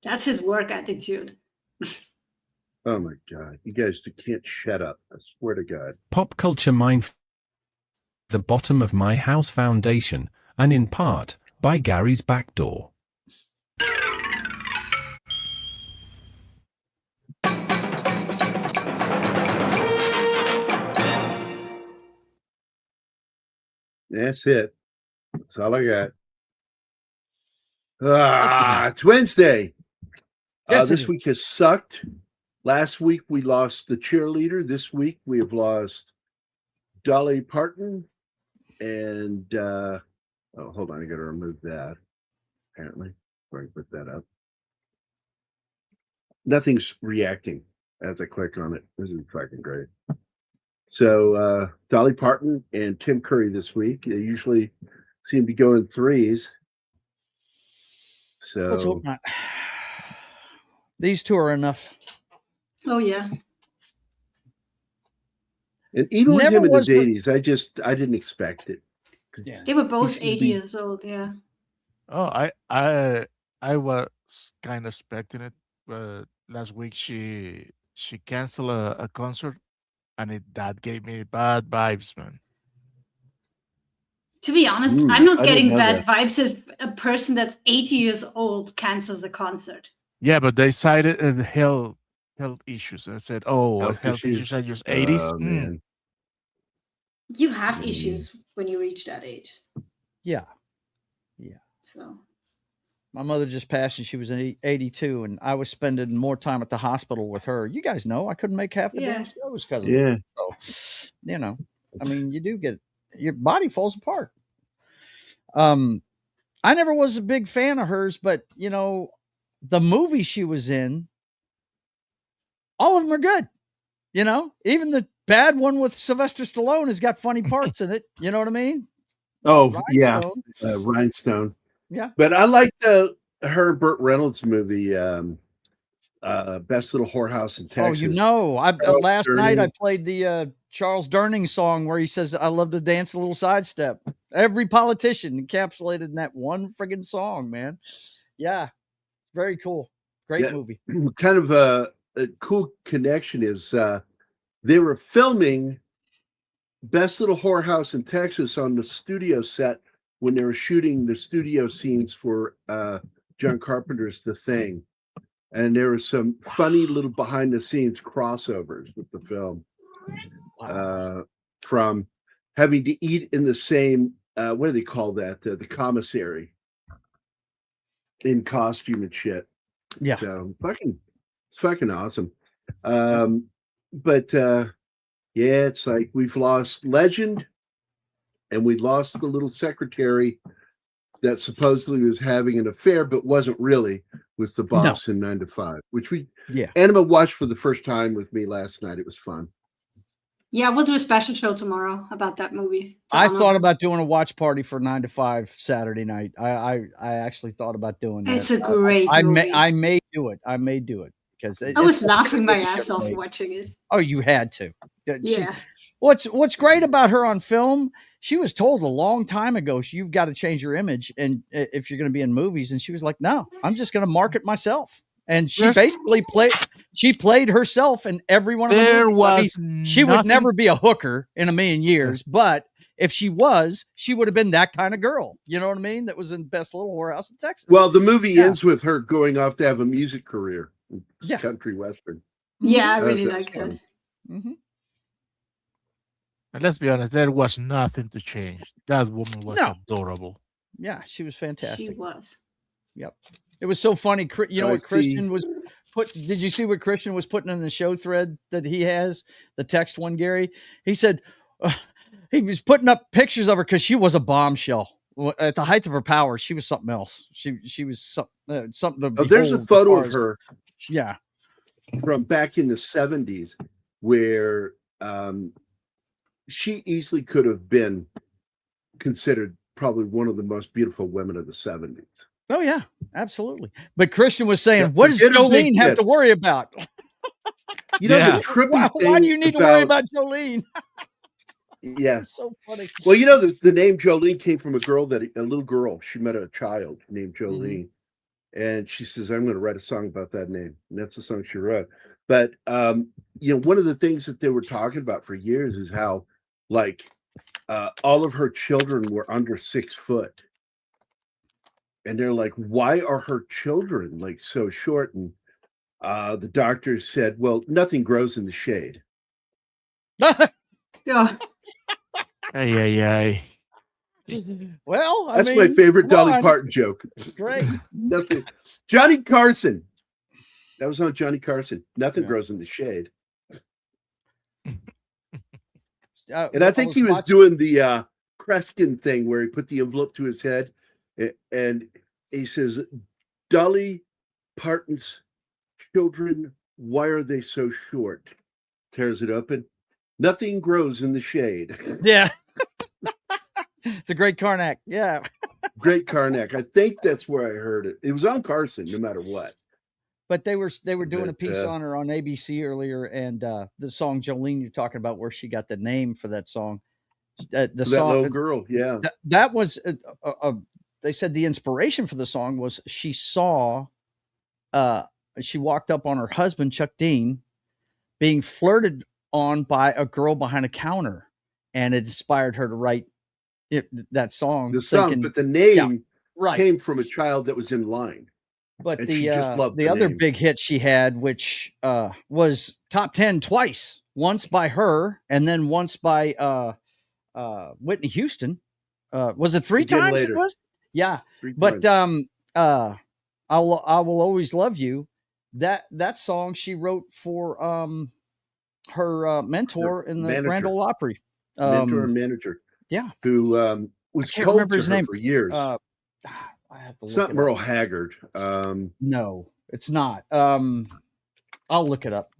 That's his work attitude. Oh my God. You guys can't shut up. I swear to God. Pop Culture Minefield, The Bottom of My House Foundation, and in part, by Gary's Backdoor. That's it. That's all I got. It's Wednesday. Yes, this week has sucked. Last week we lost the cheerleader. This week we have lost Dolly Parton. And hold on, I gotta remove that. Apparently, before I put that up. Nothing's reacting as I click on it. This is fucking great. So Dolly Parton and Tim Curry this week. They usually seem to go in threes. So let's hope not. These two are enough. Oh yeah. And even with him in his 80s, I didn't expect it. Yeah. They were both 80 years old, yeah. Oh, I was kind of expecting it. Last week she canceled a concert, and that gave me bad vibes, man. To be honest, I'm not getting bad vibes if a person that's 80 years old cancels a concert. Yeah, but they cited health issues. I said, health issues at your 80s? Oh, man. You have issues when you reach that age. Yeah. So my mother just passed and she was 82, and I was spending more time at the hospital with her. You guys know I couldn't make half the damn shows because of it. So, I mean, you do get your body falls apart. I never was a big fan of hers, but the movie she was in, all of them are good. Even the bad one with Sylvester Stallone has got funny parts in it. You know what I mean? Oh, Rhinestone. Yeah. Rhinestone. Yeah. But I like her Burt Reynolds movie, Best Little Whorehouse in Texas. Last night I played the Charles Durning song where he says, I love to dance a little sidestep. Every politician encapsulated in that one friggin' song, man. Yeah. Very cool. Great movie. Kind of a cool connection is they were filming Best Little Whorehouse in Texas on the studio set when they were shooting the studio scenes for John Carpenter's The Thing. And there were some funny little behind the scenes crossovers with the film. From having to eat in the same, what do they call that? The commissary in costume and shit. Yeah. So it's fucking awesome. But it's like we've lost Legend and we lost the little secretary that supposedly was having an affair, but wasn't really, with the boss in 9 to 5, which Anima watched for the first time with me last night. It was fun. Yeah, we'll do a special show tomorrow about that movie. I thought about doing a watch party for 9 to 5 Saturday night. I actually thought about doing that. It's a great movie. I may do it. Because I was laughing my ass off watching it. Oh, you had to. Yeah. What's great about her on film, she was told a long time ago, you've got to change your image and if you're going to be in movies. And she was like, no, I'm just going to market myself. And she basically played herself in every one of the movies. She would never be a hooker in a million years, but if she was, she would have been that kind of girl. You know what I mean? That was in Best Little Whorehouse in Texas. Well, the movie ends with her going off to have a music career. Country Western. Yeah, I really like that. Mm-hmm. And let's be honest, there was nothing to change. That woman was adorable. Yeah, she was fantastic. She was. Yep. It was so funny. What Christian was did you see what Christian was putting in the show thread that he has? The text one, Gary? He said he was putting up pictures of her because she was a bombshell. At the height of her power, she was something else. She was something to behold. There's a photo of her. Yeah. From back in the 70s where she easily could have been considered probably one of the most beautiful women of the 70s. Oh, yeah, absolutely. But Christian was saying, what does Jolene have to worry about? The trippy thing. Why do you need to worry about Jolene? Yeah. It's so funny. Well, the name Jolene came from a little girl. She met a child named Jolene. And she says, I'm going to write a song about that name. And that's the song she wrote. But, one of the things that they were talking about for years is how, like, all of her children were under 6 foot. And they're like, why are her children like so short? And the doctor said, well, nothing grows in the shade. Yeah. Ay. Well, That's my favorite come Dolly on. Parton joke. Great. Nothing. Johnny Carson. That was on Johnny Carson. Nothing Yeah. grows in the shade. And I think he was doing the Kreskin thing where he put the envelope to his head and he says, Dolly Parton's children, why are they so short? Tears it open. Nothing grows in the shade. Yeah. The Great Karnak. Yeah. Great Karnak. I think that's where I heard it. It was on Carson, no matter what. But they were doing a But, piece on her on ABC earlier, and the song Jolene you're talking about, where she got the name for that song. The that song, little girl, yeah. that was. They said the inspiration for the song was she saw. She walked up on her husband Chuck Dean being flirted on by a girl behind a counter, and it inspired her to write that song. The song, but the name right. came from a child that was in line. But And the she just loved the the other name. big hit she had, which was top 10 twice, once by her and then once by Whitney Houston. Was it 3 Again times? later. It was? Yeah. 3 But times. I will always love you. That song she wrote for her mentor in the manager. Grand Ole Opry. Mentor and manager. Yeah. Who was can't cold remember to his her name. for years. I have to It's look not it Merle up. Haggard. No, it's not. I'll look it up.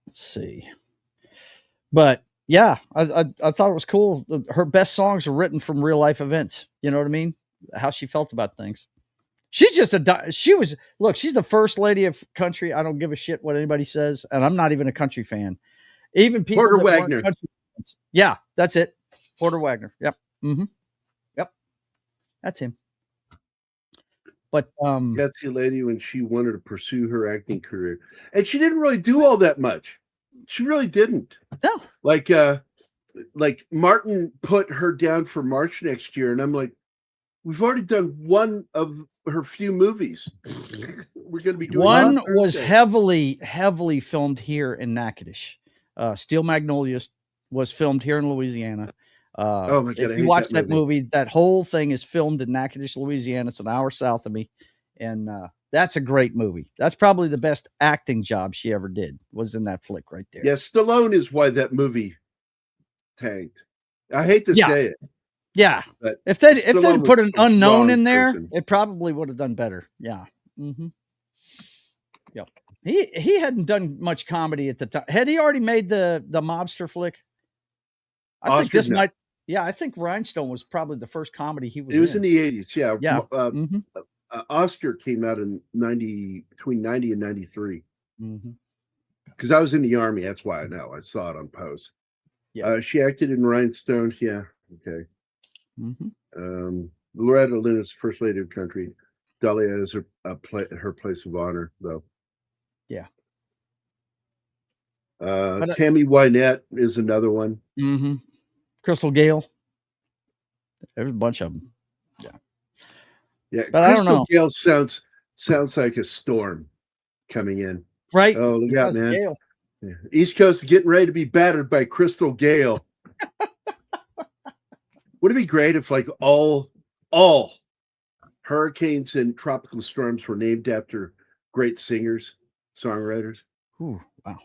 Let's see. But yeah, I thought it was cool. Her best songs are written from real life events. You know what I mean? How she felt about things. She's just she's the first lady of country. I don't give a shit what anybody says, and I'm not even a country fan. Even people Porter that weren't Wagner. country fans. Yeah, that's it. Porter Wagner. Yep. Mm-hmm. Yep. That's him. But That's the lady when she wanted to pursue her acting career. And she didn't really do all that much. She really didn't. no. Like Martin put her down for March next year, and I'm like, we've already done one of her few movies. We're going to be doing One on was Thursday. heavily filmed here in Natchitoches. Steel Magnolias was filmed here in Louisiana. Oh my God, I If hate you watch that that movie, that whole thing is filmed in Natchitoches, Louisiana. It's an hour south of me, and that's a great movie. That's probably the best acting job she ever did. Was in that flick right there. Yeah, Stallone is why that movie tanked. I hate to say it. Yeah. But If they'd Stallone put was an the unknown wrong in there, person. it probably would have done better. Yeah. Mm-hmm. Yep. He hadn't done much comedy at the time. Had he already made the mobster flick? I think this might. Yeah, I think Rhinestone was probably the first comedy he was. It was in the 80s. Yeah. Yeah. Oscar came out in between 90 and 93. Mm-hmm. Because I was in the Army. That's why I know. I saw it on post. Yeah. She acted in Rhinestone. Yeah. Okay. Mm-hmm. Loretta Lynn is First Lady of Country. Dahlia is her place of honor, though. Yeah. Tammy Wynette is another one. Mm-hmm. Crystal Gale. There's a bunch of them. Yeah. Yeah. But I don't Crystal know. Gale sounds like a storm coming in. Right. Oh, look out, man. Gale. Yeah. East Coast is getting ready to be battered by Crystal Gale. Would it be great if like all hurricanes and tropical storms were named after great singers, songwriters? Ooh, wow.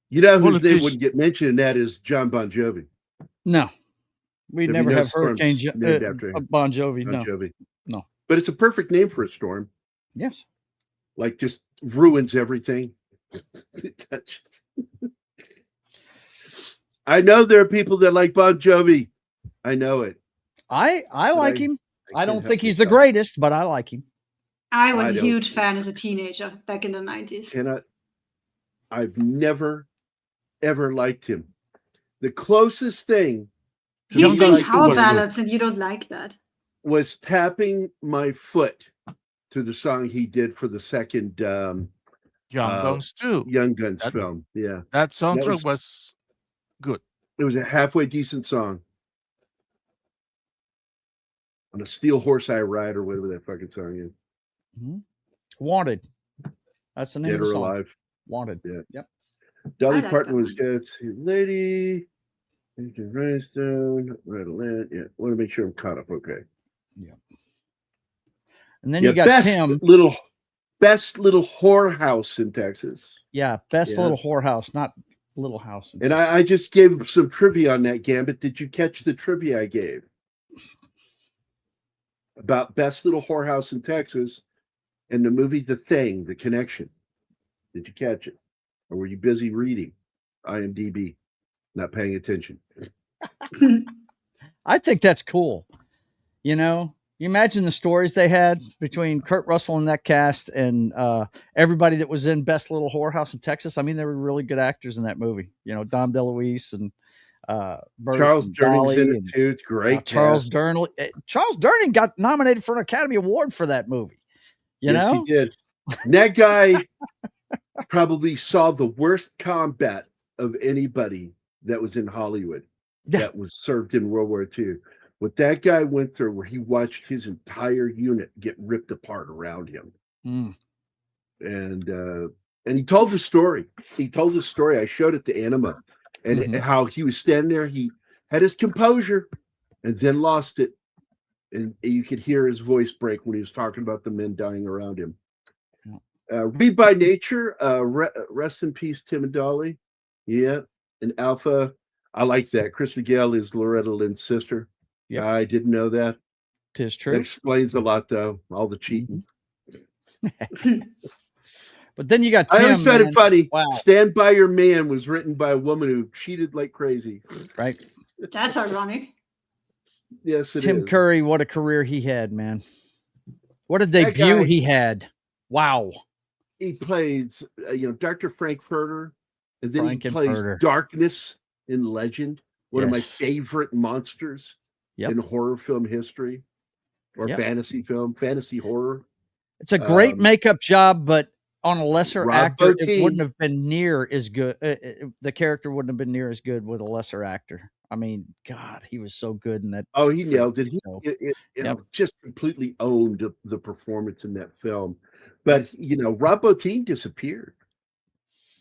You know whose name wouldn't get mentioned in that is John Bon Jovi. No. We There'd never be no have storms Hurricane named after him. Bon Jovi. Bon No. Jovi. No. But it's a perfect name for a storm. Yes. Like just ruins everything. It touches. I know there are people that like Bon Jovi. I know it. I like him. I don't can't think help he's the myself. greatest, but I like him. I was I a don't- huge fan as a teenager back in the 90s. I've never ever liked him. The closest thing to He's me doing liking power was- ballads and you don't like that. was tapping my foot to the song he did for the second Young Guns too. Young Guns That- film. Yeah, That soundtrack was good. it was a halfway decent song. On a Steel Horse I Ride or whatever that fucking song is. Wanted. That's the name Dead of the or song. Alive. Wanted. Yeah. Yep. Dolly I like Parton that was one. good. Lady, Rhinestone, Rattle. Yeah, want to make sure I'm caught up. Okay. And then you got Tim. Best little whorehouse in Texas. Yeah, best Yeah. little whorehouse, not little house. And I just gave some trivia on that, Gambit. Did you catch the trivia I gave about best little whorehouse in Texas and the movie The Thing, The Connection? Did you catch it? Or were you busy reading IMDb, not paying attention? I think that's cool. You know, you imagine the stories they had between Kurt Russell and that cast and everybody that was in Best Little Whorehouse in Texas. I mean, they were really good actors in that movie. You know, Dom DeLuise and Bert Charles and Durning's Dolly in it and, too. It's great. Charles cast. Durning. Charles Durning got nominated for an Academy Award for that movie. You Yes, know, he did. And that guy probably saw the worst combat of anybody that was in Hollywood that was served in World War II. What that guy went through, where he watched his entire unit get ripped apart around him, and he told the story. He told the story. I showed it to Anima, and how he was standing there. He had his composure, and then lost it, and you could hear his voice break when he was talking about the men dying around him. Read by Nature, rest in peace, Tim and Dolly. Yeah, and Alpha. I like that. Kristen Gale is Loretta Lynn's sister. Yep. I didn't know that. Tis true. That explains a lot, though. All the cheating. But then you got Tim. I always found it funny. Wow. Stand By Your Man was written by a woman who cheated like crazy. Right. That's ironic. Yes, it Tim is. Curry, what a career he had, man. What a debut he had. Wow. He plays, Dr. Frankfurter, and then he plays Frankenfurter. Darkness in Legend, one of my Yes. favorite monsters in horror film history, or fantasy horror. It's a great makeup job, but on a lesser Rob actor, Bottin. it wouldn't have been near as good. The character wouldn't have been near as good with a lesser actor. I mean, God, he was so good in that. Oh, he nailed it. He Yep. just completely owned the performance in that film. But, Rob Bottin disappeared.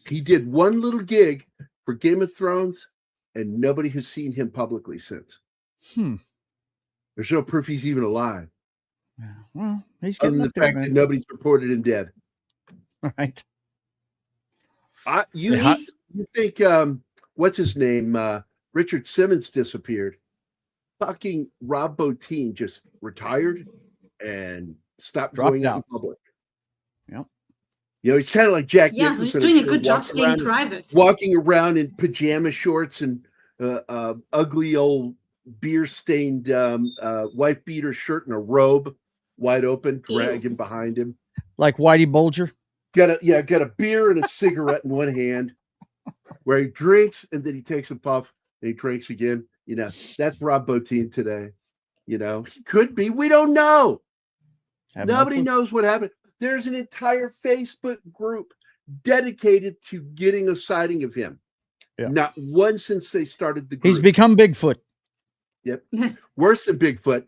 He did one little gig for Game of Thrones, and nobody has seen him publicly since. There's no proof he's even alive. Well, he's Other getting than up the there, fact that man. nobody's reported him dead. Right. You think what's his name? Richard Simmons disappeared. Fucking Rob Bottin just retired and stopped Dropped going out in out. public. Yep. He's kind of like Jack Yeah, so he's Nicholson. doing a if good you're job staying walking around- private. Walking around in pajama shorts and ugly old beer-stained wife beater shirt and a robe wide open, dragging behind him. Like Whitey Bulger. Got a beer and a cigarette in one hand, where he drinks and then he takes a puff and he drinks again. That's Rob Bottin today. He could be. We don't know. Nobody knows what happened. There's an entire Facebook group dedicated to getting a sighting of him. Yeah. Not one since they started the group. He's become Bigfoot. Yep. Worse than Bigfoot.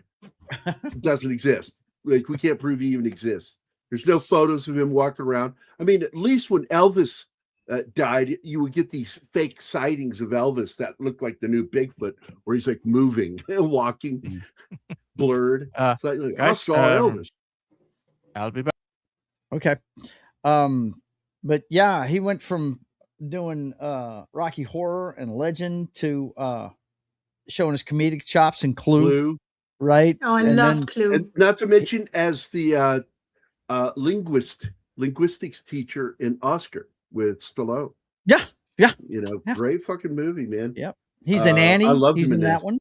Doesn't exist. Like, we can't prove he even exists. There's no photos of him walking around. I mean, at least when Elvis died, you would get these fake sightings of Elvis that looked like the new Bigfoot, where he's like moving, walking, blurred. It's like, I guys, saw Elvis. I'll be back. Okay. But yeah, he went from doing Rocky Horror and Legend to showing his comedic chops in Clue. Right. Oh, I And love then- Clue. And not to mention as the linguistics teacher in Oscar with Stallone. Yeah. Yeah. Great fucking movie, man. Yep. He's in Annie. I loved He's him in in that that. one.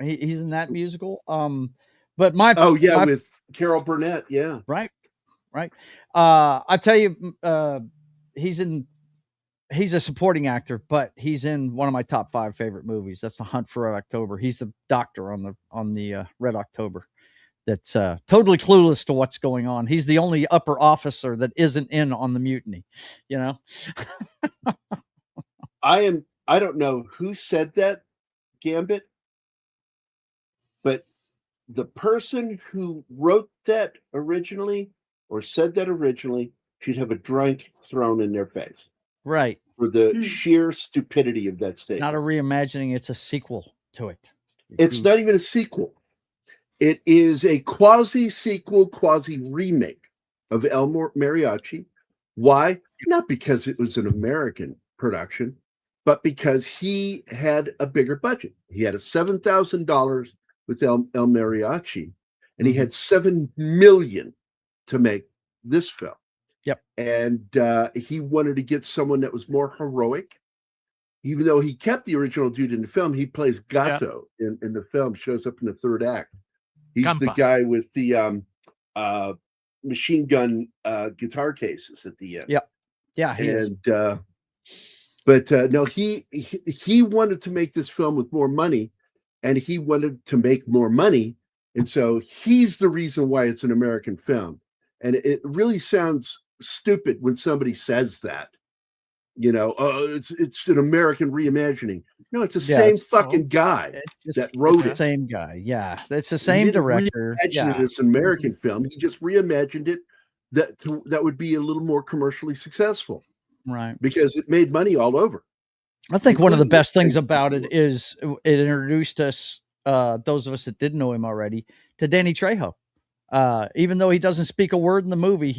He's in that musical. But with Carol Burnett. Yeah. Right. I tell you, he's a supporting actor, but he's in one of my top 5 favorite movies. That's The Hunt for Red October. He's the doctor on the Red October. that's totally clueless to what's going on. He's the only upper officer that isn't in on the mutiny, you know? I don't know who said that, Gambit, but the person who wrote that originally or said that originally should have a drink thrown in their face Right. for the sheer stupidity of that statement. Not a reimagining, it's a sequel to it. It's not even a sequel. It is a quasi-sequel, quasi-remake of El Mariachi. Why? Not because it was an American production, but because he had a bigger budget. He had a $7,000 with El Mariachi, and he had $7 million to make this film. Yep. And he wanted to get someone that was more heroic. Even though he kept the original dude in the film, he plays Gato in the film, shows up in the third act. He's the guy with the machine gun guitar cases at the end. Yep. Yeah. No, he wanted to make this film with more money, and he wanted to make more money. And so he's the reason why it's an American film. And it really sounds stupid when somebody says that. You know, it's an American reimagining. No, it's the same fucking guy that wrote it. The same guy, yeah. It's the same director. It as an American film. He just reimagined it that would be a little more commercially successful, right? Because it made money all over. I think one of the best things about it is it introduced us, those of us that didn't know him already, to Danny Trejo. Even though he doesn't speak a word in the movie,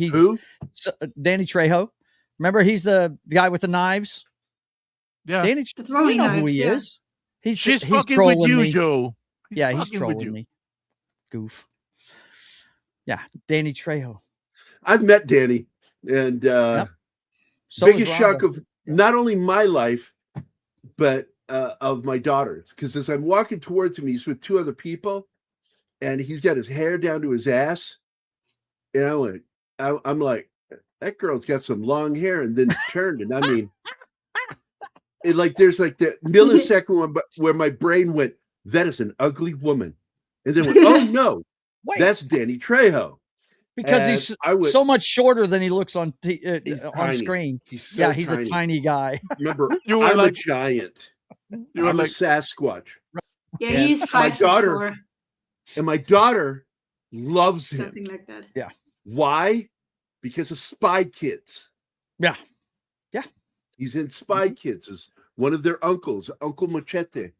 Danny Trejo. Remember, he's the guy with the knives. Yeah, Danny, you know who he is. She's fucking with you, Joe. He's trolling me. Goof. Yeah, Danny Trejo. I've met Danny, and biggest shock of not only my life, but of my daughter's. Because as I'm walking towards him, he's with two other people, and he's got his hair down to his ass. And I'm like, that girl's got some long hair, and then turned, and I mean, there's like the millisecond one, but where my brain went, that is an ugly woman, and then went, oh no, that's Danny Trejo, because he's so much shorter than he looks on screen. He's he's a tiny guy. Remember, I'm a giant. I'm a Sasquatch. Yeah, he's 5'4". And my daughter loves him. Something like that. Yeah. Why? Because of Spy Kids. Yeah. He's in Spy Kids as one of their uncles, Uncle Machete.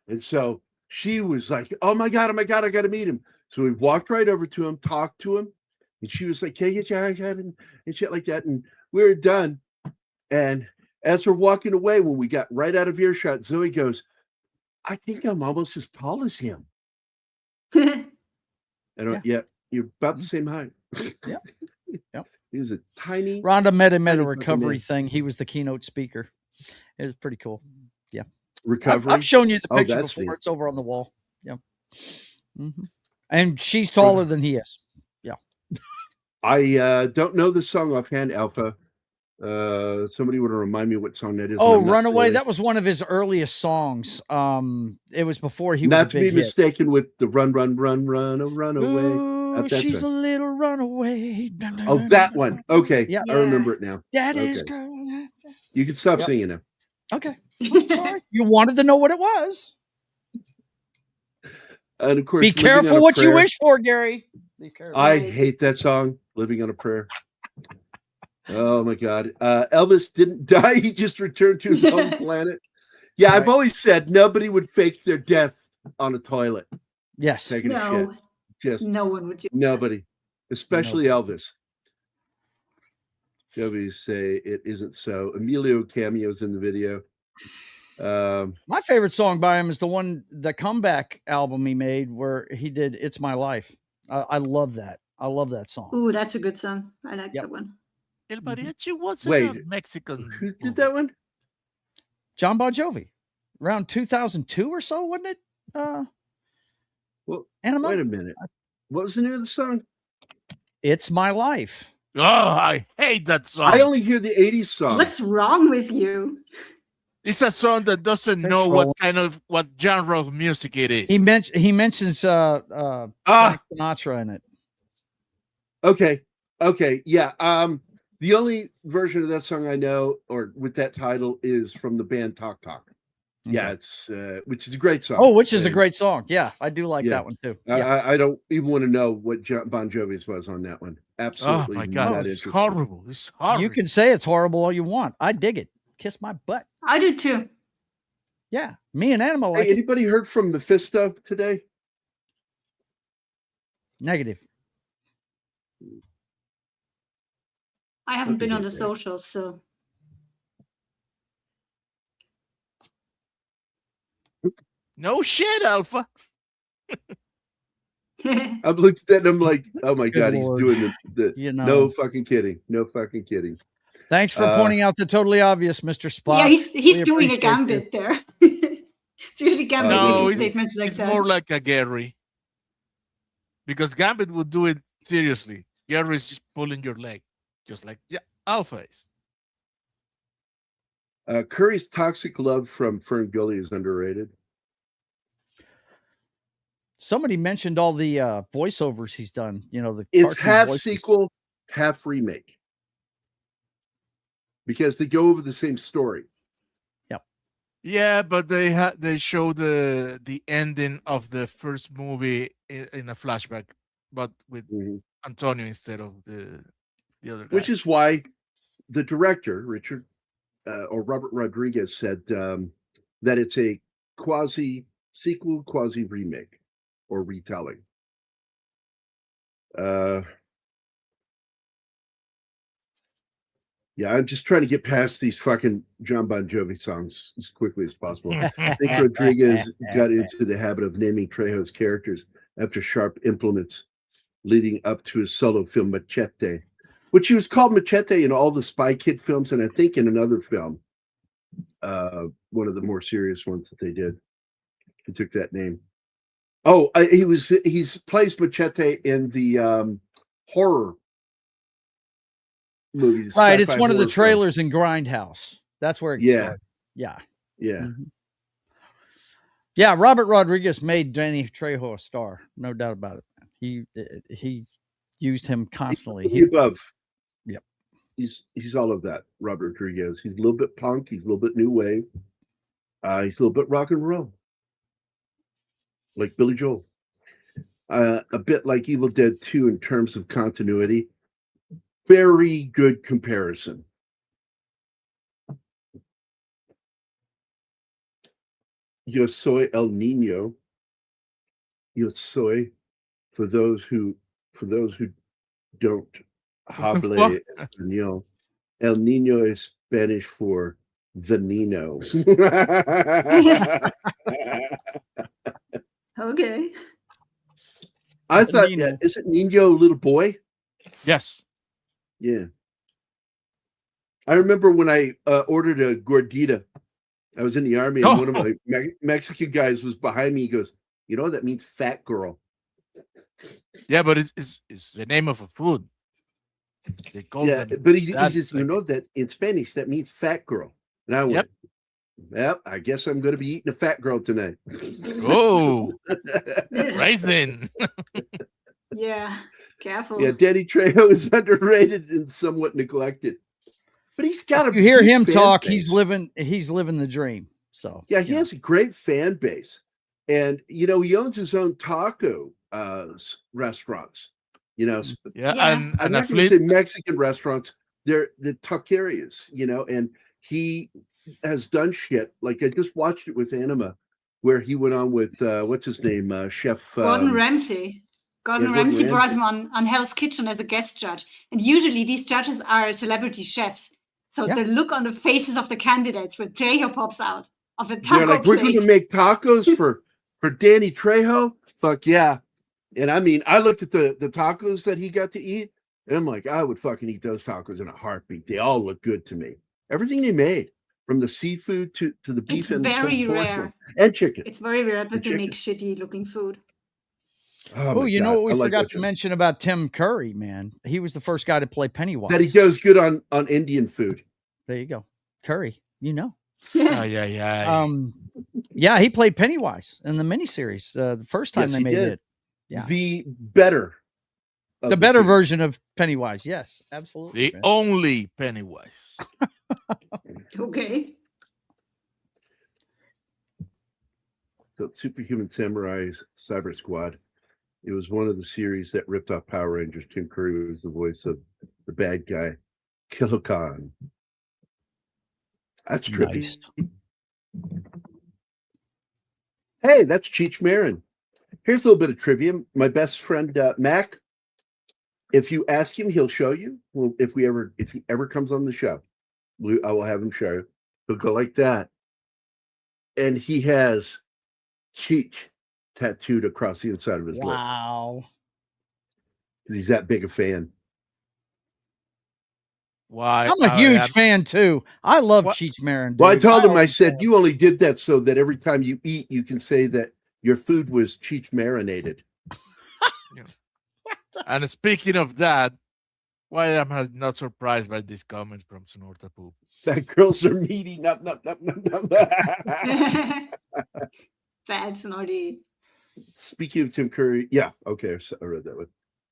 And so she was like, oh my God, I got to meet him. So we walked right over to him, talked to him. And she was like, can I get your haircut and shit like that? And we were done. And as we're walking away, when we got right out of earshot, Zoe goes, I think I'm almost as tall as him. And you're about the same height. Yeah. Yep. He was a tiny. Rhonda met him at a recovery thing. He was the keynote speaker. It was pretty cool. Yeah. Recovery. I've shown you the picture before. Neat. It's over on the wall. Yeah. Mm-hmm. And she's taller than he is. Yeah. I don't know the song offhand, Alpha. Somebody would remind me what song that is. Oh, Runaway. That was one of his earliest songs. It was before he was not to be mistaken with the Run Away. Ooh, she's a little runaway. Oh, that one. Okay. Yeah. I remember it now. Daddy's girl. You can stop singing now. Okay. Sorry. You wanted to know what it was. And of course, be careful what you wish for, Gary. Be careful. I hate that song, Living on a Prayer. Oh my God. Elvis didn't die. He just returned to his own planet. Yeah, I've always said nobody would fake their death on a toilet. Yes. Taking a shit. Just no one would do nobody, especially Elvis. Nobody say it isn't so. Emilio cameos in the video. My favorite song by him is the comeback album he made where he did "It's My Life." I love that. I love that song. Ooh, that's a good song. I like that one. El Mariachi was a Mexican. Who did that one? John Bon Jovi, around 2002 or so, wasn't it? Well, Anima? wait a minute. What was the name of the song? It's My Life. Oh, I hate that song. I only hear the 80s song. What's wrong with you? It's a song that doesn't know what genre of music it is. He mentions Frank Sinatra in it. Okay. Yeah. The only version of that song I know, or with that title, is from the band Talk Talk. Yeah, it's which is a great song. Oh, which is a great song. Yeah, I do like Yeah. that one too. I don't even want to know what Bon Jovi's was on that one. Absolutely. Oh my God, it's horrible. It's horrible. You can say it's horrible all you want. I dig it. Kiss my butt. I do too. Yeah, me and Animal like Hey, anybody heard from Mephisto today? Negative. I haven't been on the socials, so. No shit, Alpha. I looked at that and I'm like, oh my God, Lord. he's doing the no fucking kidding. No fucking kidding. Thanks for pointing out the totally obvious, Mr. Spock. Yeah, he's doing a Gambit there. It's usually Gambit statements like it's that. It's more like a Gary. Because Gambit would do it seriously. Gary is just pulling your leg. Just like Alpha is. Curry's Toxic Love from Fern Gully is underrated. Somebody mentioned all the voiceovers he's done. It's half sequel, half remake. Because they go over the same story. Yep. Yeah, but they show the ending of the first movie in a flashback, but with Antonio instead of the other guy. Which is why the director, Richard or Robert Rodriguez, said that it's a quasi sequel, quasi remake, or retelling. Yeah, I'm just trying to get past these fucking John Bon Jovi songs as quickly as possible. I think Rodriguez got into the habit of naming Trejo's characters after sharp implements leading up to his solo film Machete, which he was called Machete in all the Spy Kid films, and I think in another film, one of the more serious ones that they did. He took that name. Oh, he's plays Machete in the horror movies. Right, it's one of the trailers in Grindhouse. That's where it started. Yeah. Mm-hmm. Yeah, Robert Rodriguez made Danny Trejo a star, no doubt about it. He used him constantly. Above. Yep. He's all of that, Robert Rodriguez. He's a little bit punk, he's a little bit new wave. He's a little bit rock and roll. Like Billy Joel. A bit like Evil Dead 2 in terms of continuity. Very good comparison. Yo soy el niño. Yo soy, for those who don't hable español. El niño is Spanish for the Nino. Okay. I thought, is it Nino little boy? Yes. Yeah. I remember when I ordered a gordita. I was in the army, and one of my Mexican guys was behind me. He goes, "You know that means fat girl." Yeah, but it's the name of a food. They call but he says, "You know that in Spanish that means fat girl." And I went, "Well, I guess I'm going to be eating a fat girl tonight." Oh, raisin. Yeah, careful. Yeah, Danny Trejo is underrated and somewhat neglected. But he's got you hear him talk, base. he's living the dream. So yeah, he has a great fan base. And he owns his own taco restaurants. And I'm not going to say Mexican restaurants, they're the taquerias, and he has done shit. Like I just watched it with Anima, where he went on with what's his name? Chef Gordon Ramsay. Gordon Ramsay brought him on Hell's Kitchen as a guest judge. And usually these judges are celebrity chefs. So the look on the faces of the candidates when Trejo pops out of a taco plate. We're going to make tacos for Danny Trejo? Fuck yeah. And I mean, I looked at the tacos that he got to eat, and I'm like, I would fucking eat those tacos in a heartbeat. They all look good to me. Everything they made, from the seafood to the beef and very rare. And chicken. It's very rare that they make shitty looking food. Oh, you know what we forgot to mention about Tim Curry, man? He was the first guy to play Pennywise. That he does good on Indian food. There you go. Curry, Yeah, he played Pennywise in the miniseries the first time they made it. Yeah, the better version of Pennywise. Yes, absolutely. The only Pennywise. Okay. So Superhuman Samurai's Cyber Squad. It was one of the series that ripped off Power Rangers. Tim Curry was the voice of the bad guy, Kilokan. That's trippy. Nice. Hey, that's Cheech Marin. Here's a little bit of trivia. My best friend Mac. If you ask him, he'll show you. Well, if he ever comes on the show, I will have him show you. He'll go like that, and he has Cheech tattooed across the inside of his lip. Wow. Because he's that big a fan. Why? I'm a huge fan too. I love Cheech Marin. Dude. Well, I told him, I said, you only did that so that every time you eat, you can say that your food was Cheech marinated. And speaking of that, why am I not surprised by these comments from Sonorta Poop? That girls are meaty. Nup, nup, nup, nup, nup. Bad Snorty. Speaking of Tim Curry, yeah, okay, I read that one.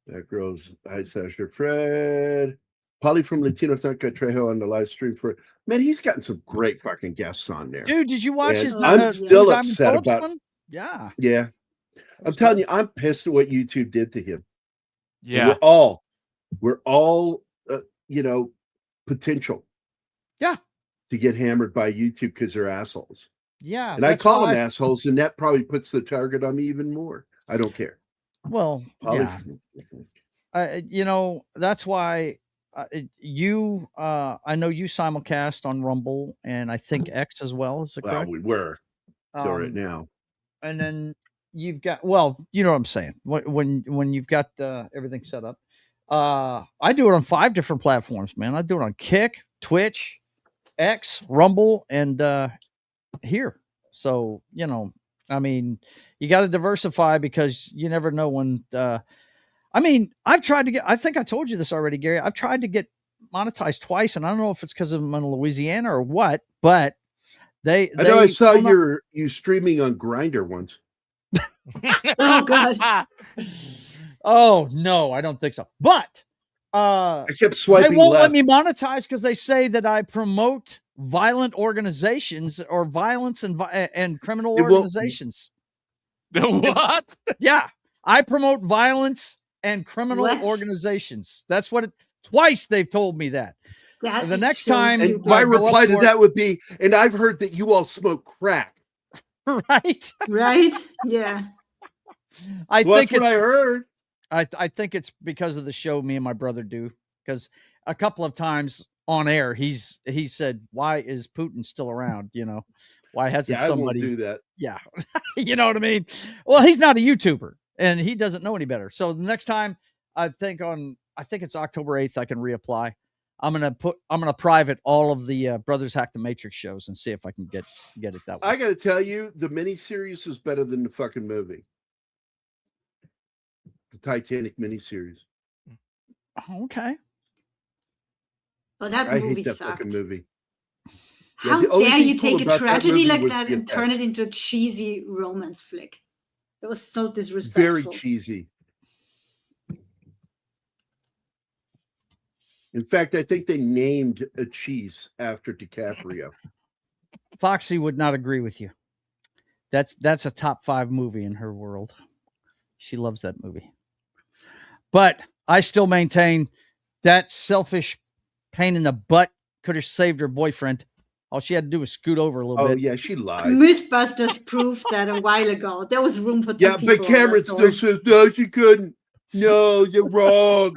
That girl's Hi Sasha Fred. Polly from Latino Thanka Trejo on the live stream for man, he's gotten some great fucking guests on there. Dude, did you watch his I'm still upset about one? Yeah. I'm telling you, I'm pissed at what YouTube did to him. Yeah. We're all potential. Yeah. To get hammered by YouTube because they're assholes. Yeah. And I call them assholes, and that probably puts the target on me even more. I don't care. Well, yeah. That's why I know you simulcast on Rumble and I think X as well. Is it correct? Well, we were right now. And then you've got, you know what I'm saying. When you've got everything set up, I do it on 5 different platforms, man. I do it on Kick, Twitch, X, Rumble, and here. So, I mean, you got to diversify because you never know when. I've tried to get. I think I told you this already, Gary. I've tried to get monetized twice, and I don't know if it's because I'm in Louisiana or what. But I know I saw you streaming on Grindr once. Oh God. Oh no, I don't think so. But I kept swiping. They won't left. let me monetize because they say that I promote violent organizations or violence and criminal organizations. What? Yeah, I promote violence and criminal organizations. That's what twice they've told me that. The next time, and my reply to that would be, and I've heard that you all smoke crack. Right. Yeah. I think that's what I heard. I think it's because of the show me and my brother do. Because a couple of times on air, he said, "Why is Putin still around? Why hasn't somebody?" I won't do that. Yeah, you know what I mean. Well, he's not a YouTuber, and he doesn't know any better. So the next time, I think it's October 8th, I can reapply. I'm gonna private all of the Brothers Hack the Matrix shows and see if I can get it that way. I got to tell you, the miniseries was better than the fucking movie. The Titanic miniseries. Okay. Oh, that I movie hate that sucked. fucking movie. How dare you take a tragedy like that and turn it into a cheesy romance flick? It was so disrespectful. Very cheesy. In fact, I think they named a cheese after DiCaprio. Foxy would not agree with you. That's a top 5 movie in her world. She loves that movie. But I still maintain that selfish pain in the butt could have saved her boyfriend. All she had to do was scoot over a little bit. Oh, yeah, she lied. Mythbusters proved that a while ago. There was room for 2 people. Yeah, but Cameron still says, no, she couldn't. No, you're wrong.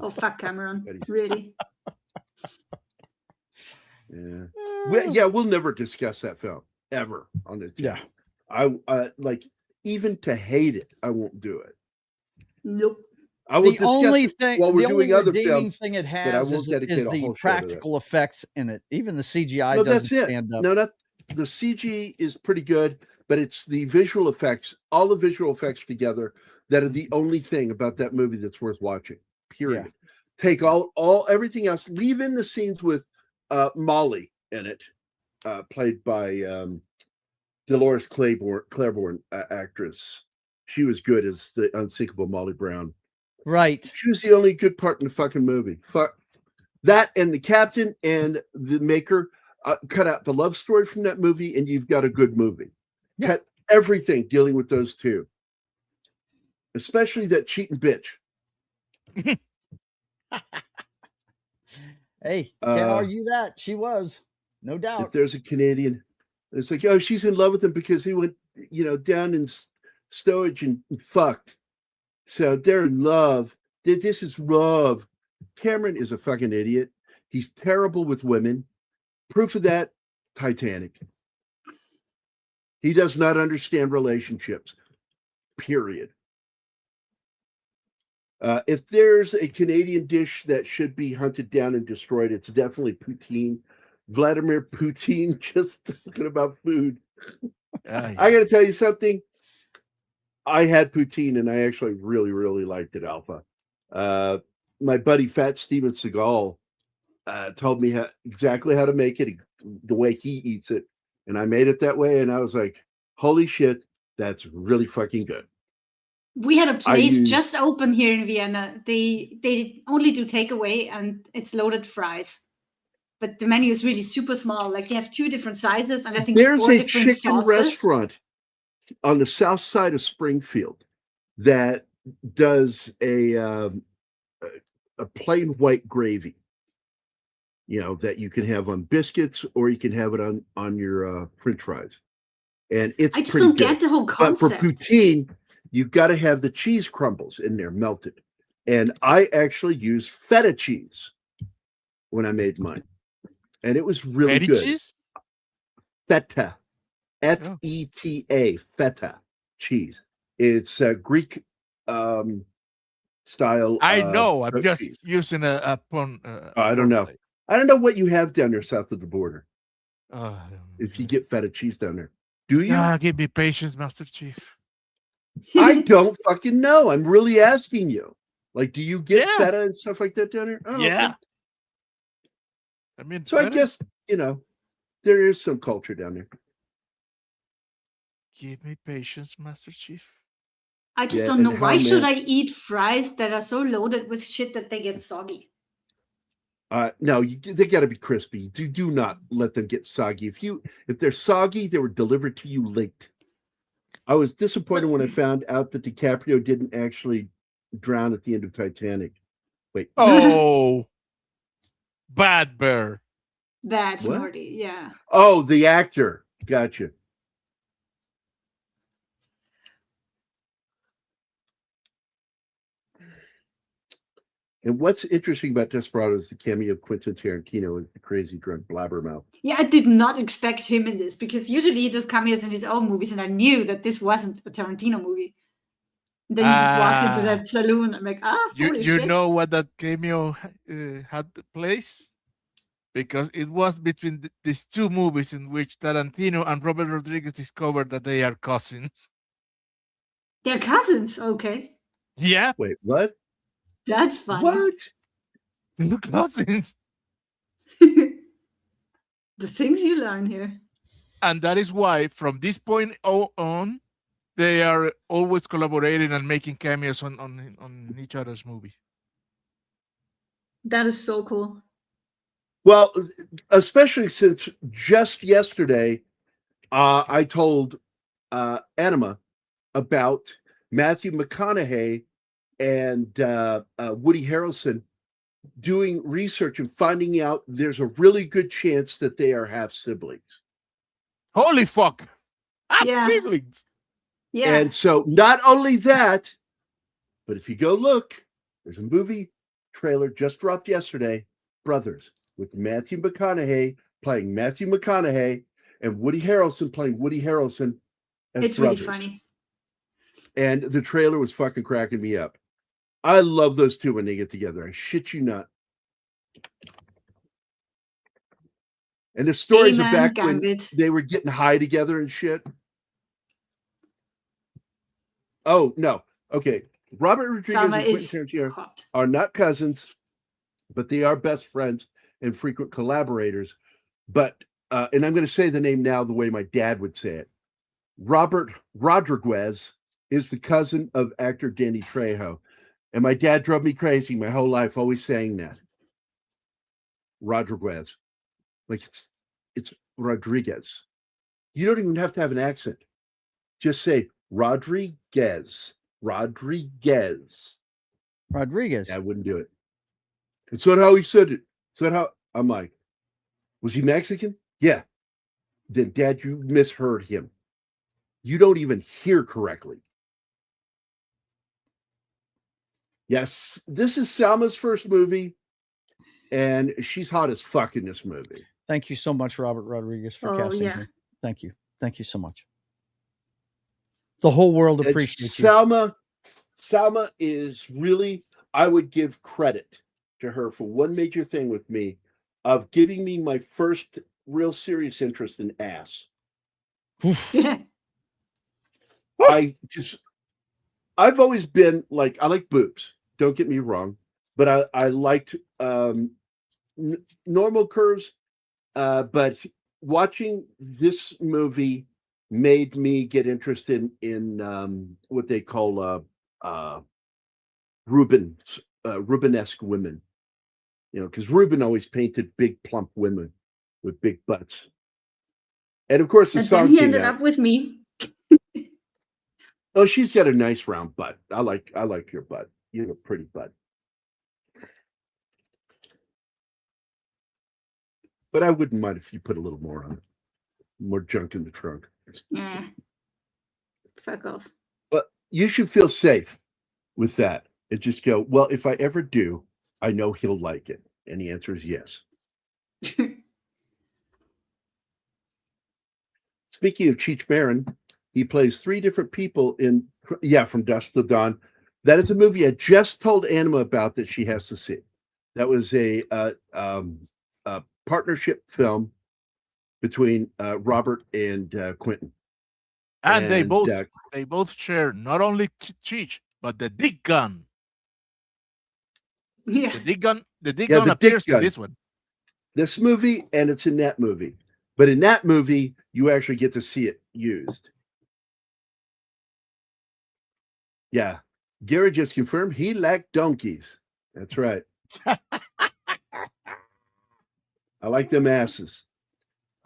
Oh, fuck Cameron. Really? Yeah. We'll never discuss that film, ever, on this. Yeah. I even to hate it, I won't do it. Nope. I will discuss it while we're doing other films. Thing it has is the practical effects in it. Even the CGI doesn't stand up. No, the CG is pretty good, but it's the visual effects, all the visual effects together that are the only thing about that movie that's worth watching. Period. Yeah. Take all everything else, leave in the scenes with Molly in it, played by Dolores Claiborne actress. She was good as the unsinkable Molly Brown. Right. She was the only good part in the fucking movie. Fuck that, and the captain and the maker. Cut out the love story from that movie, and you've got a good movie. Yeah. Cut everything dealing with those two, especially that cheating bitch. Hey, can't argue that. She was, no doubt. If there's a Canadian, it's like, oh, she's in love with him because he went, down in stowage and fucked. So they're in love. This is love. Cameron is a fucking idiot. He's terrible with women. Proof of that, Titanic. He does not understand relationships, period. If there's a Canadian dish that should be hunted down and destroyed, it's definitely poutine. Vladimir Putin, just talking about food. I got to tell you something. I had poutine, and I actually really, really liked it, Alpha. My buddy Fat Steven Seagal told me exactly how to make it, the way he eats it. And I made it that way, and I was like, holy shit, that's really fucking good. We had a place just open here in Vienna. They only do takeaway, and it's loaded fries. But the menu is really super small. Like, they have 2 different sizes, and I think there's 4 a different chicken sauces. restaurant on the south side of Springfield that does a plain white gravy, that you can have on biscuits, or you can have it on your French fries, and it's I just pretty don't good. get the whole concept. But for poutine, you've got to have the cheese crumbles in there melted, and I actually used feta cheese when I made mine, and it was really good. Cheese? Feta, Feta, feta cheese. It's a Greek style. I know. I'm just cheese. using a pun. I don't know. I don't know what you have down there south of the border. If you get feta cheese down there, do you? Give me patience, Master Chief. I don't fucking know. I'm really asking you. Like, do you get feta and stuff like that down there? Oh, yeah. Okay. I mean, so I guess there is some culture down there. Give me patience, Master Chief. I just don't know, why should I eat fries that are so loaded with shit that they get soggy? No, they got to be crispy. Do not let them get soggy. If they're soggy, they were delivered to you late. I was disappointed when I found out that DiCaprio didn't actually drown at the end of Titanic. Wait. Oh, Bad Bear. That's What? naughty, yeah. Oh, the actor. Gotcha. And what's interesting about Desperado is the cameo of Quentin Tarantino as the crazy drunk blabbermouth. Yeah, I did not expect him in this, because usually he does cameos in his own movies, and I knew that this wasn't a Tarantino movie. And then he just walks into that saloon. I'm like, holy shit. You know what that cameo had place? Because it was between these 2 movies in which Tarantino and Robert Rodriguez discovered that they are cousins. They're cousins, okay. Yeah. Wait, what? That's funny. What? They're cousins. The things you learn here. And that is why, from this point on, they are always collaborating and making cameos on each other's movies. That is so cool. Well, especially since just yesterday, I told Anima about Matthew McConaughey and Woody Harrelson doing research and finding out there's a really good chance that they are half siblings. Holy fuck! Half siblings. Yeah. And so not only that, but if you go look, there's a movie trailer just dropped yesterday, Brothers, with Matthew McConaughey playing Matthew McConaughey and Woody Harrelson playing Woody Harrelson as it's brothers. Really funny. And the trailer was fucking cracking me up. I love those two when they get together. I shit you not. And the stories are back when they were getting high together and shit. Oh, no. Okay. Robert Rodriguez and Quentin Tarantino are not cousins, but they are best friends and frequent collaborators. But and I'm going to say the name now the way my dad would say it. Robert Rodriguez is the cousin of actor Danny Trejo. And my dad drove me crazy my whole life, always saying that. Rodriguez. Like it's Rodriguez. You don't even have to have an accent. Just say Rodriguez. Rodriguez. Rodriguez. I wouldn't do it. It's not how he said it. It's not how I'm like, was he Mexican? Yeah. Then Dad, you misheard him. You don't even hear correctly. Yes, this is Salma's first movie, and she's hot as fuck in this movie. Thank you so much, Robert Rodriguez, for casting her. Thank you. Thank you so much. The whole world appreciates you. Salma is really, I would give credit to her for one major thing with me of giving me my first real serious interest in ass. I've always been like, I like boobs. Don't get me wrong, but I liked normal curves. But watching this movie made me get interested in what they call Rubenesque women. You know, because Ruben always painted big, plump women with big butts. And of course, the song he ended up with me. Oh, she's got a nice round butt. I like your butt. You have a pretty butt. But I wouldn't mind if you put a little more on it. More junk in the trunk. Yeah. Fuck off. But you should feel safe with that. And just go, well, if I ever do, I know he'll like it. And the answer is yes. Speaking of Cheech Marin, he plays 3 different people in, From Dusk Till Dawn. That is a movie I just told Anima about that she has to see. That was a partnership film between Robert and Quentin. And they both share not only Cheech, but the dick gun. Yeah. The dick gun appears in this one. This movie, and it's in that movie. But in that movie, you actually get to see it used. Yeah. Gary just confirmed he liked donkeys. That's right. I like them asses.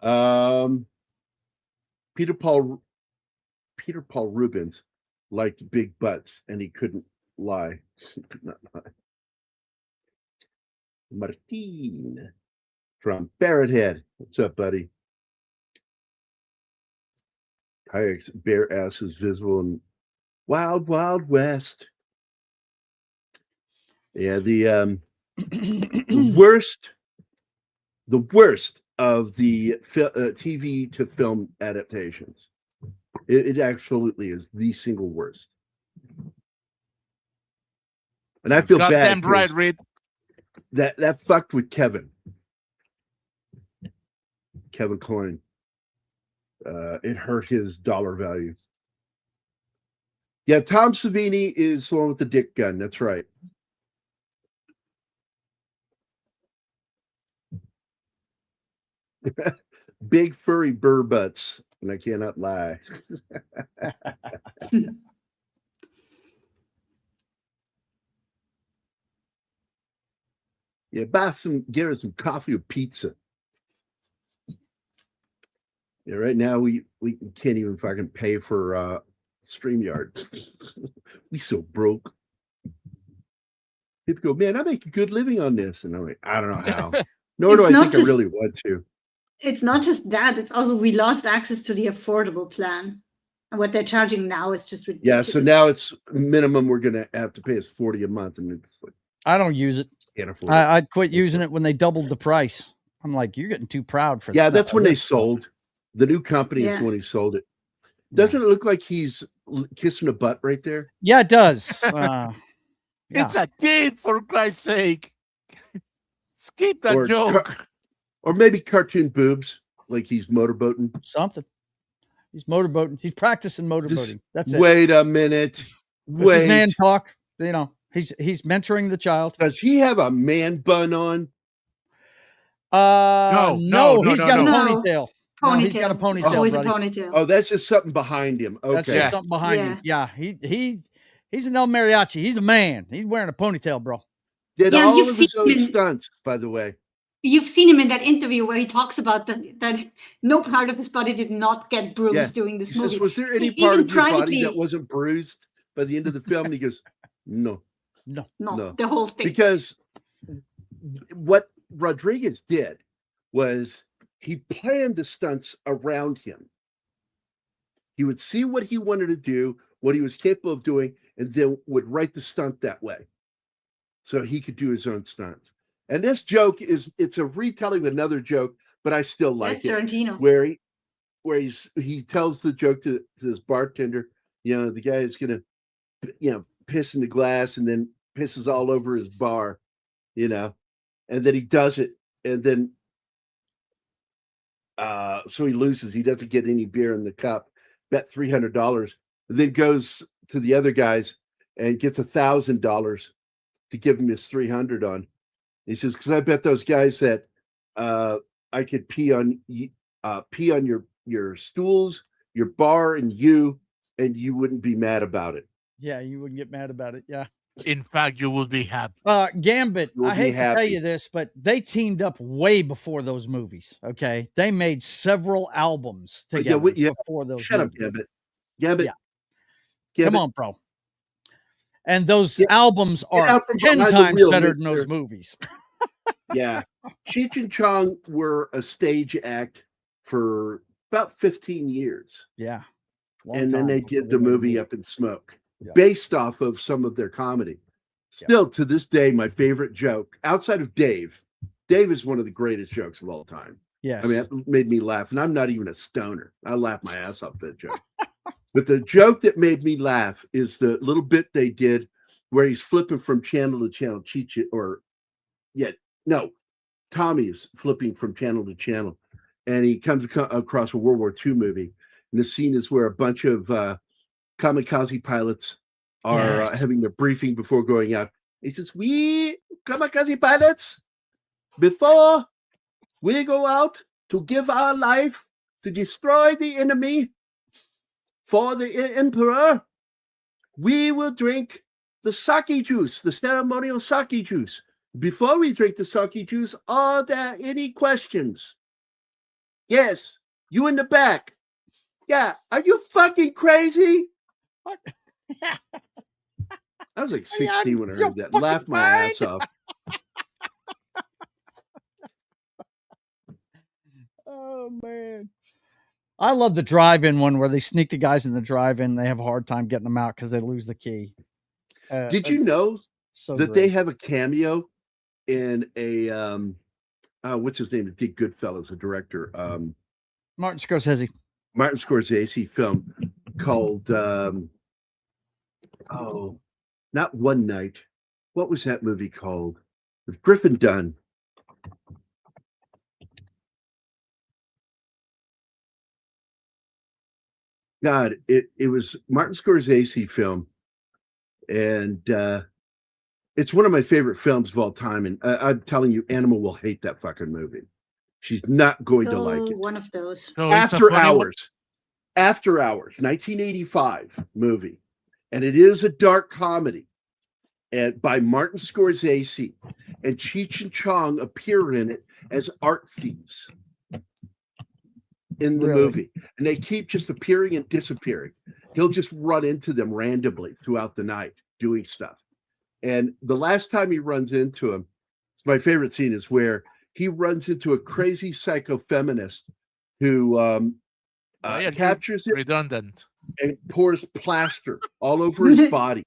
Peter Paul Rubens liked big butts, and he couldn't lie. He could not lie. Martin from Barrett Head. What's up, buddy? Hayek's bare ass is visible in Wild Wild West. Yeah, the worst of the TV to film adaptations. It absolutely is the single worst. And I feel bad. Goddamn right, Reed. That fucked with Kevin Kline. It hurt his dollar value. Yeah, Tom Savini is the one with the dick gun. That's right. Big furry burr butts, and I cannot lie. Yeah, give us some coffee or pizza. Yeah, right now we can't even fucking pay for StreamYard. We so broke. People go, man, I make a good living on this. And I'm like, I don't know how. Nor do I think I really want to. It's not just that. It's also we lost access to the affordable plan. And what they're charging now is just ridiculous. Yeah, so now it's minimum we're going to have to pay is $40 a month. And it's like, I don't use it. Can't afford it. I quit using it when they doubled the price. I'm like, you're getting too proud for that. Yeah, that's when they sold. The new company is when he sold it. Doesn't it look like he's kissing a butt right there? Yeah, it does. It's a kid, for Christ's sake. Skip that joke. Or maybe cartoon boobs, like he's motorboating. Something. He's motorboating. He's practicing motorboating. That's it. Wait a minute. Wait. His man talk. You know, he's mentoring the child. Does he have a man bun on? No, he's got a no. ponytail. No, he's got a Ponytail. ponytail, Always a buddy. ponytail. Oh, that's just something behind him. That's Okay. just something behind him. Yeah, he's an El Mariachi. He's a man. He's wearing a ponytail, bro. Did Yeah, all you've of his seen own him in- stunts, by the way. You've seen him in that interview where he talks about that no part of his body did not get bruised doing this He movie. says, was there any He part even of your body privately- that wasn't bruised by the end of the film? And he goes, no. No, the whole thing. Because what Rodriguez did was he planned the stunts around him. He would see what he wanted to do, what he was capable of doing, and then would write the stunt that way. So he could do his own stunts. And this joke it's a retelling of another joke, but I still like it. Tarantino. Where he tells the joke to his bartender, the guy is gonna, piss in the glass and then pisses all over his bar, and then he does it, and then so he loses. He doesn't get any beer in the cup. Bet $300, and then goes to the other guys and gets $1,000 to give him his 300 on. He says, because I bet those guys that I could pee on your stools, your bar, and you wouldn't be mad about it. Yeah, you wouldn't get mad about it. Yeah. In fact, you will be happy. Gambit, You'll I be hate to tell happy. you this, but they teamed up way before those movies. Okay, they made several albums together before those. Shut movies. up, Gambit. Yeah. Come on, bro. And those albums are out from 10 behind the times wheel, better than mister. those movies. Yeah. Cheech and Chong were a stage act for about 15 years. Yeah. And then they did the movie Up in Smoke, Yeah. based off of some of their comedy. Still, to this day, my favorite joke, outside of Dave is one of the greatest jokes of all time. Yes. I mean, it made me laugh, and I'm not even a stoner. I laughed my ass off that joke. But the joke that made me laugh is the little bit they did where he's flipping from channel to channel. Tommy is flipping from channel to channel, and he comes across a World War II movie. And the scene is where a bunch of kamikaze pilots are having their briefing before going out. He says, "We kamikaze pilots, before we go out to give our life to destroy the enemy for the emperor, we will drink the sake juice, the ceremonial sake juice. Before we drink the sake juice, are there any questions?" Yes, you in the back. Yeah, are you fucking crazy? I was like 16 when I heard that. Laughed my ass off. Oh, man. I love the drive-in one where they sneak the guys in the drive-in. They have a hard time getting them out because they lose the key. Did you know that they have a cameo in a what's his name? The Goodfellas, a director. Martin Scorsese. Martin Scorsese film called not One Night. What was that movie called? With Griffin Dunn. God, it was Martin Scorsese film, and it's one of my favorite films of all time. And I'm telling you, Animal will hate that fucking movie. She's not going to like it. One of those. So After Hours, 1985 movie, and it is a dark comedy, and by Martin Scorsese, and Cheech and Chong appear in it as art thieves in the movie, and they keep just appearing and disappearing. He'll just run into them randomly throughout the night doing stuff. And the last time he runs into him, my favorite scene is where he runs into a crazy psycho feminist who captures it redundant and pours plaster all over his body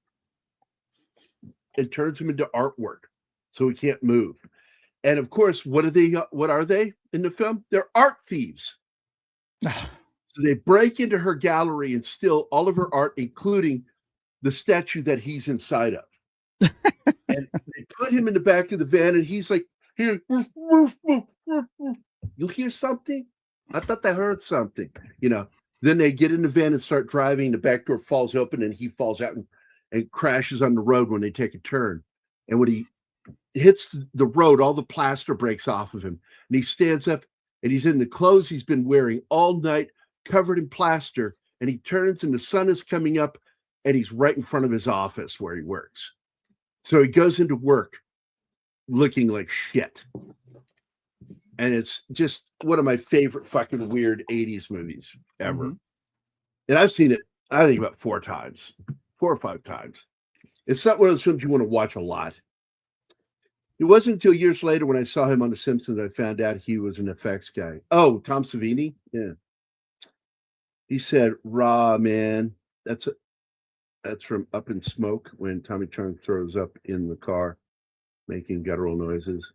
and turns him into artwork so he can't move. And of course, what are they in the film? They're art thieves. So they break into her gallery and steal all of her art, including the statue that he's inside of. And they put him in the back of the van, and he's like, "Here, you hear something? I thought I heard something." Then they get in the van and start driving. The back door falls open, and he falls out and crashes on the road when they take a turn. And when he hits the road, all the plaster breaks off of him, and he stands up, and he's in the clothes he's been wearing all night, covered in plaster, and he turns, and the sun is coming up, and he's right in front of his office where he works. So he goes into work looking like shit. And it's just one of my favorite fucking weird 80s movies ever. Mm-hmm. And I've seen it, I think, about 4 or 5 times. It's not one of those films you want to watch a lot. It wasn't until years later when I saw him on The Simpsons I found out he was an effects guy. Oh, Tom Savini? Yeah. He said, "Raw, man, that's from Up in Smoke when Tommy Chong throws up in the car, making guttural noises."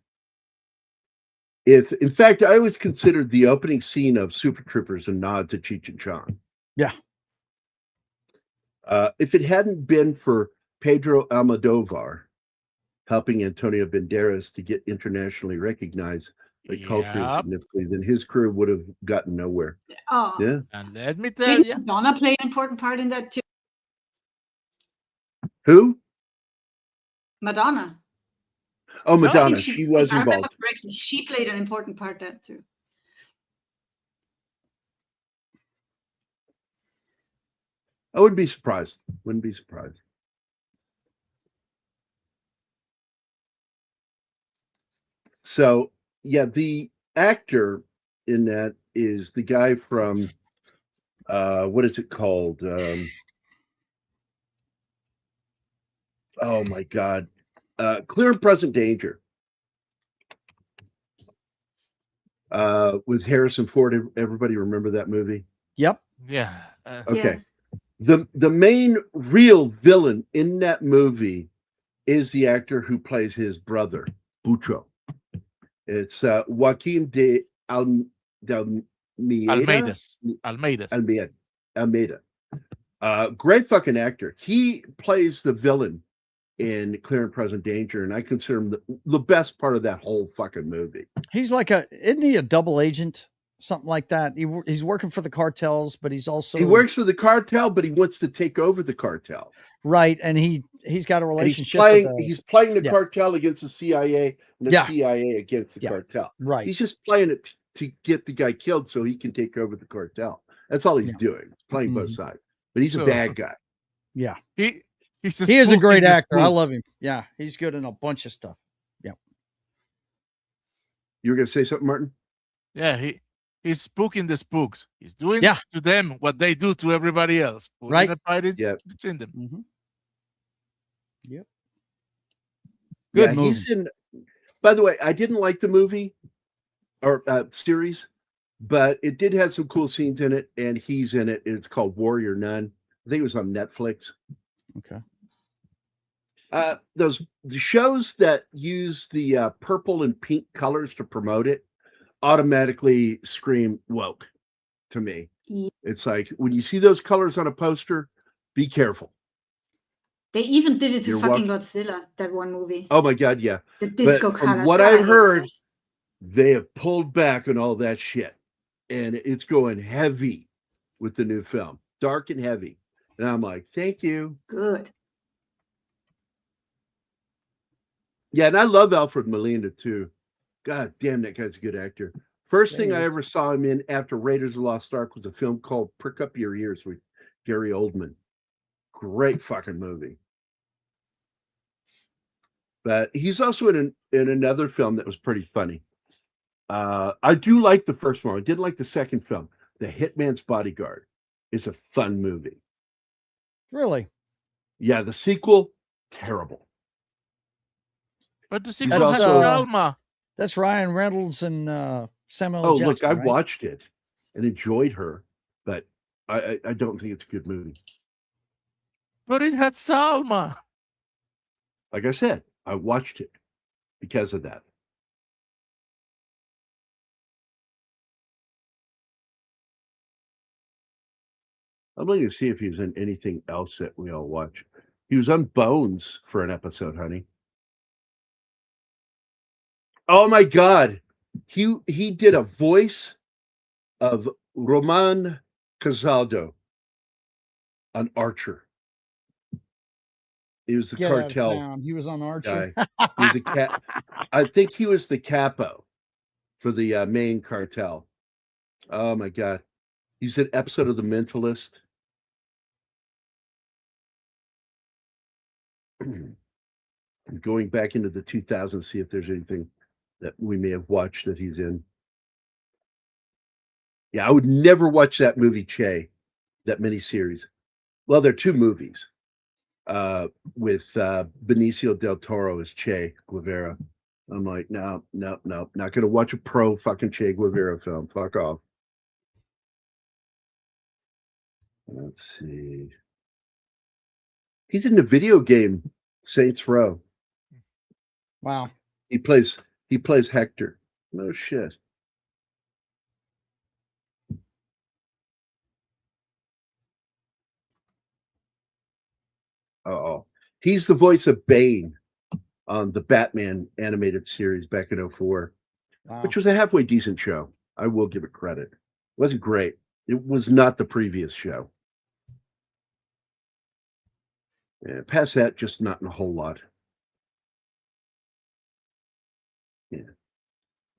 In fact, I always considered the opening scene of Super Troopers a nod to Cheech and Chong. Yeah. If it hadn't been for Pedro Almodovar helping Antonio Banderas to get internationally recognized by culture significantly, then his career would have gotten nowhere. Oh. Yeah. And let me tell you, Madonna played an important part in that too. Who? Madonna. Oh, No, I think Madonna. She was if I remember involved. correctly, she played an important part there too. I wouldn't be surprised. Wouldn't be surprised. So, yeah, the actor in that is the guy from, what is it called? Oh, my God. Clear and Present Danger. With Harrison Ford. Everybody remember that movie? Yep. yeah. Okay. The main real villain in that movie is the actor who plays his brother, Bucho. It's Joaquin de Almeida. Almeida. Great fucking actor. He plays the villain in Clear and Present Danger, and I consider him the best part of that whole fucking movie. He's like isn't he a double agent? Something like that. He's working for the cartels, but he works for the cartel, but he wants to take over the cartel. Right, and he's got a relationship. He's playing the cartel against the CIA, and the CIA against the cartel. Right. He's just playing it to get the guy killed so he can take over the cartel. That's all he's doing. He's playing both sides. But he's a bad guy. Yeah. He is a great actor. I love him. Yeah, he's good in a bunch of stuff. Yeah. You were gonna say something, Martin? Yeah, he's spooking the spooks. He's doing to them what they do to everybody else. Putting a fight between them. Mm-hmm. Yep. Good movie. By the way, I didn't like the movie or series, but it did have some cool scenes in it, and he's in it. It's called Warrior Nun. I think it was on Netflix. Okay. The shows that use the purple and pink colors to promote it automatically scream woke to me. It's like when you see those colors on a poster, be careful. They even did it to fucking Godzilla, that one movie. Oh my God, yeah. The disco colors. From what I've heard, they have pulled back on all that shit, and it's going heavy with the new film, dark and heavy. And I'm like, thank you. Good. Yeah, and I love Alfred Molina too. God damn, that guy's a good actor. First thing I ever saw him in after Raiders of the Lost Ark was a film called Prick Up Your Ears with Gary Oldman. Great fucking movie. But he's also in another film that was pretty funny. I do like the first one. I didn't like the second film. The Hitman's Bodyguard is a fun movie. Really? Yeah, the sequel, terrible. But the sequel has Salma. That's Ryan Reynolds and Samuel Jackson. Look, I watched it and enjoyed her, but I don't think it's a good movie. But it had Salma. Like I said, I watched it because of that. I'm looking to see if he was in anything else that we all watch. He was on Bones for an episode, honey. Oh my God. He did a voice of Roman Casaldo on Archer. He was the Get out of cartel town. He was on Archer. guy. He was a cat. I think he was the capo for the main cartel. Oh my God. He's an episode of The Mentalist. Going back into the 2000s, see if there's anything that we may have watched that he's in. Yeah, I would never watch that movie, Che, that miniseries. Well, there are two movies with Benicio del Toro as Che Guevara. I'm like, no, not going to watch a pro fucking Che Guevara film. Fuck off. Let's see. He's in the video game Saints Row. Wow. He plays Hector. No shit. Oh, he's the voice of Bane on the Batman animated series back in 2004, which was a halfway decent show. I will give it credit. It wasn't great. It was not the previous show. Yeah, past that, just not in a whole lot. Yeah.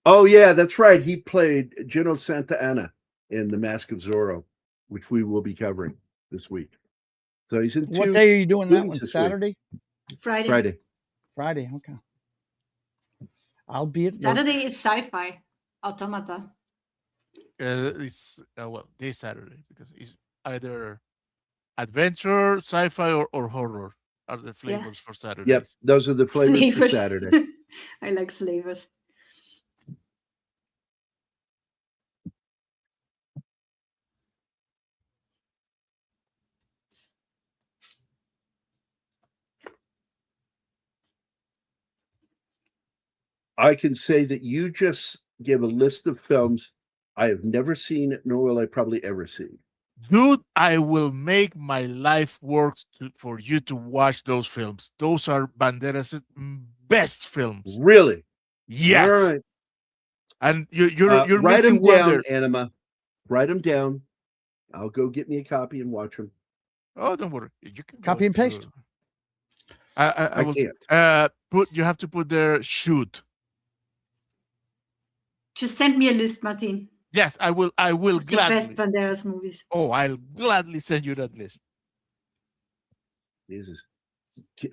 Oh yeah, that's right. He played Gino Santa Anna in The Mask of Zorro, which we will be covering this week. So he's in two. What day are you doing that movies one? this Saturday? Friday. Friday. Okay. I'll be at work. Saturday is sci-fi. Automata. It's well, this Saturday, because it's either adventure, sci-fi, or horror are the flavors for Saturday. Yep, those are the flavors for Saturday. I like flavors. I can say that you just gave a list of films I have never seen, nor will I probably ever see. Dude, I will make my life work for you to watch those films. Those are Banderas' best films. Really? Yes. All right. And you're write missing them down, Wonder. Anima. Write them down. I'll go get me a copy and watch them. Oh, don't worry. You can copy and paste. I will. Can't. You have to put there shoot. Just send me a list, Martin. Yes, I will. I will The gladly. best Banderas movies. Oh, I'll gladly send you that list. Jesus.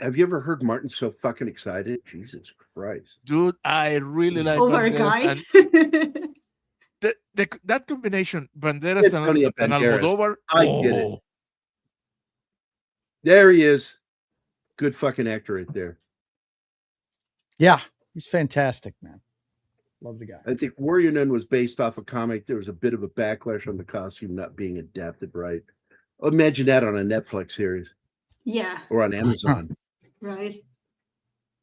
Have you ever heard Martin so fucking excited? Jesus Christ. Dude, I really like Over a Banderas. guy. And that combination, Banderas Antonio and Banderas. Almodovar. I get it. There he is. Good fucking actor right there. Yeah, he's fantastic, man. Love the guy. I think Warrior Nun was based off a comic. There was a bit of a backlash on the costume not being adapted right. Imagine that on a Netflix series. Yeah. Or on Amazon. Right.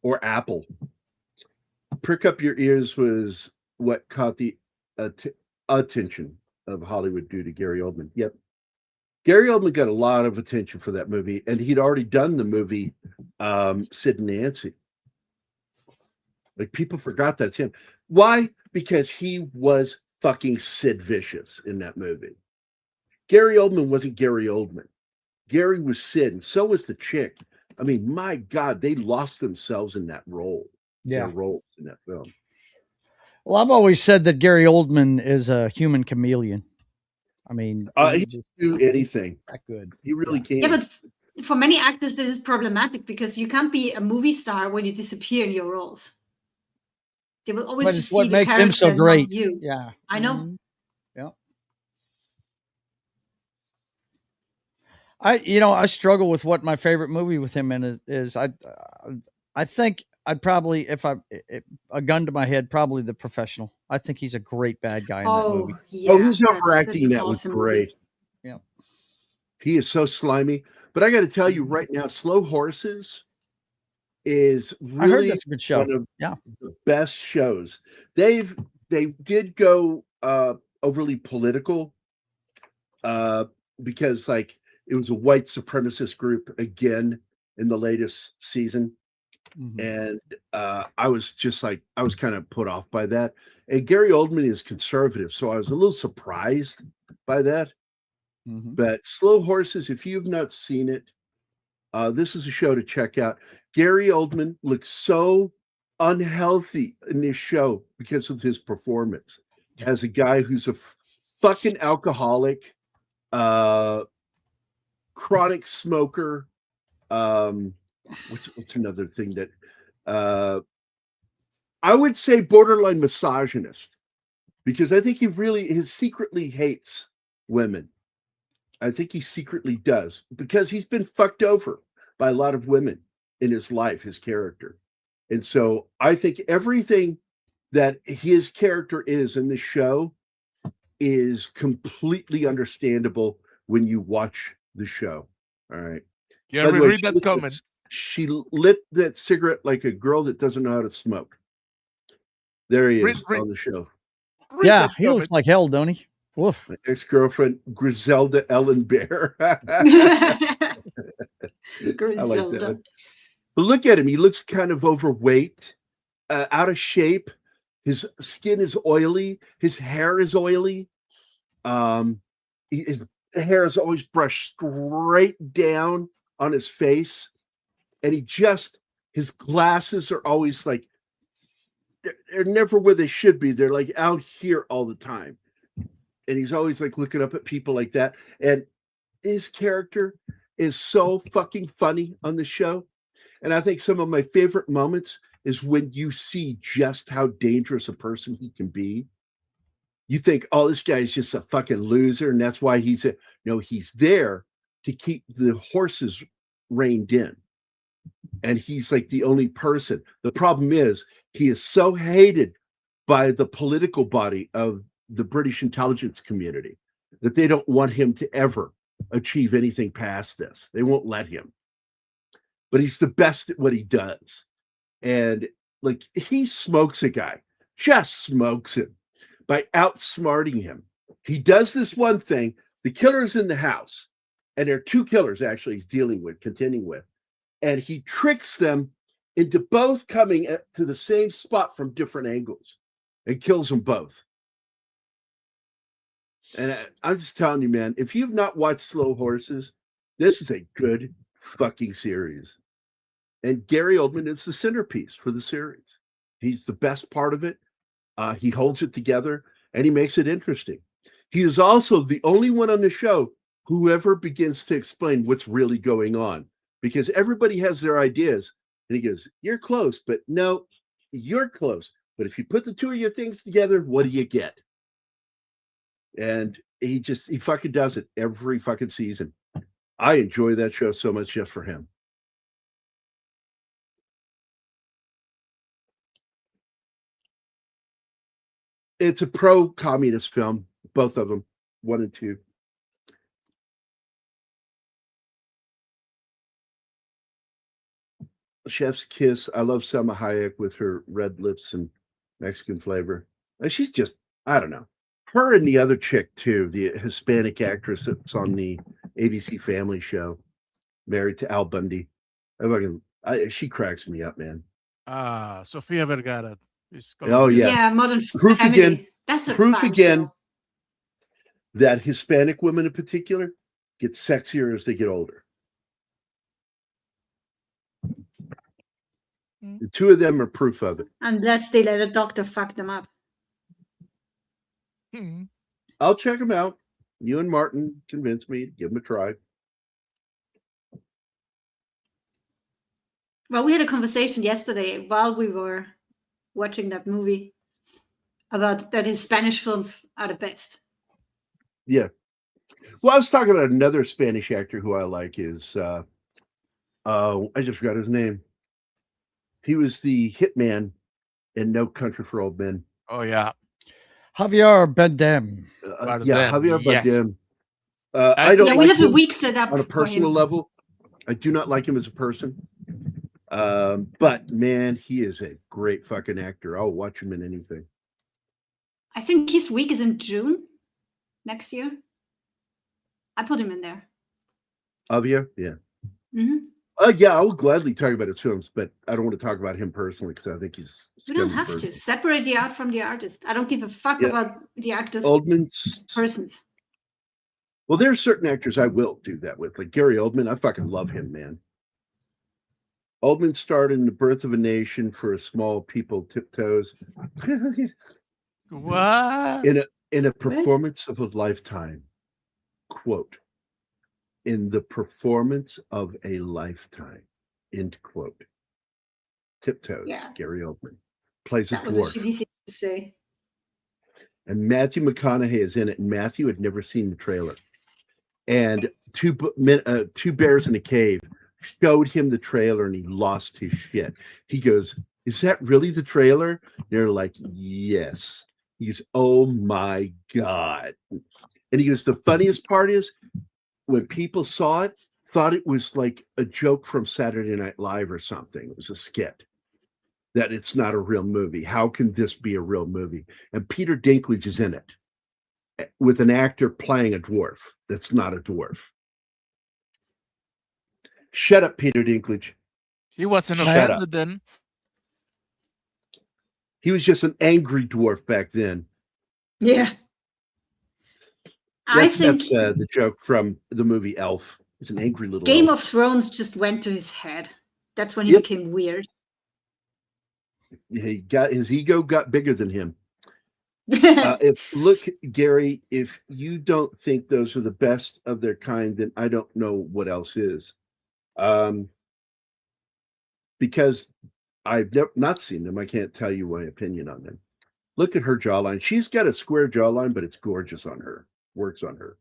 Or Apple. Prick Up Your Ears was what caught the attention of Hollywood due to Gary Oldman. Yep. Gary Oldman got a lot of attention for that movie, and he'd already done the movie Sid and Nancy. Like, people forgot that's him. Why? Because he was fucking Sid Vicious in that movie. Gary Oldman wasn't Gary Oldman. Gary was Sid, and so was the chick. I mean, my God, they lost themselves in that role. Yeah. Their roles in that film. Well, I've always said that Gary Oldman is a human chameleon. I mean, he can do anything. That good. He really can. Yeah, but for many actors, this is problematic because you can't be a movie star when you disappear in your roles. They will always just see what the makes character, him so not great. you. Yeah, I know. Mm-hmm. Yeah. I struggle with what my favorite movie with him in is. I think I'd probably, if a gun to my head, probably The Professional. I think he's a great bad guy in that movie. Yeah, he's overacting in that was great. Yeah. He is so slimy. But I got to tell you right now, Slow Horses is really I heard that's a good show. one of the best shows. They did go overly political because like it was a white supremacist group again in the latest season. Mm-hmm. And I was kind of put off by that. And Gary Oldman is conservative, so I was a little surprised by that. Mm-hmm. But Slow Horses, if you've not seen it, This is a show to check out. Gary Oldman looks so unhealthy in this show because of his performance as a guy who's a fucking alcoholic, chronic smoker. What's another thing that I would say borderline misogynist, because I think he secretly hates women. I think he secretly does, because he's been fucked over by a lot of women in his life, his character. And so I think everything that his character is in the show is completely understandable when you watch the show. All right. Yeah, read that comment. She lit that cigarette like a girl that doesn't know how to smoke. There he is on the show. Yeah, he looks like hell, don't he? Woof. My ex-girlfriend, Griselda Ellen Bear. I like that. But look at him. He looks kind of overweight, out of shape. His skin is oily. His hair is oily. His hair is always brushed straight down on his face. And his glasses are always like, they're never where they should be. They're like out here all the time. And he's always like looking up at people like that. And his character is so fucking funny on the show. And I think some of my favorite moments is when you see just how dangerous a person he can be. You think, oh, this guy's just a fucking loser. And that's why he's there to keep the horses reined in. And he's like the only person. The problem is he is so hated by the political body of the British intelligence community that they don't want him to ever achieve anything past this. They won't let him. But he's the best at what he does. And like, he smokes a guy, just smokes him by outsmarting him. He does this one thing. The killer's in the house, and there are two killers actually he's contending with. And he tricks them into both coming to the same spot from different angles and kills them both. And I'm just telling you, man, if you've not watched Slow Horses, this is a good fucking series. And Gary Oldman is the centerpiece for the series. He's the best part of it. He holds it together, and he makes it interesting. He is also the only one on the show who ever begins to explain what's really going on, because everybody has their ideas. And he goes, you're close, but no, you're close. But if you put the two of your things together, what do you get? And he fucking does it every fucking season. I enjoy that show so much just for him. It's a pro-communist film, both of them, 1 and 2. Chef's Kiss. I love Salma Hayek with her red lips and Mexican flavor. And she's just, I don't know. Her and the other chick too, the Hispanic actress that's on the ABC Family show, married to Al Bundy. She cracks me up, man. Sofia Vergara. Oh yeah, yeah, Modern Proof Family. again. That's a proof again show. That Hispanic women in particular get sexier as they get older. The two of them are proof of it. Unless they let a doctor fuck them up. I'll check them out. You and Martin convinced me to give them a try. Well, we had a conversation yesterday while we were watching that movie about that his Spanish films are the best. Yeah. Well, I was talking about another Spanish actor who I like is I just forgot his name. He was the hitman in No Country for Old Men. Oh yeah. Javier Bardem. Javier Bardem. I I don't we like have a him week set up on a personal level. I do not like him as a person. But man, he is a great fucking actor. I'll watch him in anything. I think his week is in June next year. I put him in there. Javier? Yeah. Mm-hmm. Yeah, I will gladly talk about his films, but I don't want to talk about him personally because I think he's. We don't have to separate the art from the artist. I don't give a fuck about the actors. Oldman's persons. Well, there's certain actors I will do that with, like Gary Oldman. I fucking love him, man. Oldman starred in The Birth of a Nation for a Small People Tiptoes. What? in a performance of a lifetime. Quote. In the performance of a lifetime. End quote. Tiptoes. Yeah. Gary Oldman plays a That was a dwarf. shitty thing to say. And Matthew McConaughey is in it. And Matthew had never seen the trailer. And two bears in a cave showed him the trailer and he lost his shit. He goes, "Is that really the trailer?" They're like, "Yes." He goes, "Oh my God." And he goes, "The funniest part is when people saw it, thought it was like a joke from Saturday Night Live or something. It was a skit. That it's not a real movie. How can this be a real movie?" And Peter Dinklage is in it with an actor playing a dwarf that's not a dwarf. Shut up, Peter Dinklage. He wasn't Shut offended up. then. He was just an angry dwarf back then. Yeah. That's I think the joke from the movie Elf. He's an angry little Game elf. of Thrones just went to his head. That's when he Yep. became weird. His ego got bigger than him. Gary, if you don't think those are the best of their kind, then I don't know what else is. Because I've not seen them, I can't tell you my opinion on them. Look at her jawline. She's got a square jawline, but it's gorgeous on her. Works on her.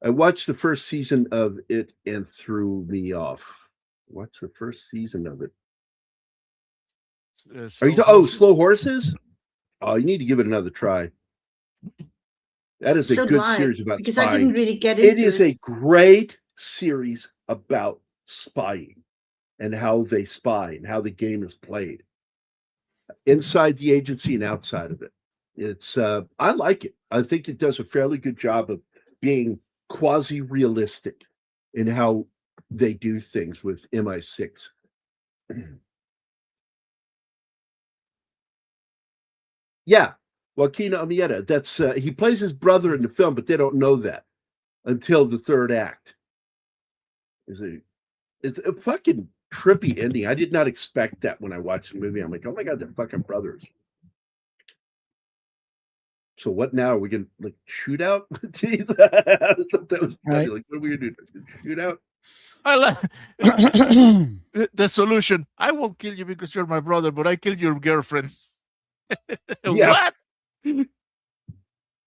I watched the first season of it and threw me off. What's the first season of it? Slow Horses? Oh, you need to give it another try. That is a good series about because spying. I didn't really get into it. It is a great series about spying and how they spy and how the game is played inside the agency and outside of it. It's I like it. I think it does a fairly good job of being quasi-realistic in how they do things with MI6. Yeah, Joaquin Amieta. That's he plays his brother in the film, but they don't know that until the third act. It's a fucking trippy ending. I did not expect that when I watched the movie. I'm like, oh my God, they're fucking brothers. So what now? Are we gonna like shoot out? Jeez. That was funny. Like, what are we gonna do? Shoot out? I like the solution. I won't kill you because you're my brother, but I killed your girlfriends. What? Wait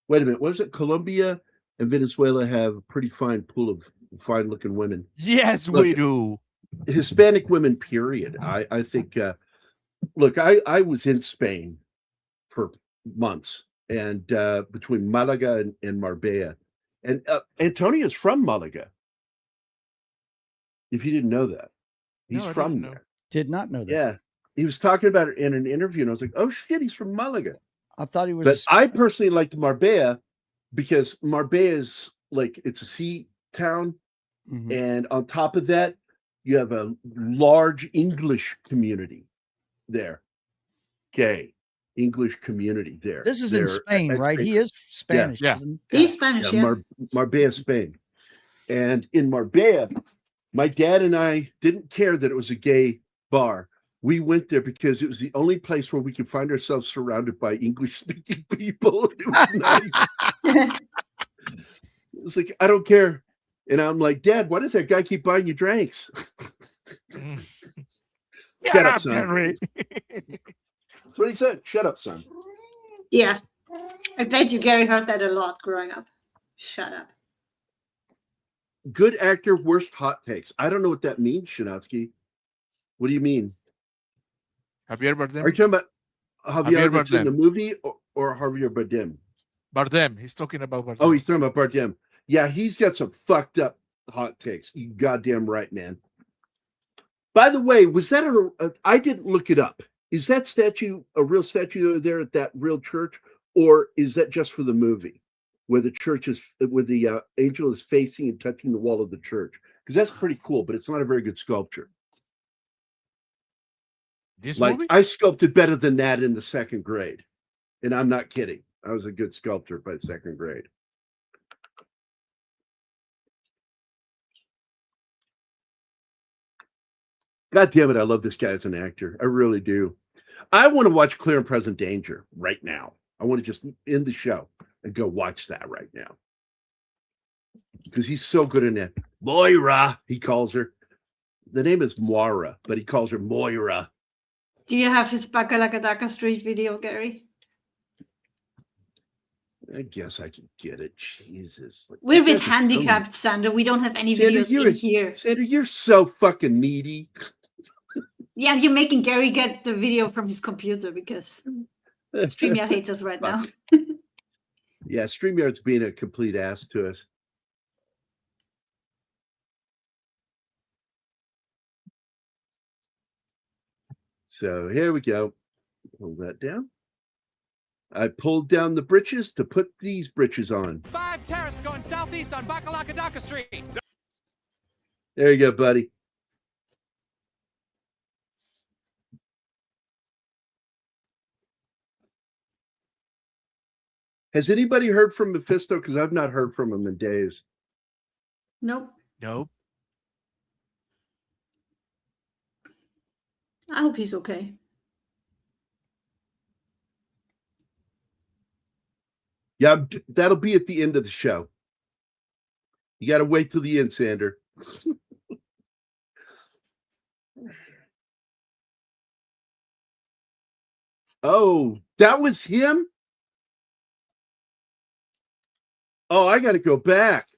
a minute. Was it Colombia and Venezuela have a pretty fine pool of fine-looking women? Yes, we do. Hispanic women, period. I think. Look, I was in Spain for months, and between Malaga and Marbella, and Antonio's from Malaga. If you didn't know that, he's from there. Did not know that. Yeah, he was talking about it in an interview, and I was like, "Oh shit, he's from Malaga." I thought he was. But I personally liked Marbella because Marbella is like it's a sea town, and on top of that, you have a large English community there. Gay English community there. This is in Spain, right? He is Spanish. Yeah. He's Spanish, yeah. Marbella, Spain. And in Marbella, my dad and I didn't care that it was a gay bar. We went there because it was the only place where we could find ourselves surrounded by English-speaking people. It was nice. It was like, I don't care. And I'm like, Dad, why does that guy keep buying you drinks? Shut up, son. That's what he said. Shut up, son. Yeah. I bet you Gary heard that a lot growing up. Shut up. Good actor, worst hot takes. I don't know what that means, Shinowski. What do you mean? Javier Bardem. Are you talking about Javier that's in the movie or Javier Bardem? Bardem. He's talking about Bardem. Oh, he's talking about Bardem. Yeah, he's got some fucked up hot takes. You goddamn right, man. By the way, was that I didn't look it up. Is that statue a real statue there at that real church, or is that just for the movie, where the church is, where the angel is facing and touching the wall of the church? Because that's pretty cool, but it's not a very good sculpture. This movie? I sculpted better than that in the second grade, and I'm not kidding. I was a good sculptor by second grade. God damn it, I love this guy as an actor. I really do. I want to watch Clear and Present Danger right now. I want to just end the show and go watch that right now. Because he's so good in that. Moira, he calls her. The name is Moira, but he calls her Moira. Do you have his Bacalacadaca Street video, Gary? I guess I can get it. Jesus. We're a bit handicapped, Sandra. We don't have any videos in here. Sandra, you're so fucking needy. Yeah, you're making Gary get the video from his computer because StreamYard hates us right now. Yeah, StreamYard's being a complete ass to us. So here we go. Pull that down. I pulled down the britches to put these britches on. 5 Terrace going southeast on Bacalacadaca Street. There you go, buddy. Has anybody heard from Mephisto? Because I've not heard from him in days. Nope. Nope. I hope he's okay. Yeah, that'll be at the end of the show. You got to wait till the end, Sander. Oh, that was him? Oh, I got to go back.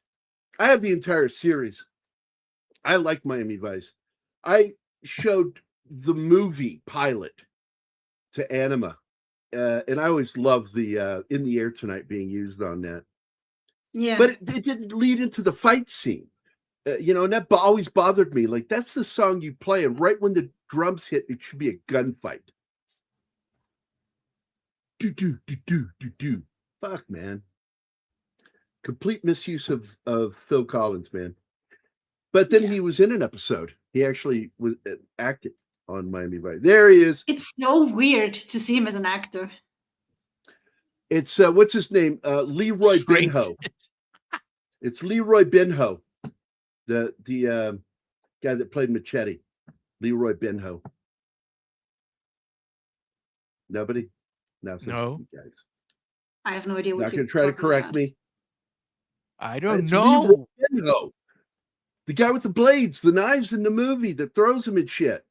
I have the entire series. I like Miami Vice. I showed the movie pilot to Anima. And I always love the In the Air Tonight being used on that. Yeah. But it didn't lead into the fight scene. And that always bothered me. Like, that's the song you play, and right when the drums hit, it should be a gunfight. Do. Fuck, man. Complete misuse of Phil Collins, man. But then he was in an episode. He actually was acted on Miami Vice. There he is. It's so weird to see him as an actor. It's what's his name? Leroy Benho. It's Leroy Benho, the guy that played Machete. Leroy Benho. Nobody? Nothing. No. You guys. I have no idea what Not you're going to try to correct about. me. I don't It's know. Leroy Benho. The guy with the blades, the knives in the movie that throws him in shit.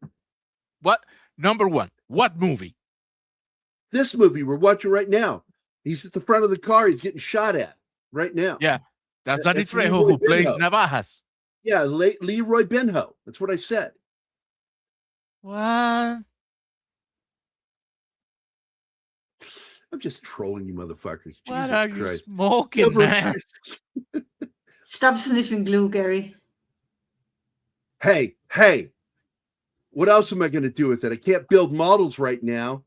What? Number one. What movie? This movie we're watching right now. He's at the front of the car. He's getting shot at right now. Yeah. That's Danny That's Trejo Leroy who plays Benho. Navajas. Yeah, Leroy Benho. That's what I said. What? I'm just trolling you motherfuckers. What Jesus are you Christ. smoking, man? Stop sniffing glue, Gary. Hey, what else am I going to do with it? I can't build models right now.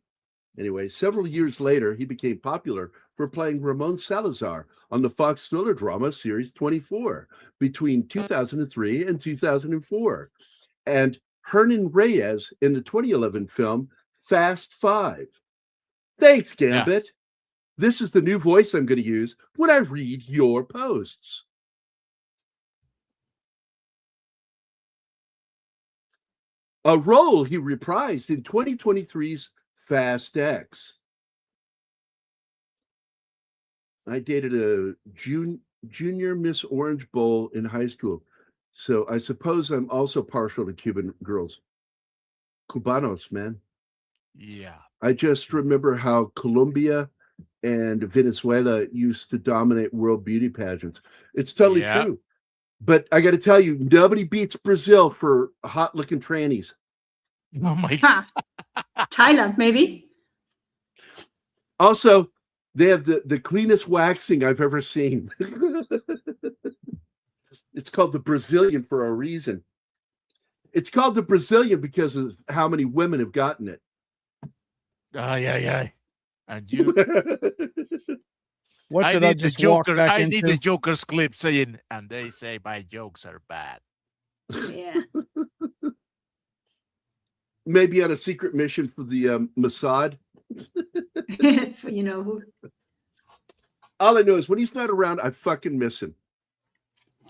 Anyway, several years later, he became popular for playing Ramon Salazar on the Fox thriller drama series 24 between 2003 and 2004, and Hernan Reyes in the 2011 film Fast Five. Thanks, Gambit. Yeah. This is the new voice I'm going to use when I read your posts. A role he reprised in 2023's Fast X. I dated a junior Miss Orange Bowl in high school, so I suppose I'm also partial to Cuban girls. Cubanos, man. Yeah. I just remember how Colombia and Venezuela used to dominate world beauty pageants. It's totally true. But I got to tell you, nobody beats Brazil for hot-looking trannies. Oh, my God. Thailand, maybe. Also, they have the cleanest waxing I've ever seen. It's called the Brazilian for a reason. It's called the Brazilian because of how many women have gotten it. Yeah. And you? What did I just walk back I into? need the Joker's clip saying, and they say my jokes are bad. Yeah. Maybe on a secret mission for the Mossad. You know who. All I know is when he's not around, I fucking miss him.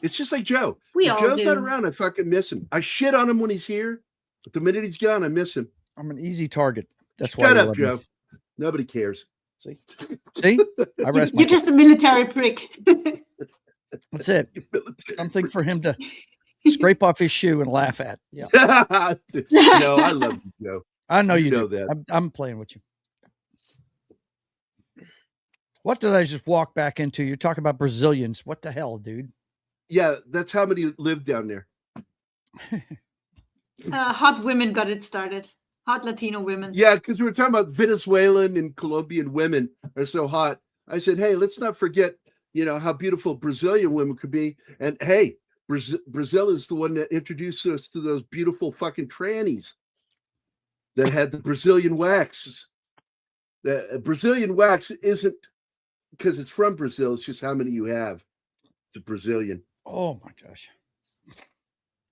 It's just like Joe. We if all Joe's do. not around, I fucking miss him. I shit on him when he's here, But the minute he's gone, I miss him. I'm an easy target. That's why. Shut you up, love Joe. me. Nobody cares. See, I rest my You're just a military prick. That's it. Something for him to scrape off his shoe and laugh at. Yeah, No, I love you, Joe. I know you know do. that. I'm playing with you. What did I just walk back into? You're talking about Brazilians. What the hell, dude? Yeah, that's how many live down there. Hot women got it started. Hot Latino women. Yeah, because we were talking about Venezuelan and Colombian women are so hot. I said, hey, let's not forget, how beautiful Brazilian women could be. And hey, Brazil is the one that introduced us to those beautiful fucking trannies that had the Brazilian wax. The Brazilian wax isn't because it's from Brazil. It's just how many you have. It's a Brazilian. Oh my gosh.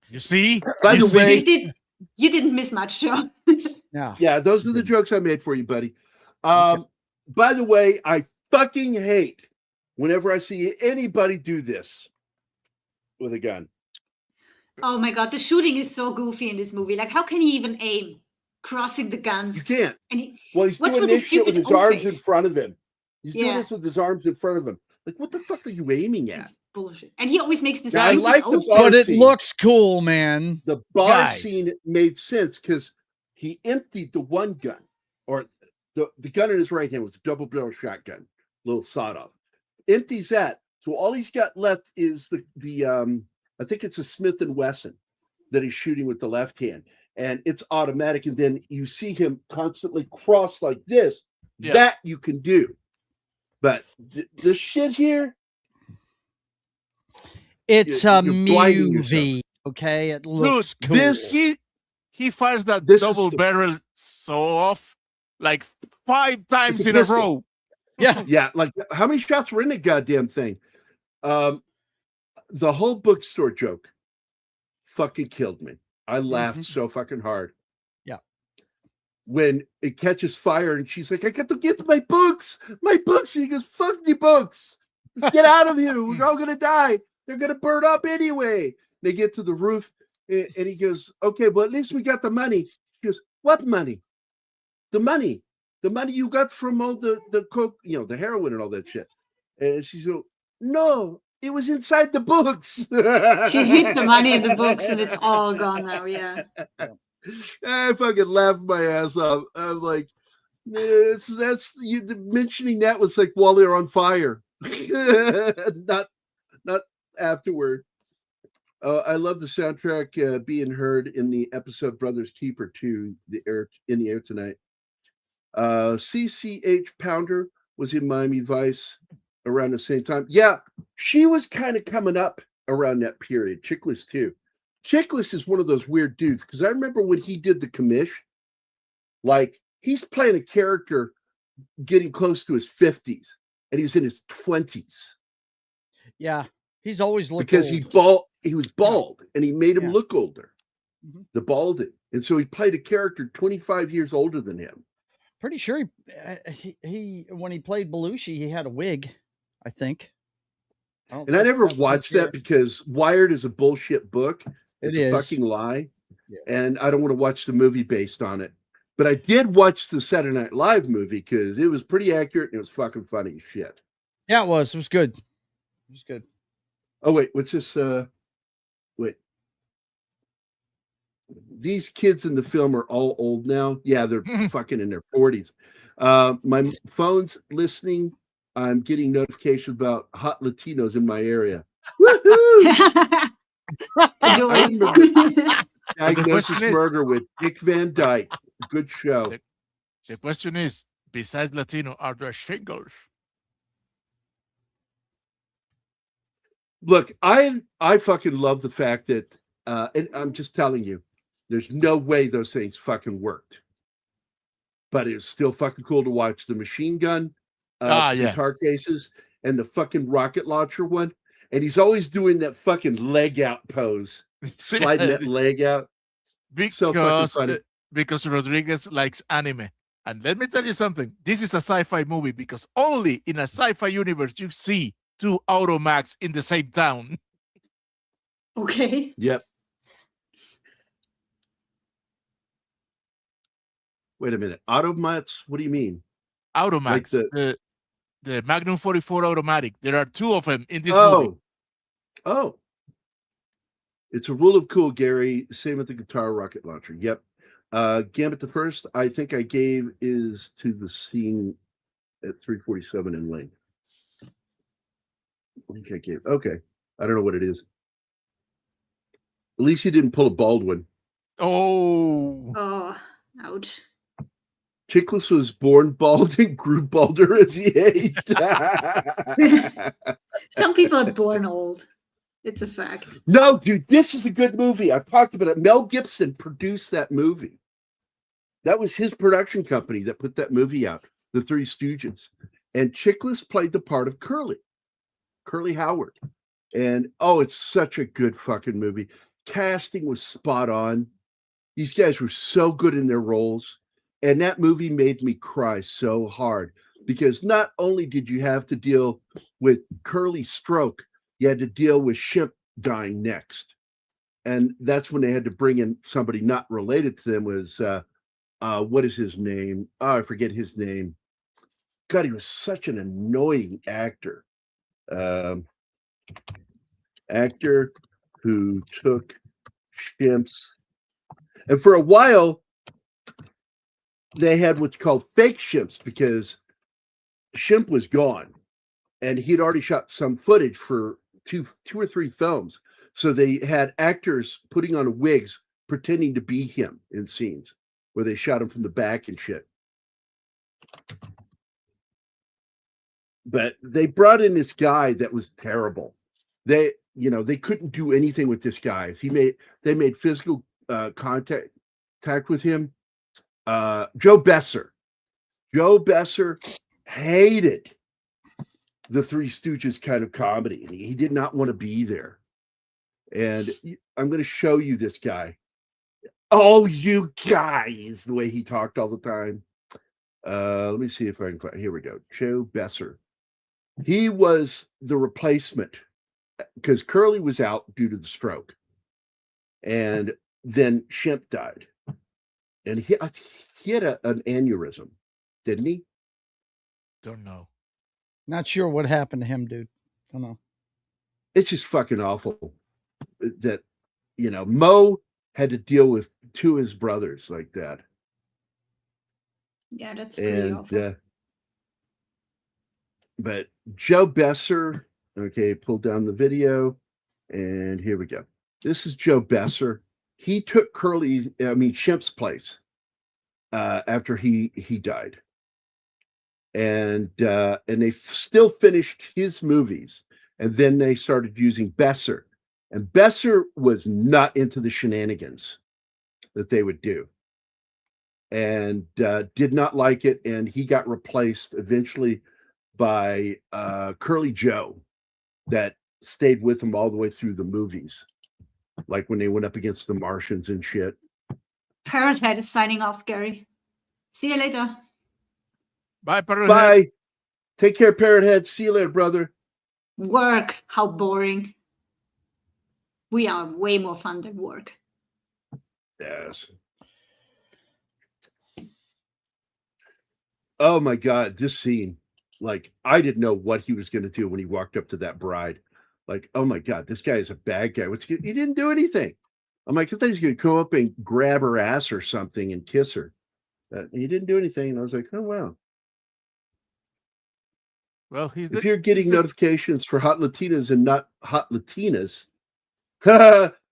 You see? By the way, you didn't miss much, Joe. Yeah, those were the jokes I made for you, buddy. By the way, I fucking hate whenever I see anybody do this with a gun. Oh my god, the shooting is so goofy in this movie. Like, how can he even aim? Crossing the guns. You can't. And He's what's doing with this shit with stupid his arms O-face? in front of him. He's doing Yeah. this with his arms in front of him. Like, what the fuck are you aiming at? It's bullshit. And he always makes this. Now, I stupid like the O-face. bar But it scene. looks cool, man. The bar Guys. scene made sense because he emptied the one gun, or the gun in his right hand was a double barrel shotgun, little sawed off. Empties that, so all he's got left is the I think it's a Smith and Wesson that he's shooting with the left hand, and it's automatic. And then you see him constantly cross like this. Yeah. That you can do, but the shit here. It's You're a blinding yourself. movie. Okay, it looks Dude, cool. this- he fires that This is double the- barrel so off like 5 times It's a in a pistol. row. Yeah. Yeah, like how many shots were in the goddamn thing? The whole bookstore joke fucking killed me. I laughed so fucking hard. Yeah. When it catches fire and she's like, I got to get my books. And he goes, fuck the books. Let's get out of here. We're all gonna die. They're gonna burn up anyway. They get to the roof and he goes, okay, well, at least we got the money. He goes, what money? The money you got from all the coke, the heroin and all that shit. And she's go, no, it was inside the books. She hid the money in the books and it's all gone now. Yeah. I fucking laughed my ass off. I'm like, that's you mentioning that was like while they're on fire, not afterward. I love the soundtrack being heard in the episode Brothers Keeper 2, in the air tonight. CCH Pounder was in Miami Vice around the same time. Yeah, she was kind of coming up around that period. Chickless too. Chickless is one of those weird dudes because I remember when he did the commish, like he's playing a character getting close to his 50s and he's in his 20s. Yeah. He's always looked because old. he was bald and he made him look older. Mhm. The balding. And so he played a character 25 years older than him. Pretty sure he when he played Belushi, he had a wig, I think. And I never watched that because Wired is a bullshit book. It's a fucking lie. Yeah. And I don't want to watch the movie based on it. But I did watch the Saturday Night Live movie because it was pretty accurate and it was fucking funny as shit. Yeah, it was. It was good. It was good. Oh, wait. What's this? Wait. These kids in the film are all old now. Yeah, they're fucking in their 40s. My phone's listening. I'm getting notifications about hot Latinos in my area. Woohoo! I remember Diagnosis is- Murder with Dick Van Dyke. Good show. The question is, besides Latino, are there shingles? Look, I fucking love the fact that, and I'm just telling you, there's no way those things fucking worked. But it's still fucking cool to watch the machine gun guitar cases and the fucking rocket launcher one. And he's always doing that fucking leg out pose, sliding that leg out. So fucking funny. Because Rodriguez likes anime. And let me tell you something. This is a sci-fi movie because only in a sci-fi universe you see two Automax in the same town. Okay. Yep. Wait a minute. Automats? What do you mean? Automax, Like the Magnum 44 automatic. There are 2 of them in this movie. Oh. It's a rule of cool, Gary. Same with the guitar rocket launcher. Yep. Gambit the first, I think I gave is to the scene at 347 in length. I think I gave. Okay. I don't know what it is. At least he didn't pull a Baldwin. Oh, ouch. Chickless was born bald and grew balder as he aged. Some people are born old. It's a fact. No, dude, this is a good movie. I've talked about it. Mel Gibson produced that movie. That was his production company that put that movie out, The Three Stooges. And Chickless played the part of Curly Howard. And it's such a good fucking movie. Casting was spot on. These guys were so good in their roles. And that movie made me cry so hard because not only did you have to deal with Curly's stroke, you had to deal with Shemp dying next. And that's when they had to bring in somebody not related to them was, what is his name? Oh, I forget his name. God, he was such an annoying actor. Actor who took Shemp's. And for a while, they had what's called fake Shemps because Shemp was gone. And he'd already shot some footage for two or three films. So they had actors putting on wigs, pretending to be him in scenes where they shot him from the back and shit. But they brought in this guy that was terrible. They couldn't do anything with this guy. If they made physical contact with him. Joe Besser hated the Three Stooges kind of comedy. He did not want to be there. And I'm going to show you this guy. Oh, you guys, the way he talked all the time. Let me see if I can find. Here we go. Joe Besser. He was the replacement because Curly was out due to the stroke. And then Shemp died. And he had an aneurysm, didn't he? don't know. Not sure what happened to him, dude. Don't know. It's just fucking awful that, Mo had to deal with two of his brothers like that. Yeah, that's pretty awful. But Joe Besser, okay, pull down the video, and here we go. This is Joe Besser. He took Shemp's place after he died. And they still finished his movies. And then they started using Besser. And Besser was not into the shenanigans that they would do. And did not like it. And he got replaced eventually by Curly Joe that stayed with him all the way through the movies. Like when they went up against the Martians and shit. Parrot Head is signing off, Gary. See you later. Bye, Parrot Bye. Head. Take care, Parrot Head. See you later, brother. Work. How boring. We are way more fun than work. Yes. Oh my God, this scene. Like, I didn't know what he was going to do when he walked up to that bride. Like, oh my God, this guy is a bad guy. He didn't do anything. I'm like, I thought he's going to come up and grab her ass or something and kiss her. He didn't do anything. And I was like, oh, wow. Well, if you're getting notifications for hot Latinas and not hot Latinas,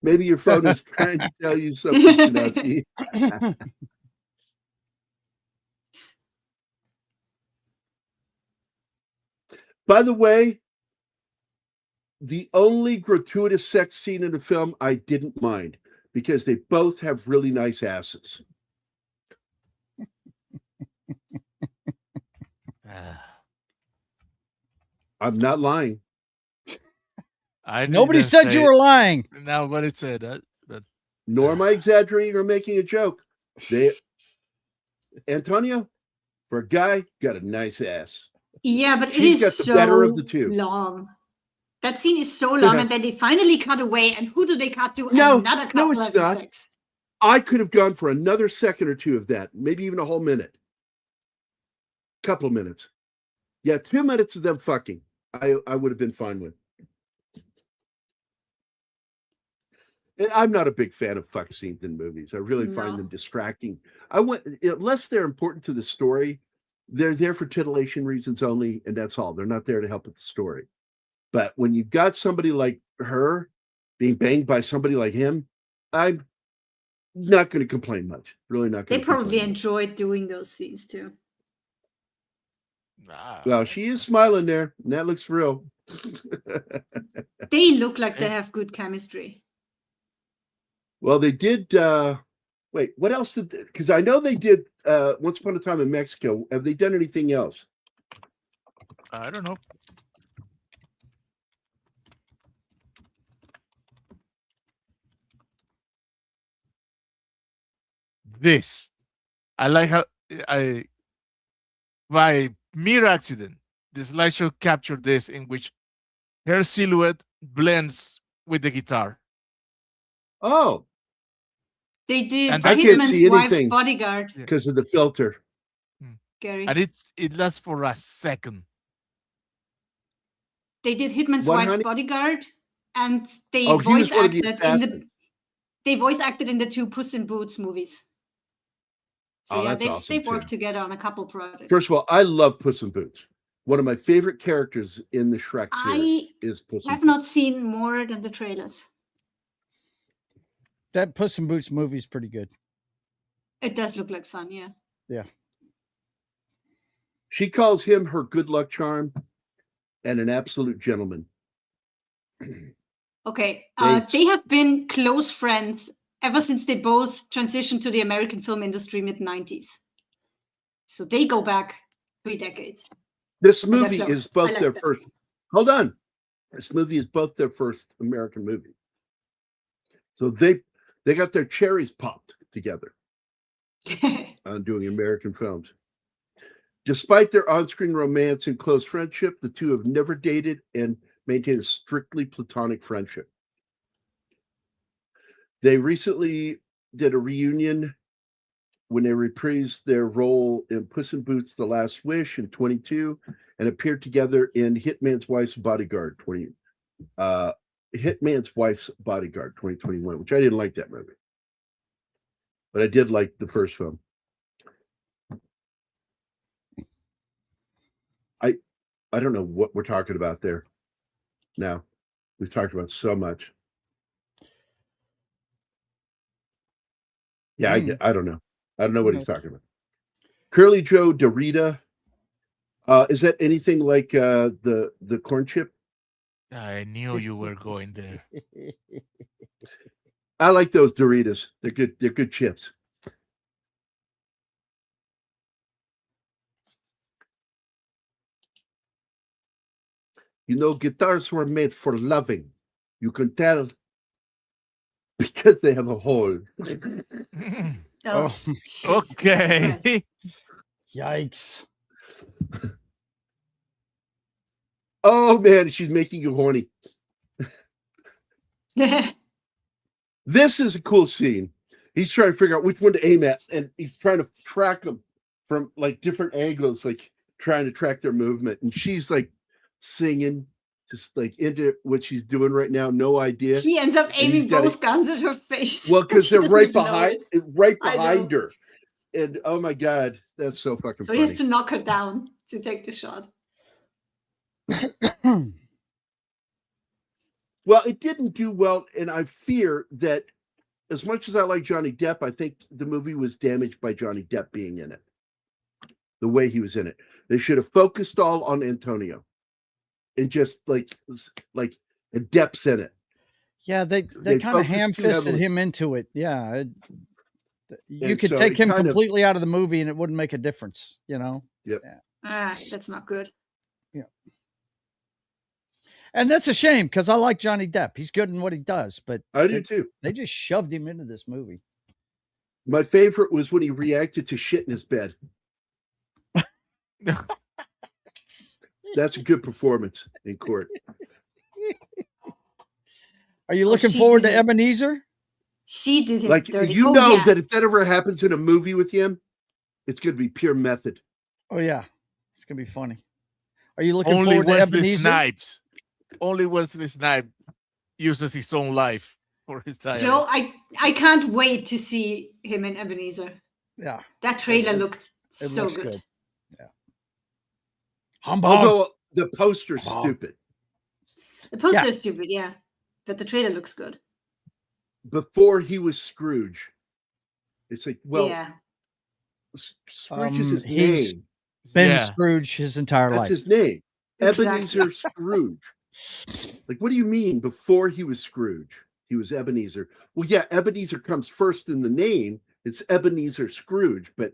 maybe your phone is trying to tell you something. By the way, the only gratuitous sex scene in the film I didn't mind because they both have really nice asses. I'm not lying. Nobody said you were lying. Nobody said that. But nor am I exaggerating or making a joke. Antonio, for a guy, got a nice ass. Yeah, but She's it is got the so better of the two. long. That scene is so long, and then they finally cut away. And who do they cut to? No, Another couple it's having not. sex. I could have gone for another second or two of that, maybe even a whole minute. Couple of minutes. Yeah, 2 minutes of them fucking. I would have been fine with. And I'm not a big fan of fuck scenes in movies. I really find them distracting. Unless they're important to the story, they're there for titillation reasons only, and that's all. They're not there to help with the story. But when you've got somebody like her being banged by somebody like him, I'm not going to complain much. Really not going They to probably enjoyed doing those scenes too. Well, she is smiling there, and that looks real. They look like they have good chemistry. Well, they did. Wait, what else did? Because I know they did Once Upon a Time in Mexico. Have they done anything else? I don't know. This, I like how by mere accident, the slideshow captured this, in which her silhouette blends with the guitar. Oh, they did. And I can't see Wife's anything Bodyguard because of the filter. Gary. And it lasts for a second. They did Hitman's What, Wife's honey? Bodyguard, and they Oh, he was voice one of the acted in the. assassins. They voice acted in the 2 Puss in Boots movies. So Oh, yeah, that's awesome, they've worked too. together on a couple projects. First of all, I love Puss in Boots. One of my favorite characters in the Shrek series is Puss in I have Boots. not seen more than the trailers. That Puss in Boots movie is pretty good. It does look like fun, yeah. Yeah. She calls him her good luck charm and an absolute gentleman. Okay, they have been close friends ever since they both transitioned to the American film industry mid-90s. So they go back 3 decades. This And they're movie close. is I both like their that. first. Hold on. This movie is both their first American movie. So they got their cherries popped together on doing American films. Despite their on-screen romance and close friendship, the two have never dated and maintain a strictly platonic friendship. They recently did a reunion when they reprised their role in Puss in Boots: The Last Wish in 22 and appeared together in Hitman's Wife's Bodyguard 2021, which I didn't like that movie. But I did like the first film. I don't know what we're talking about there now. We've talked about so much. Yeah, I don't know. I don't know what he's talking about. Curly Joe Dorita. Is that anything like the corn chip? I knew you were going there. I like those Doritos. They're good. They're good chips. You know, guitars were made for loving. You can tell because they have a hole. Oh, Okay. Yikes. Oh man, she's making you horny. This is a cool scene. He's trying to figure out which one to aim at, and he's trying to track them from like different angles, like trying to track their movement. And she's like singing, just like into what she's doing right now. No idea. He ends up And he's aiming got both it- guns at her face. Well, because She they're doesn't right even know behind, it. right I know. behind her. And oh my god, that's so fucking So funny. he has to knock her down to take the shot. Well, it didn't do well, and I fear that as much as I like Johnny Depp, I think the movie was damaged by Johnny Depp being in it. The way he was in it. They should have focused all on Antonio. And just like Depp's in it. Yeah, they They kind of focused too ham-fisted heavily. him into it. Yeah. You And could so take it him kind of- completely out of the movie and it wouldn't make a difference, you know? Yep. That's not good. And that's a shame because I like Johnny Depp. He's good in what he does, but I do too. they just shoved him into this movie. My favorite was when he reacted to shit in his bed. That's a good performance in court. Are you looking forward to Ebenezer? She did him Like, dirty. you Oh, know yeah. that if that ever happens in a movie with him, it's going to be pure method. Oh yeah, it's gonna be funny. Are you looking Only forward to Wesley Ebenezer? Snipes. Only Wesley Snipes uses his own life for his Joe, dialogue. I can't wait to see him in Ebenezer. Yeah, That trailer looked it so looks good. good. Yeah. Humbug. Although the poster's Humbug. stupid. The poster Yeah. is stupid, yeah. But the trailer looks good. Before he was Scrooge. It's like, well, yeah. Scrooge is his he's name. been Yeah. Scrooge his entire That's life. his name. Exactly. Ebenezer Scrooge. Like, what do you mean before he was Scrooge? He was Ebenezer. Well, yeah, Ebenezer comes first in the name. It's Ebenezer Scrooge, but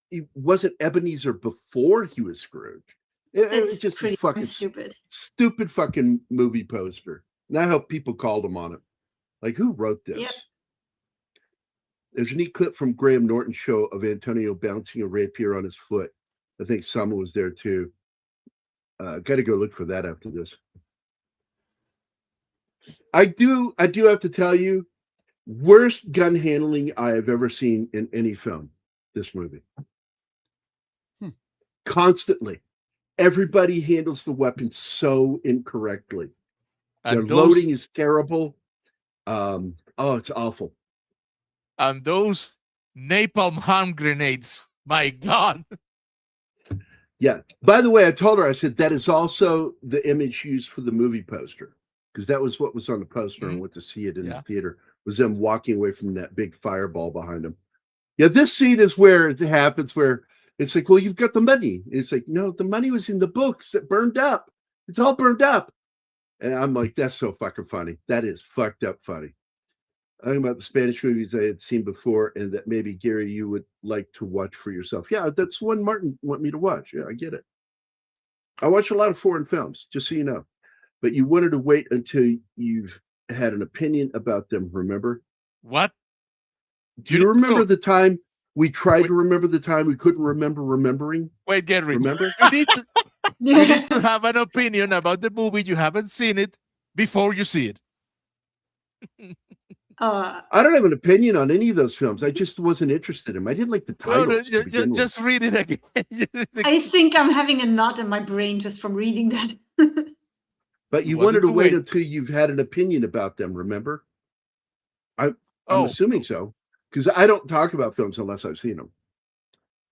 he wasn't Ebenezer before he was Scrooge. It's just a pretty fucking stupid. fucking movie poster. And I hope people called him on it. Like, who wrote this? Yep. There's a neat clip from Graham Norton's show of Antonio bouncing a rapier on his foot. I think Salma was there too. Got to go look for that after this. I do have to tell you, worst gun handling I have ever seen in any film. This movie. Constantly. Everybody handles the weapon so incorrectly. Their loading is terrible. It's awful. And those napalm hand grenades, my God. Yeah. By the way, I told her, I said, that is also the image used for the movie poster, because that was what was on the poster and went to see it in the theater, was them walking away from that big fireball behind them. Yeah, this scene is where it happens, where it's like, well, you've got the money. It's like, no, the money was in the books that burned up. It's all burned up. And I'm like, that's so fucking funny. That is fucked up funny. Talking about the Spanish movies I had seen before, and that maybe, Gary, you would like to watch for yourself. Yeah, that's one Martin want me to watch. Yeah, I get it. I watch a lot of foreign films, just so you know. But you wanted to wait until you've had an opinion about them, remember? What? Do you remember the time we tried to remember the time we couldn't remember remembering? Wait, Gary. Remember? You need to have an opinion about the movie. You haven't seen it before you see it. I don't have an opinion on any of those films. I just wasn't interested in them. I didn't like the titles. Just read it again. I think I'm having a knot in my brain just from reading that. But you wanted to wait until you've had an opinion about them, remember? I'm assuming so. Because I don't talk about films unless I've seen them.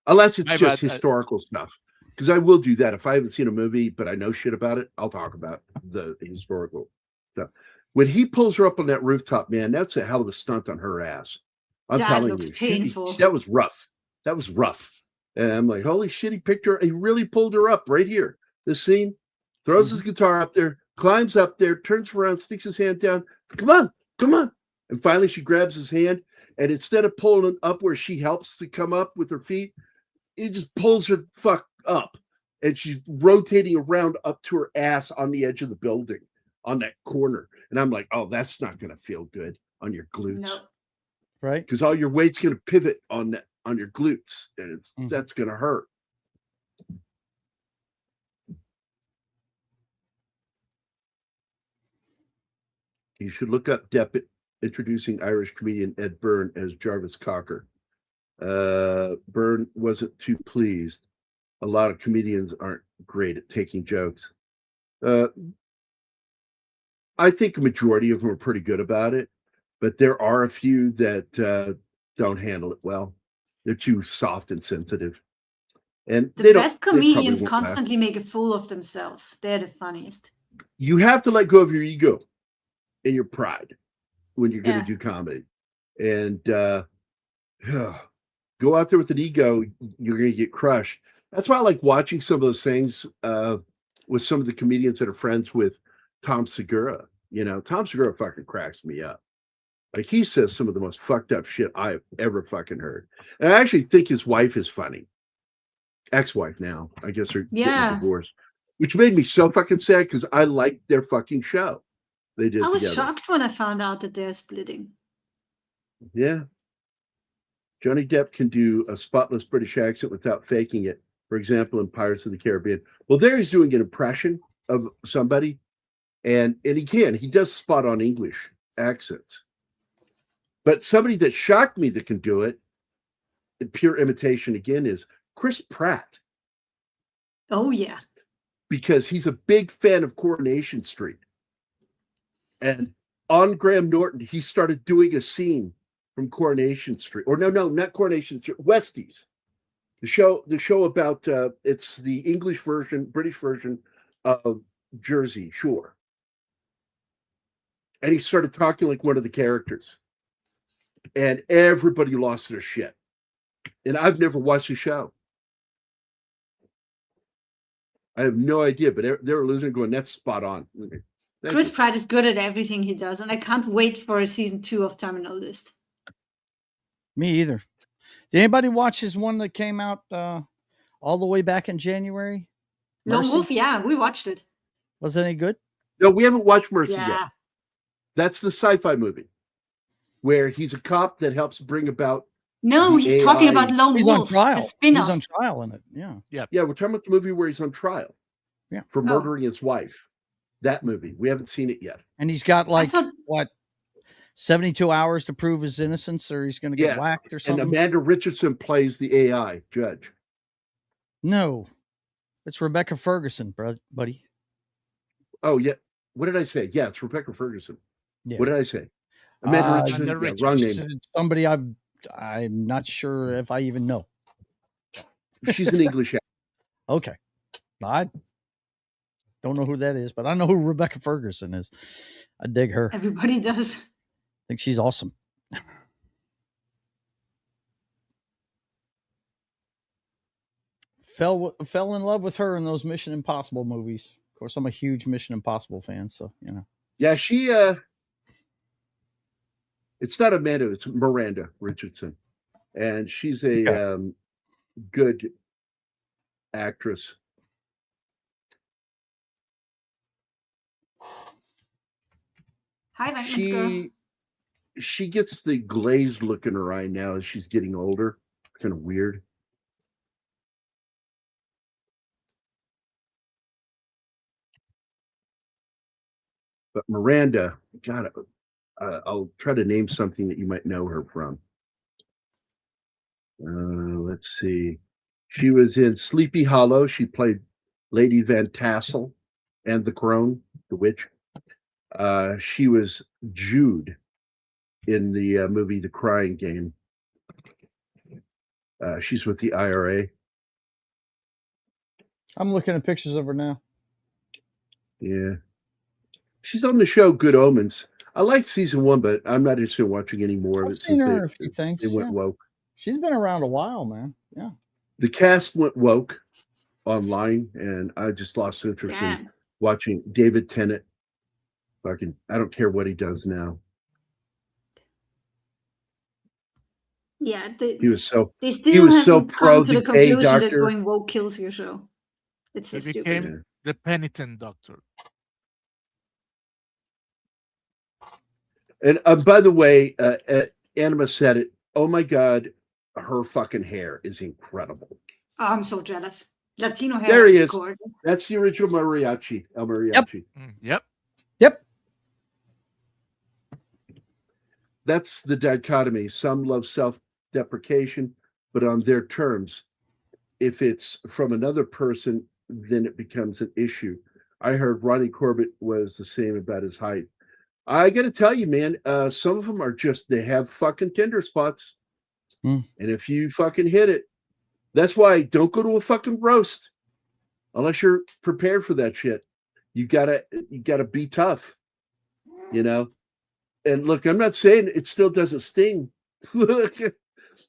Unless it's just historical stuff. Because I will do that. If I haven't seen a movie, but I know shit about it, I'll talk about the historical stuff. When he pulls her up on that rooftop, man, that's a hell of a stunt on her ass. I'm telling looks you. painful. That was rough. That was rough. And I'm like, holy shit, he picked her. He really pulled her up right here. This scene, throws his guitar up there, climbs up there, turns around, sticks his hand down. Come on, come on. And finally she grabs his hand. And instead of pulling up where she helps to come up with her feet, he just pulls her fuck up. And she's rotating around up to her ass on the edge of the building, on that corner. And I'm like, oh, that's not going to feel good on your glutes. No. Right. Because all your weight's going to pivot on your glutes. And that's going to hurt. You should look up Depp introducing Irish comedian Ed Byrne as Jarvis Cocker. Byrne wasn't too pleased. A lot of comedians aren't great at taking jokes. I think a majority of them are pretty good about it, but there are a few that don't handle it well. They're too soft and sensitive. And the best comedians constantly make a fool of themselves. They're the funniest. You have to let go of your ego and your pride when you're going to do comedy. And go out there with an ego, you're going to get crushed. That's why I like watching some of those things with some of the comedians that are friends with Tom Segura. You know, Tom Segura fucking cracks me up. Like, he says some of the most fucked up shit I've ever fucking heard. And I actually think his wife is funny. Ex-wife now. I guess they're getting a divorce. Which made me so fucking sad because I liked their fucking show. They did. I was shocked when I found out that they're splitting. Yeah. Johnny Depp can do a spotless British accent without faking it. For example, in Pirates of the Caribbean. Well, there he's doing an impression of somebody. And he does spot on English accents. But somebody that shocked me that can do it, in pure imitation again, is Chris Pratt. Oh yeah. Because he's a big fan of Coronation Street. And on Graham Norton, he started doing a scene from Coronation Street. Or no, not Coronation Street, Westies. The show about it's the English version, British version of Jersey Shore. And he started talking like one of the characters. And everybody lost their shit. And I've never watched the show. I have no idea, but they're losing, going, that's spot on. Chris Pratt is good at everything he does, and I can't wait for season 2 of Terminal List. Me either. Did anybody watch his one that came out all the way back in January? Lone Wolf, yeah, we watched it. Was it any good? No, we haven't watched Mercy Yeah. yet. That's the sci-fi movie where he's a cop that helps bring about. No, the he's AI. talking about Lone He's Wolf, on trial. the spin-off. He's on trial in it. Yeah. Yeah, we're talking about the movie where he's on trial. Yeah. For murdering his wife. That movie. We haven't seen it yet. And he's got what, 72 hours to prove his innocence, or he's going to get whacked or something. And Amanda Richardson plays the AI judge. No, it's Rebecca Ferguson, buddy. Oh yeah. What did I say? Yeah, it's Rebecca Ferguson. Yeah. What did I say? Amanda Richardson. Yeah, wrong name. Somebody I'm not sure if I even know. She's an English actor. Okay. I don't know who that is, but I know who Rebecca Ferguson is. I dig her. Everybody does. I think she's awesome. Fell in love with her in those Mission Impossible movies. Of course, I'm a huge Mission Impossible fan, so you know. Yeah, she it's not Amanda, it's Miranda Richardson. And she's a good actress. Hi, Maintenance Girl. She gets the glazed look in her eye now as she's getting older. Kind of weird. But Miranda, God, I'll try to name something that you might know her from. Let's see. She was in Sleepy Hollow. She played Lady Van Tassel and the Crone, the witch. She was Jude in the movie The Crying Game. She's with the IRA. I'm looking at pictures of her now. Yeah. She's on the show Good Omens. I liked season 1, but I'm not interested in watching any more of I've it seen since her in a few things. they went woke. She's been around a while, man. Yeah. The cast went woke online, and I just lost interest in watching David Tennant. I don't care what he does now. Yeah, he was so pro the the gay conclusion that doctor. going woke kills your show. It's so He stupid. became the penitent doctor. And by the way, Anima said it. Oh my God, her fucking hair is incredible. Oh, I'm so jealous. Latino hair. There he is. Gorgeous. That's the original mariachi. El Mariachi. Yep. That's the dichotomy. Some love self-deprecation, but on their terms. If it's from another person, then it becomes an issue. I heard Ronnie Corbett was the same about his height. I got to tell you, man, some of them are they have fucking tender spots. And if you fucking hit it, that's why don't go to a fucking roast unless you're prepared for that shit. You gotta be tough, you know? And look, I'm not saying it still doesn't sting.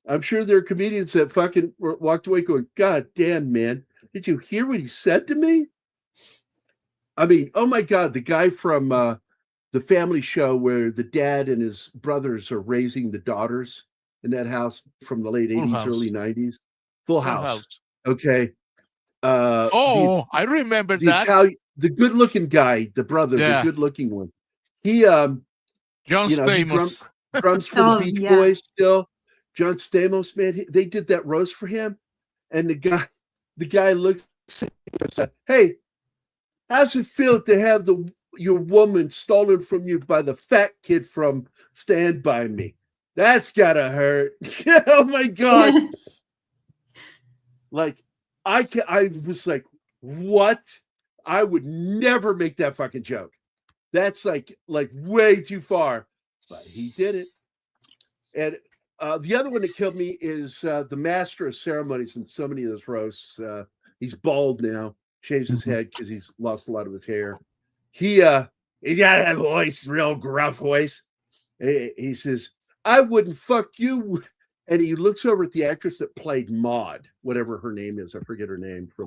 I'm sure there are comedians that fucking walked away going, God damn, man, did you hear what he said to me? I mean, oh my God, the guy from the Family Show where the dad and his brothers are raising the daughters in that house from the late 80s, early 90s. Full House. Okay. I remember that. The good-looking guy, the brother, the good-looking one. He John Stamos. Drums for the Beach Boys still. John Stamos, man, they did that roast for him. And the guy looks at him and said, hey, how's it feel to have your woman stolen from you by the fat kid from Stand By Me? That's gotta hurt. Oh my God. Like, I was like, what? I would never make that fucking joke. That's like way too far. But he did it. And the other one that killed me is the master of ceremonies in so many of those roasts. He's bald now, shaves his head because he's lost a lot of his hair. He's got that voice, real gruff voice. He says, I wouldn't fuck you. And he looks over at the actress that played Maud, whatever her name is. I forget her name from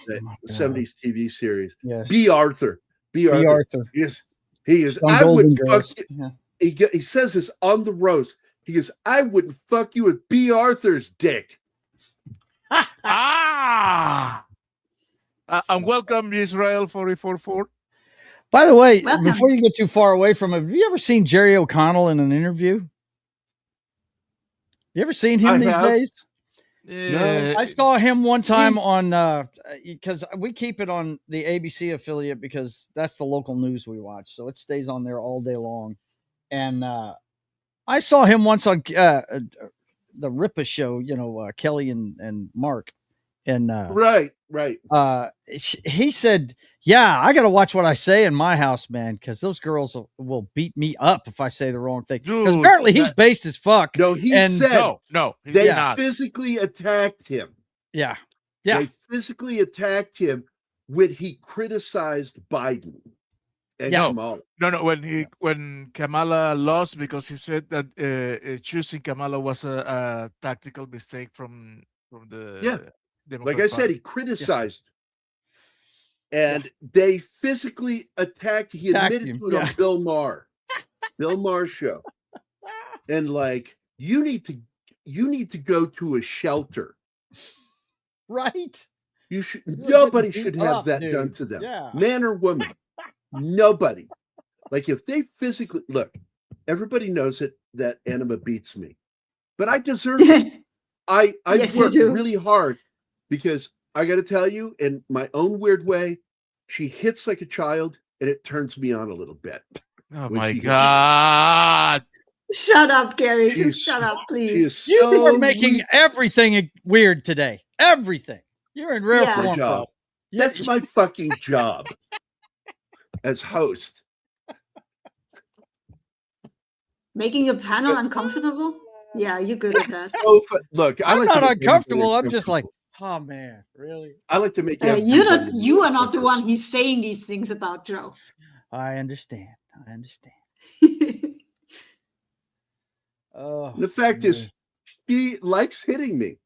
the 70s TV series. Yes. B. Arthur. B. Arthur. He is. I wouldn't fuck you. Yeah. He says this on the roast. He goes, I wouldn't fuck you with B. Arthur's dick. And welcome, Israel 444. By the way, Welcome. before you get too far away from it, have you ever seen Jerry O'Connell in an interview? You ever seen him these days? Yeah. I saw him one time on because we keep it on the ABC affiliate because that's the local news we watch, so it stays on there all day long. And I saw him once on the Ripa show, Kelly and Mark, and right. He said, "Yeah, I got to watch what I say in my house, man, because those girls will beat me up if I say the wrong thing." Because apparently he's based as fuck. No, he said no, they physically attacked him. Yeah. They physically attacked him when he criticized Biden. And Kamala. No. When Kamala lost, because he said that choosing Kamala was a tactical mistake from the Democrat like I said, he criticized, and they physically attacked. He admitted to it on Bill Maher, Bill Maher's show, and like you need to go to a shelter, right? You should. Nobody should have that done to them, man or woman. Nobody. Like if they physically look, everybody knows it that Anima beats me, but I deserve it. I worked really hard because I got to tell you, in my own weird way, she hits like a child, and it turns me on a little bit. Oh my God! Shut up, Gary. Just shut up, please. You are making everything weird today. Everything. You're in rare form, bro. That's my fucking job. As host, making a panel uncomfortable. Yeah, you're good at that. Look, I'm not uncomfortable. I'm just like, oh man, really? I like to make you are not the one he's saying these things about, Joe. I understand. The fact is, she likes hitting me,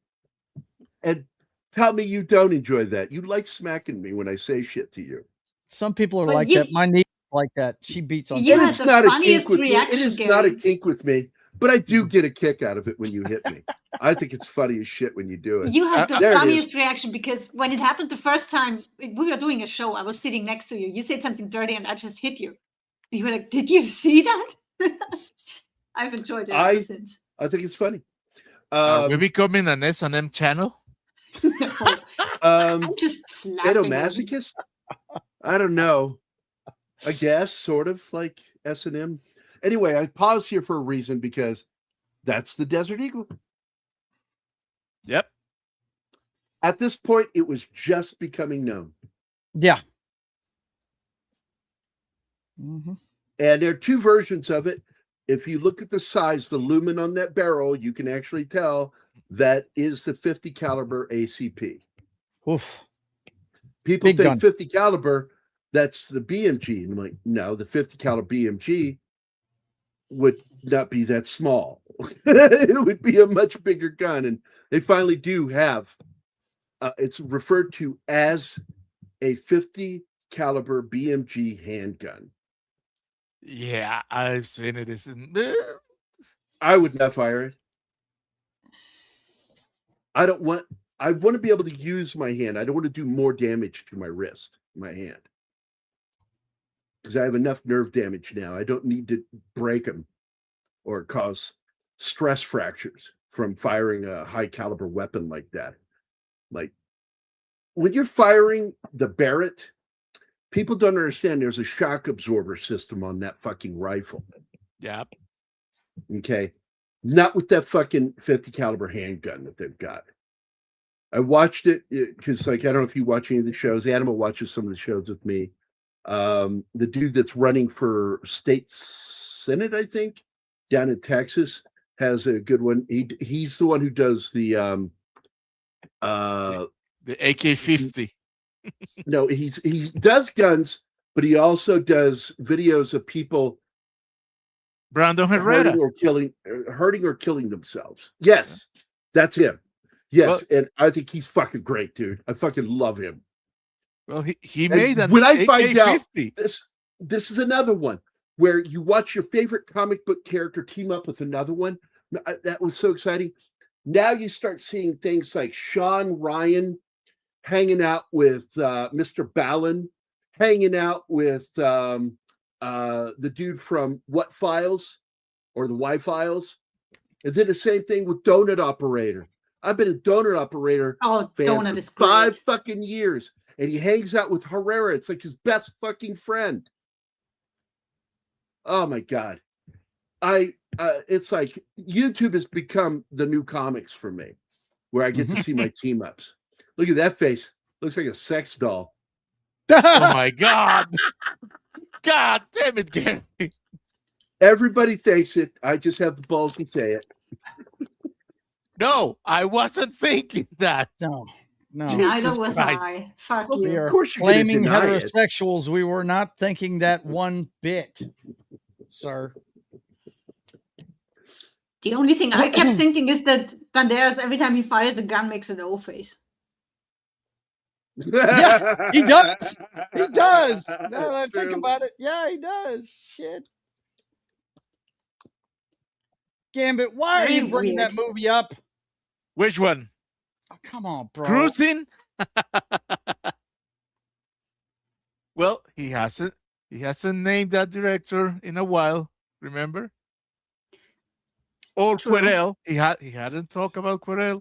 and tell me you don't enjoy that. You like smacking me when I say shit to you. Some people are like that. My niece is like that. She beats on. It's not a kink with me. It is not a kink with me, but I do get a kick out of it when you hit me. I think it's funny as shit when you do it. You had the funniest reaction because when it happened the first time we were doing a show, I was sitting next to you. You said something dirty, and I just hit you. And you were like, "Did you see that?" I've enjoyed it ever since. I think it's funny. We're becoming an S&M channel. I'm just sadomasochist. I don't know. I guess sort of like S&M. Anyway, I pause here for a reason because that's the Desert Eagle. Yep. At this point, it was just becoming known. Yeah. And there are two versions of it. If you look at the size, the lumen on that barrel, you can actually tell that is the 50 caliber ACP. Oof. People Big think gun. 50 caliber, that's the BMG. And I'm like, no, the 50 caliber BMG would not be that small. It would be a much bigger gun. And they finally do have, it's referred to as a 50 caliber BMG handgun. Yeah, I've seen it. I would not fire it. I want to be able to use my hand. I don't want to do more damage to my wrist, my hand. Because I have enough nerve damage now. I don't need to break them or cause stress fractures from firing a high caliber weapon like that. Like when you're firing the Barrett, people don't understand there's a shock absorber system on that fucking rifle. Yep. Okay. Not with that fucking 50 caliber handgun that they've got. I watched it because, like, I don't know if you watch any of the shows. Animal watches some of the shows with me. The dude that's running for state senate, I think, down in Texas, has a good one. He's the one who does the AK-50. No, he does guns, but he also does videos of people Brandon Herrera hurting or killing themselves. Yes, that's him. Yes, well, and I think he's fucking great, dude. I fucking love him. Well, he made that. When I find out this is another one where you watch your favorite comic book character team up with another one. That was so exciting. Now you start seeing things like Sean Ryan hanging out with Mr. Ballin, hanging out with the dude from What Files or the Y Files, and then the same thing with Donut Operator. I've been a Donut Operator fan Donut for 5 fucking years, and he hangs out with Herrera. It's like his best fucking friend. Oh my God. It's like YouTube has become the new comics for me, where I get to see my team ups. Look at that face. Looks like a sex doll. Oh my God. God damn it, Gary. Everybody thinks it. I just have the balls to say it. No, I wasn't thinking that. No. Neither was I. Fuck you. We are of course you're claiming deny heterosexuals. We were not thinking that one bit, sir. The only thing I kept thinking is that Banderas, every time he fires a gun, makes an O face. Yeah, he does. He does. Now that I think about it, yeah, he does. Shit. Gambit, why are you bringing that movie up? Which one? Oh, come on, bro. Cruising? Well, he hasn't named that director in a while, remember? Or Querelle. He hadn't talked about Querelle.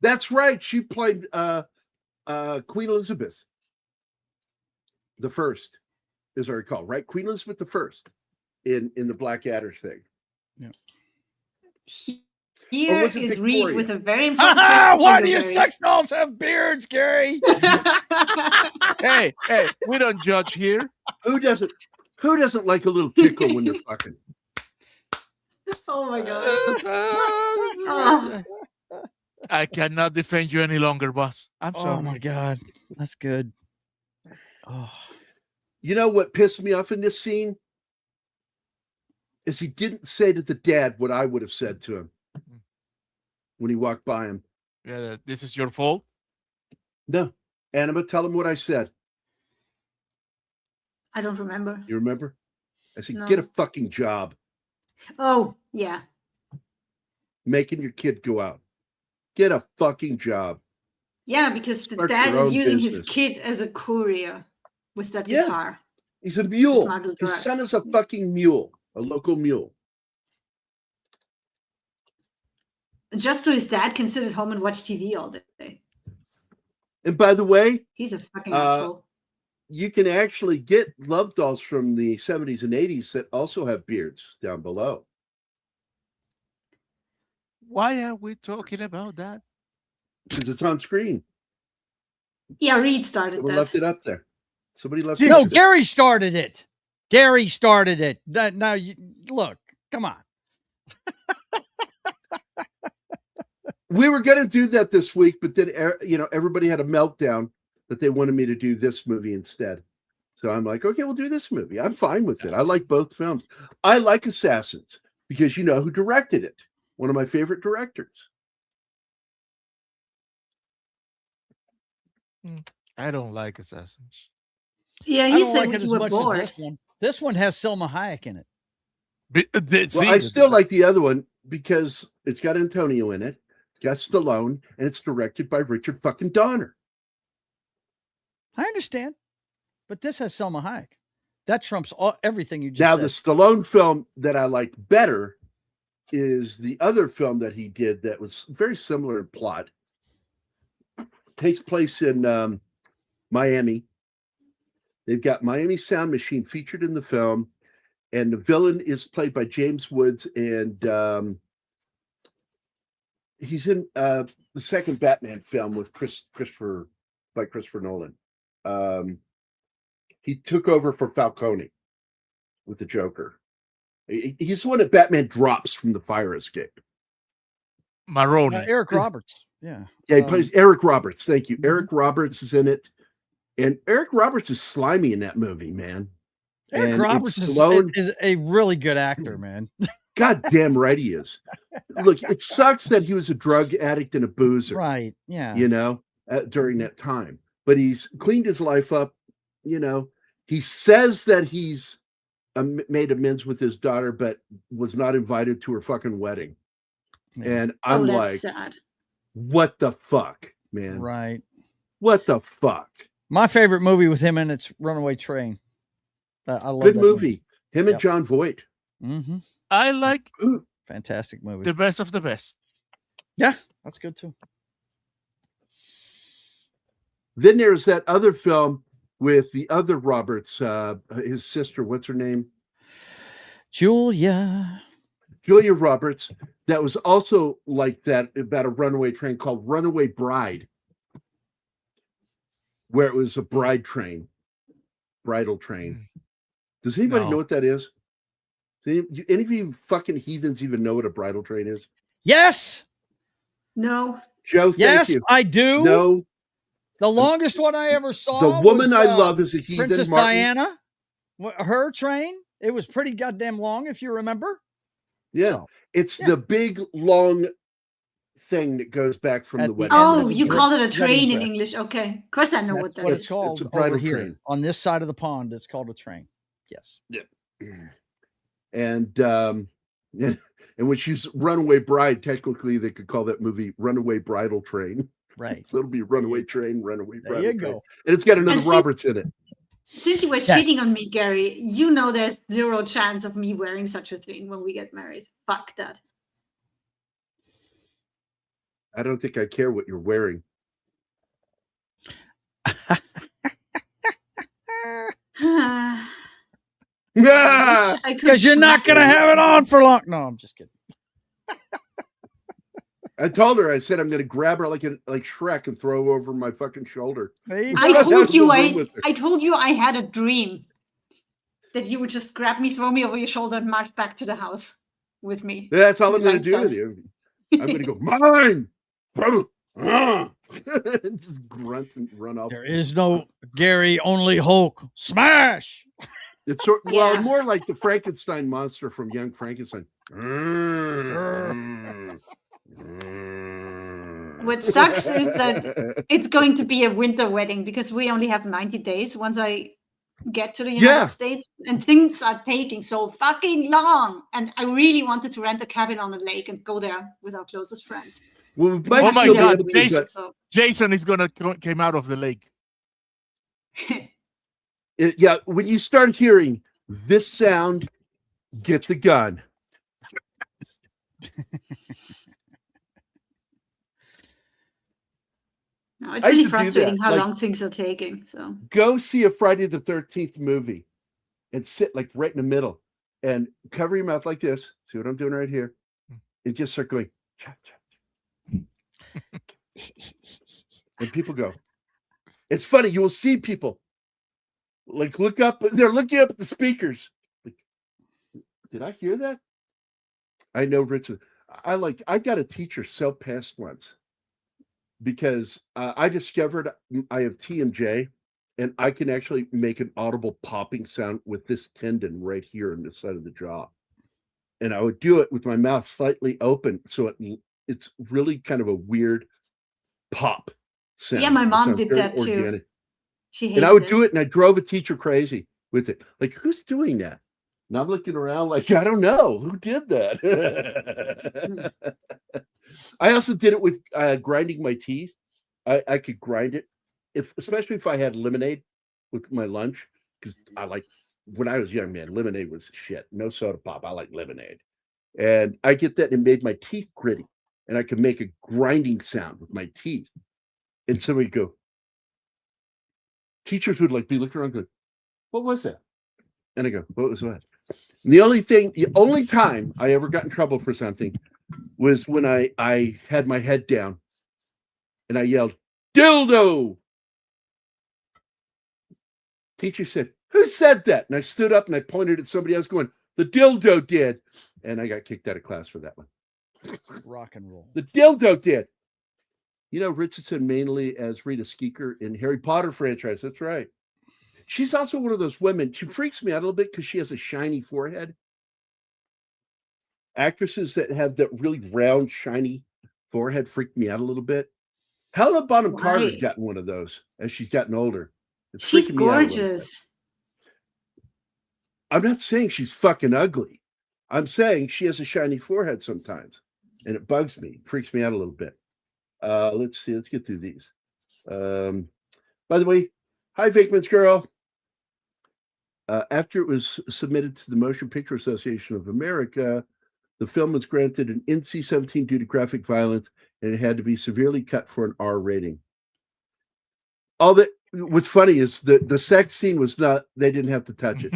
That's right. She played Queen Elizabeth the First, as I recall, right? Queen Elizabeth the First in the Blackadder thing. Yeah. Here is Reed with a very important question. Why do your sex dolls have beards, Gary? Hey, we don't judge here. Who doesn't like a little tickle when they're fucking? Oh my God. I cannot defend you any longer, boss. I'm sorry. Oh my God. That's good. Oh. You know what pissed me off in this scene? Is he didn't say to the dad what I would have said to him when he walked by him. Yeah, this is your fault? No. Anima, tell him what I said. I don't remember. You remember? I said, No. Get a fucking job. Oh, yeah. Making your kid go out. Get a fucking job. Yeah, because the Start dad your is own using business. his kid as a courier with that Yeah. guitar. He's a mule. Smuggle His drugs. son is a fucking mule, a local mule. Just so his dad can sit at home and watch TV all day. And by the way, He's a fucking asshole. you can actually get love dolls from the 70s and 80s that also have beards down below. Why are we talking about that? Because it's on screen. Yeah, Reed started Someone that. left it up there. Somebody left No, it up there. Gary started it. Gary started it. Now, look, come on. We were going to do that this week, but then everybody had a meltdown that they wanted me to do this movie instead. So I'm like, okay, we'll do this movie. I'm fine with it. I like both films. I like Assassins because you know who directed it. One of my favorite directors. I don't like Assassins. Yeah, I you don't said like it you as were much bored. as this one. This one has Salma Hayek in it. Well, I still like the other one because it's got Antonio in it, it's got Stallone, and it's directed by Richard fucking Donner. I understand, but this has Salma Hayek. That trumps everything you just Now, said. the Stallone film that I liked better is the other film that he did that was very similar in plot. Takes place in Miami. They've got Miami Sound Machine featured in the film, and the villain is played by James Woods, and he's in the second Batman film with Christopher Nolan. He took over for Falcone with the Joker. He's the one that Batman drops from the fire escape. Marin. Eric Roberts. Yeah. Yeah, he plays Eric Roberts. Thank you. Eric Roberts is in it. And Eric Roberts is slimy in that movie, man. Eric And Roberts it's is a really good actor, man. God damn right he is. Look, it sucks that he was a drug addict and a boozer. Right. Yeah. You know, during that time. But he's cleaned his life up. You know, he says that he's made amends with his daughter, but was not invited to her fucking wedding. Yeah. And I'm that's like, sad. what the fuck, man? Right. What the fuck? My favorite movie with him in it's Runaway Train. I love Good that movie. Him and Yep. John Voight. Mm-hmm. I like Fantastic movie. the best of the best. Yeah, that's good too. Then there's that other film with the other Roberts, his sister, what's her name? Julia Roberts, that was also like that about a runaway train called Runaway Bride, where it was a bridal train. Does anybody know what that is? Do any of you fucking heathens even know what a bridal train is? Yes. No. Joe, thank Yes, you. I do. No. The longest one I ever saw. The woman was, I love is a heathen. Princess Martin. Diana. Her train. It was pretty goddamn long, if you remember. Yeah. So, It's the big, long thing that goes back from At the the wedding. end Oh, of the you dress- call it a wedding train in dress. English. Okay. Of course I know That's what that what is. it's called a over bridal here. train. On this side of the pond, it's called a train. Yes. And when she's Runaway Bride, technically they could call that movie Runaway Bridal Train. Right. So it'll be Runaway Train, Runaway There Bridal you Train. go. And it's got another And see- Roberts in it. Since you were Yes. shitting on me, Gary, you know there's zero chance of me wearing such a thing when we get married. Fuck that. I don't think I care what you're wearing. I could Because you're not smack going to you. have it on for long. No, I'm just kidding. I told her, I said I'm going to grab her like Shrek and throw her over my fucking shoulder. There you I go. told you room with her. I told you I had a dream that you would just grab me, throw me over your shoulder, and march back to the house with me. That's all I'm going Like to do that. with you. I'm going to go, mine! Just grunt and run off. There is no Gary, only Hulk. Smash. It's Yeah. more like the Frankenstein monster from Young Frankenstein. What sucks is that it's going to be a winter wedding because we only have 90 days once I get to the United States, and things are taking so fucking long. And I really wanted to rent a cabin on the lake and go there with our closest friends. Well, we might Oh my still be God, able to, Jason. but So Jason is gonna came out of the lake. yeah, when you start hearing this sound, get the gun. no, it's I really used to do frustrating that, how like- long things are taking. So Go see a Friday the 13th movie and sit like right in the middle and cover your mouth like this. See what I'm doing right here? And just start going, cha, cha. And people go. It's funny. You will see people like look up. They're looking up at the speakers. Like, did I hear that? I know, Richard. I got a teacher so pissed once because I discovered I have TMJ and I can actually make an audible popping sound with this tendon right here on the side of the jaw. And I would do it with my mouth slightly open. So it's really kind of a weird pop sound. yeah, my It mom sounds did very that too. organic. She hated And I would it. do it and I drove a teacher crazy with it. Like, who's doing that? And I'm looking around like, I don't know. Who did that? I also did it with grinding my teeth. I could grind it, especially if I had lemonade with my lunch. Because when I was young, man, lemonade was shit. No soda pop. I like lemonade. And I get that and it made my teeth gritty. And I could make a grinding sound with my teeth. And somebody would go, teachers would be looking around going, what was that? And I go, what was what? The only time I ever got in trouble for something was when I had my head down and I yelled, "Dildo!" Teacher said, "Who said that?" And I stood up and I pointed at somebody else going, "The dildo did." And I got kicked out of class for that one. Rock and roll. The dildo did. You know Richardson mainly as Rita Skeeter in Harry Potter franchise. That's right. She's also one of those women. She freaks me out a little bit because she has a shiny forehead. Actresses that have that really round, shiny forehead freak me out a little bit. Helena Bonham Carter's Why? gotten one of those as she's gotten older. It's She's freaking me out a little bit. gorgeous. I'm not saying she's fucking ugly. I'm saying she has a shiny forehead sometimes, and it bugs me, freaks me out a little bit. Let's see. Let's get through these. By the way, hi, Vakeman's girl. After it was submitted to the Motion Picture Association of America, the film was granted an NC-17 due to graphic violence, and it had to be severely cut for an R rating. What's funny is the sex scene was not. They didn't have to touch it.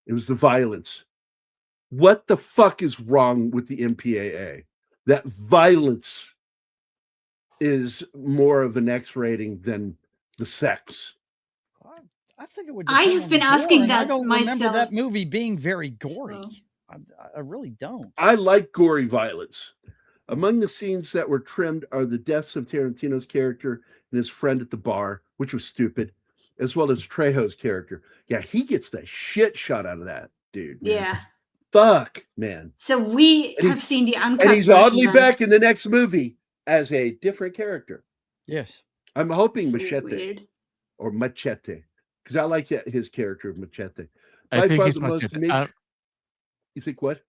It was the violence. What the fuck is wrong with the MPAA? That violence is more of an X rating than the sex. I think it would. I depend have on been the asking gore, and I that don't remember myself. that movie being very gory. So- I really don't. I like gory violence. Among the scenes that were trimmed are the deaths of Tarantino's character and his friend at the bar, which was stupid, as well as Trejo's character. Yeah, he gets the shit shot out of that dude. Man. Yeah. Fuck, man. So we And have he's- seen the uncut And he's version oddly then. back in the next movie as a different character. Yes. I'm hoping So Machete weird. or Machete, because I like his character of Machete. I By think far it's the most Machete. major- You think what?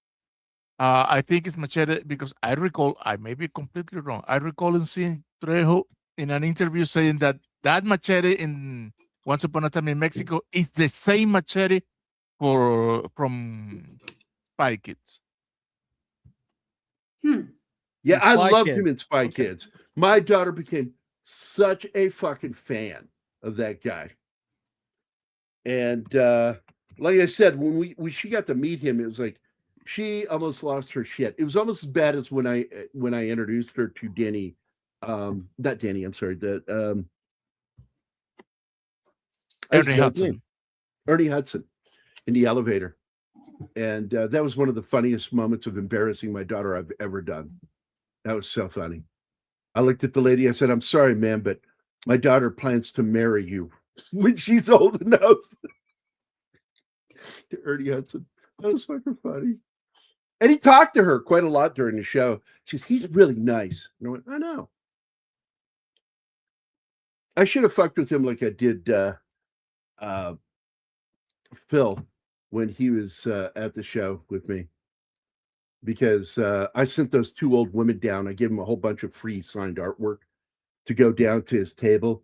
I think it's Machete because I recall, I may be completely wrong. I recall in seeing Trejo in an interview saying that Machete in Once Upon a Time in Mexico is the same Machete from Spy Kids. Yeah, And I Spy loved Kids. him in Spy Okay. Kids. My daughter became such a fucking fan of that guy. And like I said, when she got to meet him, it was like she almost lost her shit. It was almost as bad as when I introduced her to Danny, not Danny, I'm sorry, Ernie Hudson. Ernie Hudson in the elevator. And that was one of the funniest moments of embarrassing my daughter I've ever done. That was so funny. I looked at the lady. I said, "I'm sorry, ma'am, but my daughter plans to marry you when she's old enough." To Ernie Hudson. That was fucking funny. And he talked to her quite a lot during the show. He's really nice. And I went, I know. I should have fucked with him like I did Phil when he was at the show with me. Because I sent those two old women down. I gave them a whole bunch of free signed artwork to go down to his table.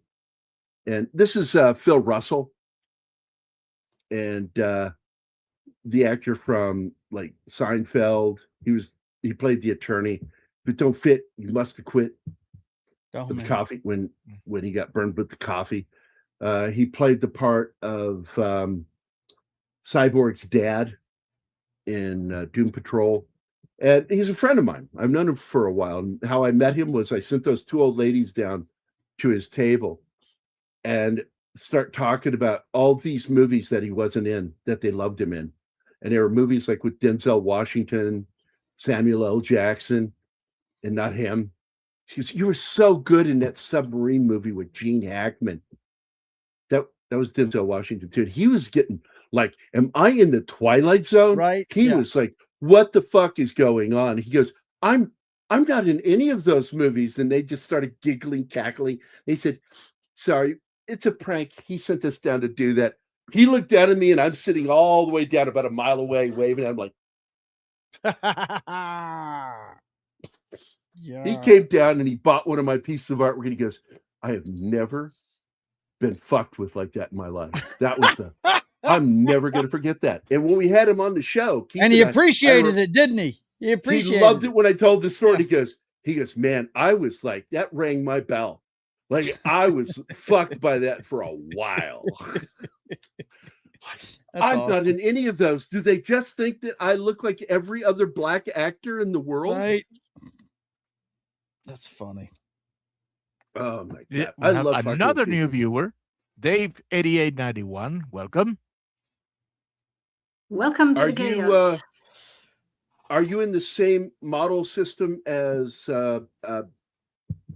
And this is Phil Russell. And the actor from like Seinfeld. He played the attorney. If it don't fit, you must have quit. Oh, With the man. coffee when he got burned with the coffee. He played the part of Cyborg's dad in Doom Patrol. And he's a friend of mine. I've known him for a while. And how I met him was I sent those two old ladies down to his table and start talking about all these movies that he wasn't in, that they loved him in. And there were movies like with Denzel Washington, Samuel L. Jackson, and not him. She goes, "You were so good in that submarine movie with Gene Hackman." That was Denzel Washington too. He was getting like, "Am I in the Twilight Zone?" Right. He Yeah. was like, "What the fuck is going on?" He goes, I'm not in any of those movies." And they just started giggling, cackling. He said, "Sorry, it's a prank. He sent us down to do that." He looked down at me and I'm sitting all the way down about a mile away waving. I'm like, Yeah. he came down and he bought one of my pieces of artwork and he goes, "I have never been fucked with like that in my life." That was I'm never going to forget that. And when we had him on the show, Keith And he I appreciated it, didn't he? He appreciated he loved it when I told the story. Yeah. He goes, "Man, I was like, that rang my bell. Like I was fucked by that for a while." I'm not in any of those. Do they just think that I look like every other black actor in the world? Right. That's funny. Oh my god! Yeah, I we have love another fucking new people. viewer, Dave8891. Welcome. Welcome to Are the you chaos. are you in the same model system as the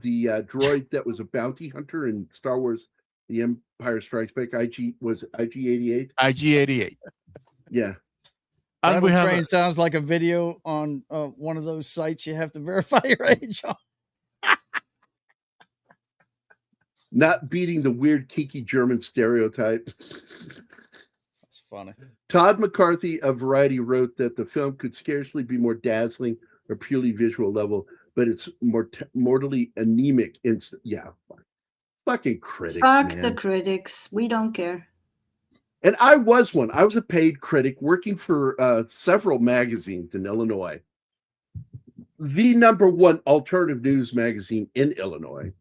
droid that was a bounty hunter in Star Wars: The Empire Strikes Back? IG-88? IG88. Yeah. And Rattle we have Train sounds like a video on one of those sites you have to verify your age on. Not beating the weird kinky German stereotype. That's funny. Todd McCarthy of Variety wrote that the film could scarcely be more dazzling or purely visual level, but it's mortally anemic. Yeah, fucking critics, Fuck man. the critics. We don't care. And I was one. I was a paid critic working for several magazines in Illinois. The #1 alternative news magazine in Illinois.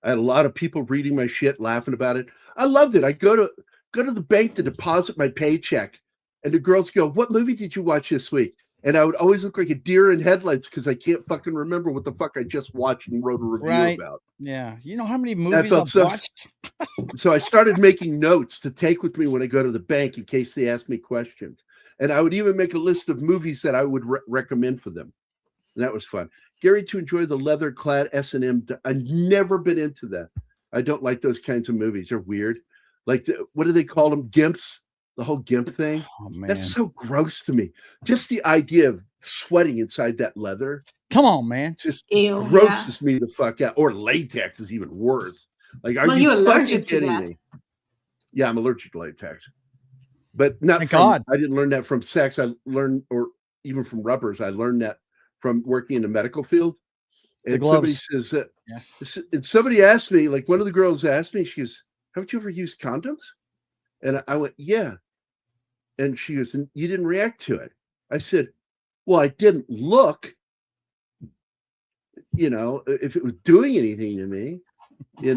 I had a lot of people reading my shit, laughing about it. I loved it. I'd go to the bank to deposit my paycheck, and the girls go, "What movie did you watch this week?" And I would always look like a deer in headlights because I can't fucking remember what the fuck I just watched and wrote a review about. Yeah. You know how many movies I've watched? So I started making notes to take with me when I go to the bank in case they ask me questions. And I would even make a list of movies that I would recommend for them. And that was fun. Gary, to enjoy the leather-clad S&M. I've never been into that. I don't like those kinds of movies. They're weird. Like, what do they call them? Gimps? The whole gimp thing? Oh, man. That's so gross to me. Just the idea of sweating inside that leather. Come on, man. Just Ew, grosses me the fuck out. Or latex is even worse. Like, are you fucking allergic to kidding that? me? Yeah, I'm allergic to latex. But not Thank from, God. I didn't learn that from sex. I learned, or even from rubbers, I learned that from working in the medical field. The And somebody gloves. says that, and somebody asked me, like one of the girls asked me, she goes, "Haven't you ever used condoms?" And I went, "Yeah." And she goes, "And you didn't react to it?" I said, "Well, I didn't look, if it was doing anything to me, You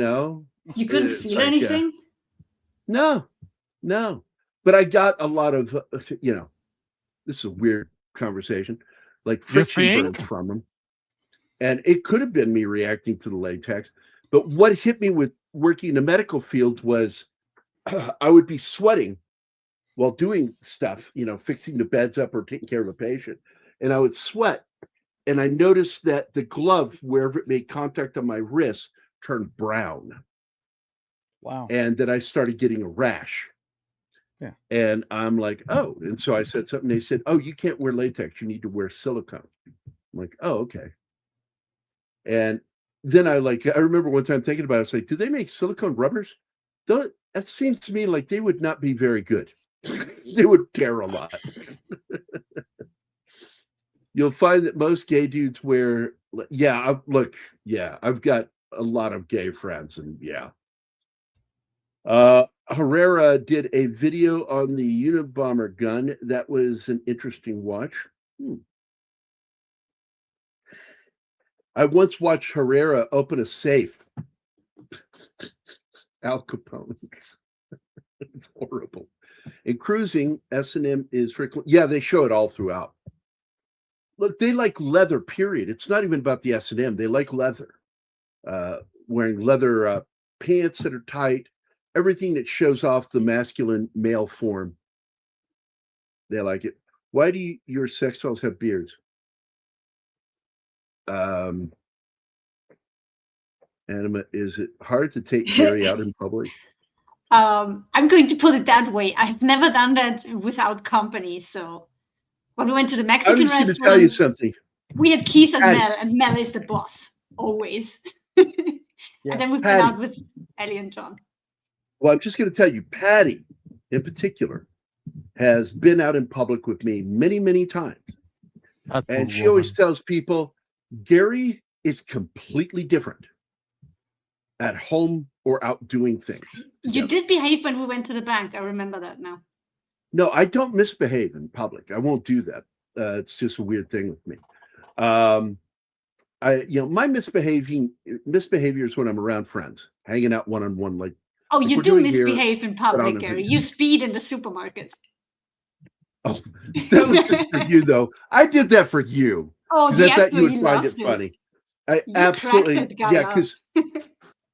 couldn't It's feel like, anything? No. But I got a lot of, this is a weird conversation, like friction burns from them. And it could have been me reacting to the latex. But what hit me with working in the medical field was I would be sweating while doing stuff, fixing the beds up or taking care of a patient. And I would sweat. And I noticed that the glove, wherever it made contact on my wrist, turned brown. Wow. And then I started getting a rash. Yeah. And I'm like, oh. And so I said something. They said, "Oh, you can't wear latex. You need to wear silicone." I'm like, oh, okay. And then I remember one time thinking about it. I was like, do they make silicone rubbers? That seems to me like they would not be very good. They would tear a lot. You'll find that most gay dudes wear, I've got a lot of gay friends, and Herrera did a video on the Unabomber gun. That was an interesting watch. I once watched Herrera open a safe. Al Capone. It's horrible. In cruising, S&M is frequently, they show it all throughout. Look, they like leather, period. It's not even about the S&M. They like leather. Wearing leather pants that are tight, everything that shows off the masculine male form. They like it. Why do your sex dolls have beards? Anima, is it hard to take Gary out in public? I'm going to put it that way. I've never done that without company. So when we went to the Mexican I'm just going restaurant, to tell you something. We had Keith and Mel, and Mel is the boss, always. And then we've been out with Ellie and John. Well, I'm just going to tell you, Patty, in particular, has been out in public with me many, many times. And she always tells people, Gary is completely different at home or out doing things. You did behave when we went to the bank. I remember that now. No, I don't misbehave in public. I won't do that. It's just a weird thing with me. My misbehavior is when I'm around friends, hanging out one-on-one. Like Oh, Like you we're do doing here, misbehave in but on public, a Gary. video. You speed in the supermarket. Oh, that was just for you, though. I did that for you Oh, because the I thought you would actor, he find it loved it. funny. I You absolutely, cracked that guy yeah, up. because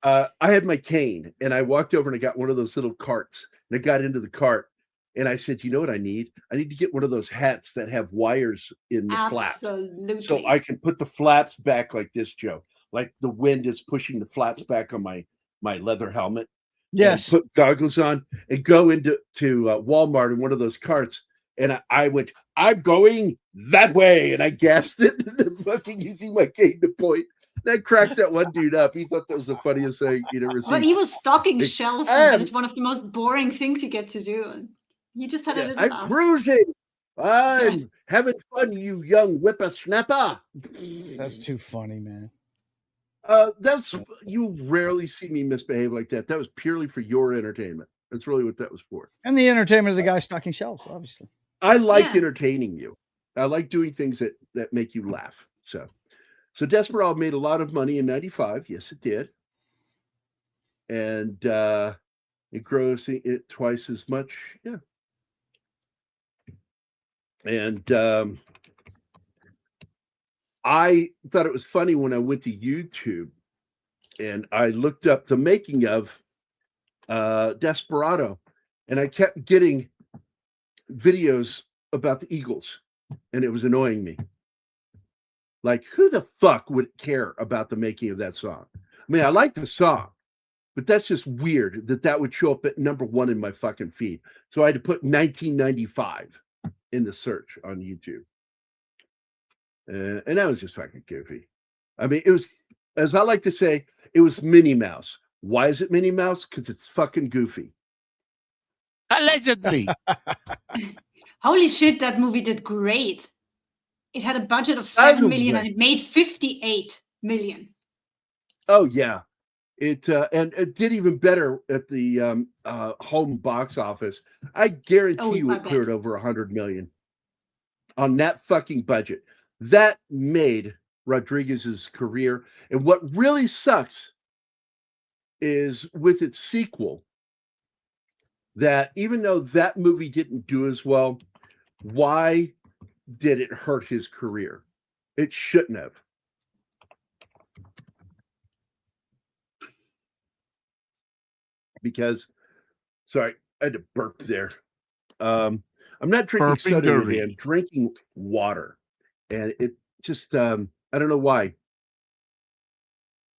I had my cane and I walked over and I got one of those little carts and I got into the cart and I said, you know what I need? I need to get one of those hats that have wires in the flaps. Absolutely. So I can put the flaps back like this, Joe. Like the wind is pushing the flaps back on my leather helmet. Yes. And put goggles on and go into Walmart in one of those carts. And I went, I'm going that way. And I gassed it and fucking using my cane to point. And I cracked that one dude up. He thought that was the funniest thing he'd ever seen. But he was stocking Like, shelves, and that is one of the most boring things you get to do. And he just had a little I'm laugh. cruising. I'm having fun, you young whippersnapper. That's too funny, man. That's you rarely see me misbehave like that. That was purely for your entertainment. That's really what that was for. And the entertainment of the guy stocking shelves, obviously. I like entertaining you. I like doing things that make you laugh. So Desperado made a lot of money in '95. Yes, it did. And it grossing it twice as much. Yeah. And I thought it was funny when I went to YouTube and I looked up the making of Desperado, and I kept getting videos about the Eagles, and it was annoying me. Like, who the fuck would care about the making of that song? I mean, I like the song, but that's just weird that would show up at number one in my fucking feed. So I had to put 1995 in the search on YouTube. And that was just fucking goofy. I mean, it was, as I like to say, it was Minnie Mouse. Why is it Minnie Mouse? Because it's fucking goofy. Allegedly. Holy shit, that movie did great. It had a budget of 7 million and it made 58 million. Oh, yeah. And it did even better at the home box office. I guarantee you it cleared over 100 million on that fucking budget. That made Rodriguez's career. And what really sucks is with its sequel, that even though that movie didn't do as well, why did it hurt his career? It shouldn't have. Because, sorry, I had to burp there. I'm not drinking soda today. I'm drinking water. And it just, I don't know why.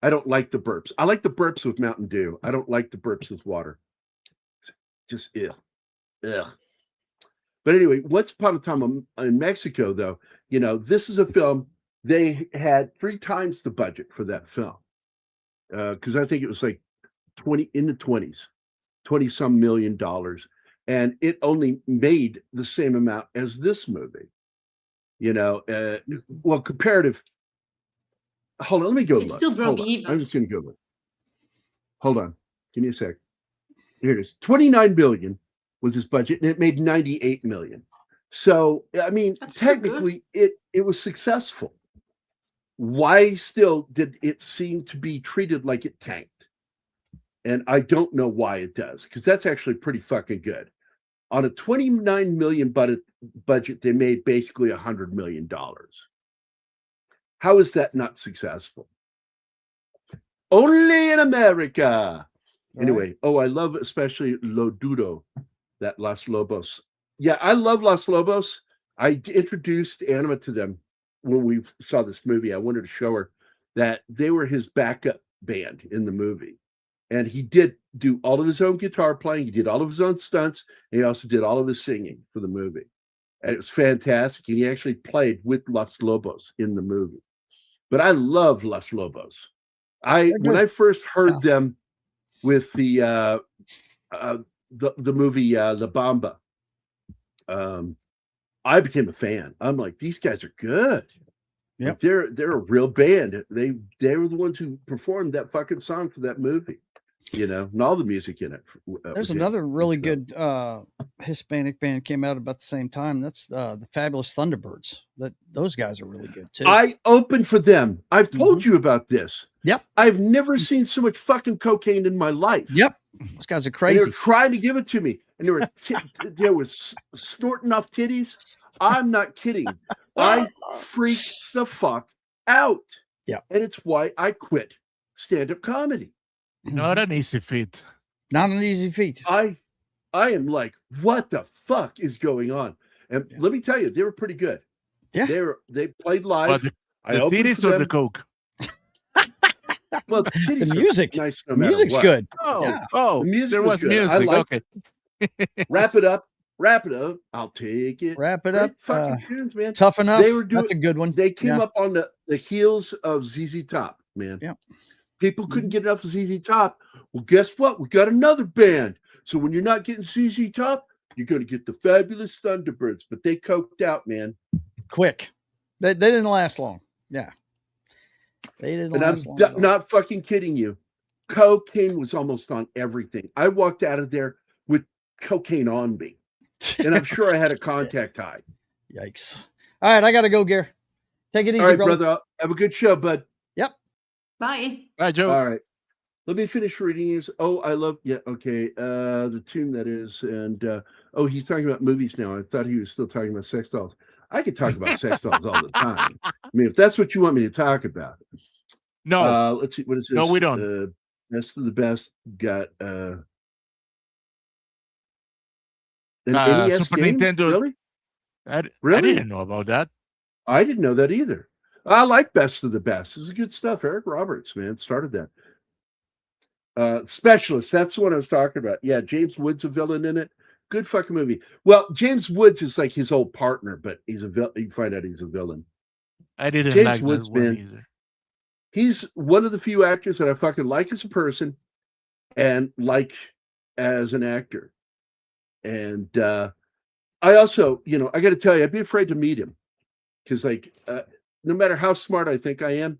I don't like the burps. I like the burps with Mountain Dew. I don't like the burps with water. Just, ugh. But anyway, Once Upon a Time in Mexico, though, you know, this is a film, they had 3 times the budget for that film. Because I think it was like 20-some million dollars. And it only made the same amount as this movie. You know, well, comparative. Hold on, let me go. It still broke even. I'm just going to go look. Hold on, give me a sec. Here it is. 29 billion was his budget, and it made 98 million. So, I mean, technically, it was successful. Why still did it seem to be treated like it tanked? And I don't know why it does, because that's actually pretty fucking good. On a 29 million budget, they made basically $100 million. How is that not successful? Only in America. Right. Anyway, I love especially Lo Duro, that Los Lobos. Yeah, I love Los Lobos. I introduced Anima to them when we saw this movie. I wanted to show her that they were his backup band in the movie. And he did do all of his own guitar playing. He did all of his own stunts. And he also did all of his singing for the movie. And it was fantastic. And he actually played with Los Lobos in the movie. But I love Los Lobos. When I first heard them with the movie La Bamba, I became a fan. I'm like, these guys are good. Yeah, like they're a real band. They were the ones who performed that fucking song for that movie. You know, and all the music in it. There's another really good Hispanic band came out about the same time. That's the Fabulous Thunderbirds. Those guys are really good too. I opened for them. I've told you about this. Yep. I've never seen so much fucking cocaine in my life. Yep. Those guys are And they crazy. were trying to give it to me, and they were snorting off titties. I'm not kidding. I freaked the fuck out. Yeah. And it's why I quit stand-up comedy. Not an easy feat. Not an easy feat. I am like, what the fuck is going on? And let me tell you, they were pretty good. Yeah. They played live. But the titties or the coke? Well, the titties The are music. nice no The matter music's what. good. Oh, Yeah. oh, The music there was was good. I music. liked Okay. Wrap it up. I'll take it. Wrap it Great up. fucking tunes, man. Tough enough. They were That's a good one. They came Yeah. up on the heels of ZZ Top, man. Yeah. People couldn't get enough of ZZ Top. Well, guess what? We got another band. So when you're not getting ZZ Top, you're going to get the Fabulous Thunderbirds. But they coked out, man. Quick. They didn't last long. Yeah. They didn't And last I'm long. at all. not fucking kidding you. Cocaine was almost on everything. I walked out of there with cocaine on me. And I'm sure I had a contact high. Yikes. All right, I got to go, Gear. Take it easy, All right, brother. brother. Have a good show, bud. Bye. Right, Joe. All right. Let me finish reading these. Oh, I love, okay. The tune that is. And, he's talking about movies now. I thought he was still talking about sex dolls. I could talk about sex dolls all the time. I mean, if that's what you want me to talk about. No, Let's see. What is this? No, we don't. Best of the best. Got an Super game? Nintendo. Really? I Really? didn't know about that. I didn't know that either. I like Best of the Best. This is good stuff. Eric Roberts, man, started that. Specialist, that's what I was talking about. Yeah, James Woods a villain in it. Good fucking movie. Well, James Woods is like his old partner, but he's a villain. You find out he's a villain. I didn't James like Woods, that one man. either. He's one of the few actors that I fucking like as a person and like as an actor. And I also, I got to tell you, I'd be afraid to meet him because, like, no matter how smart I think I am,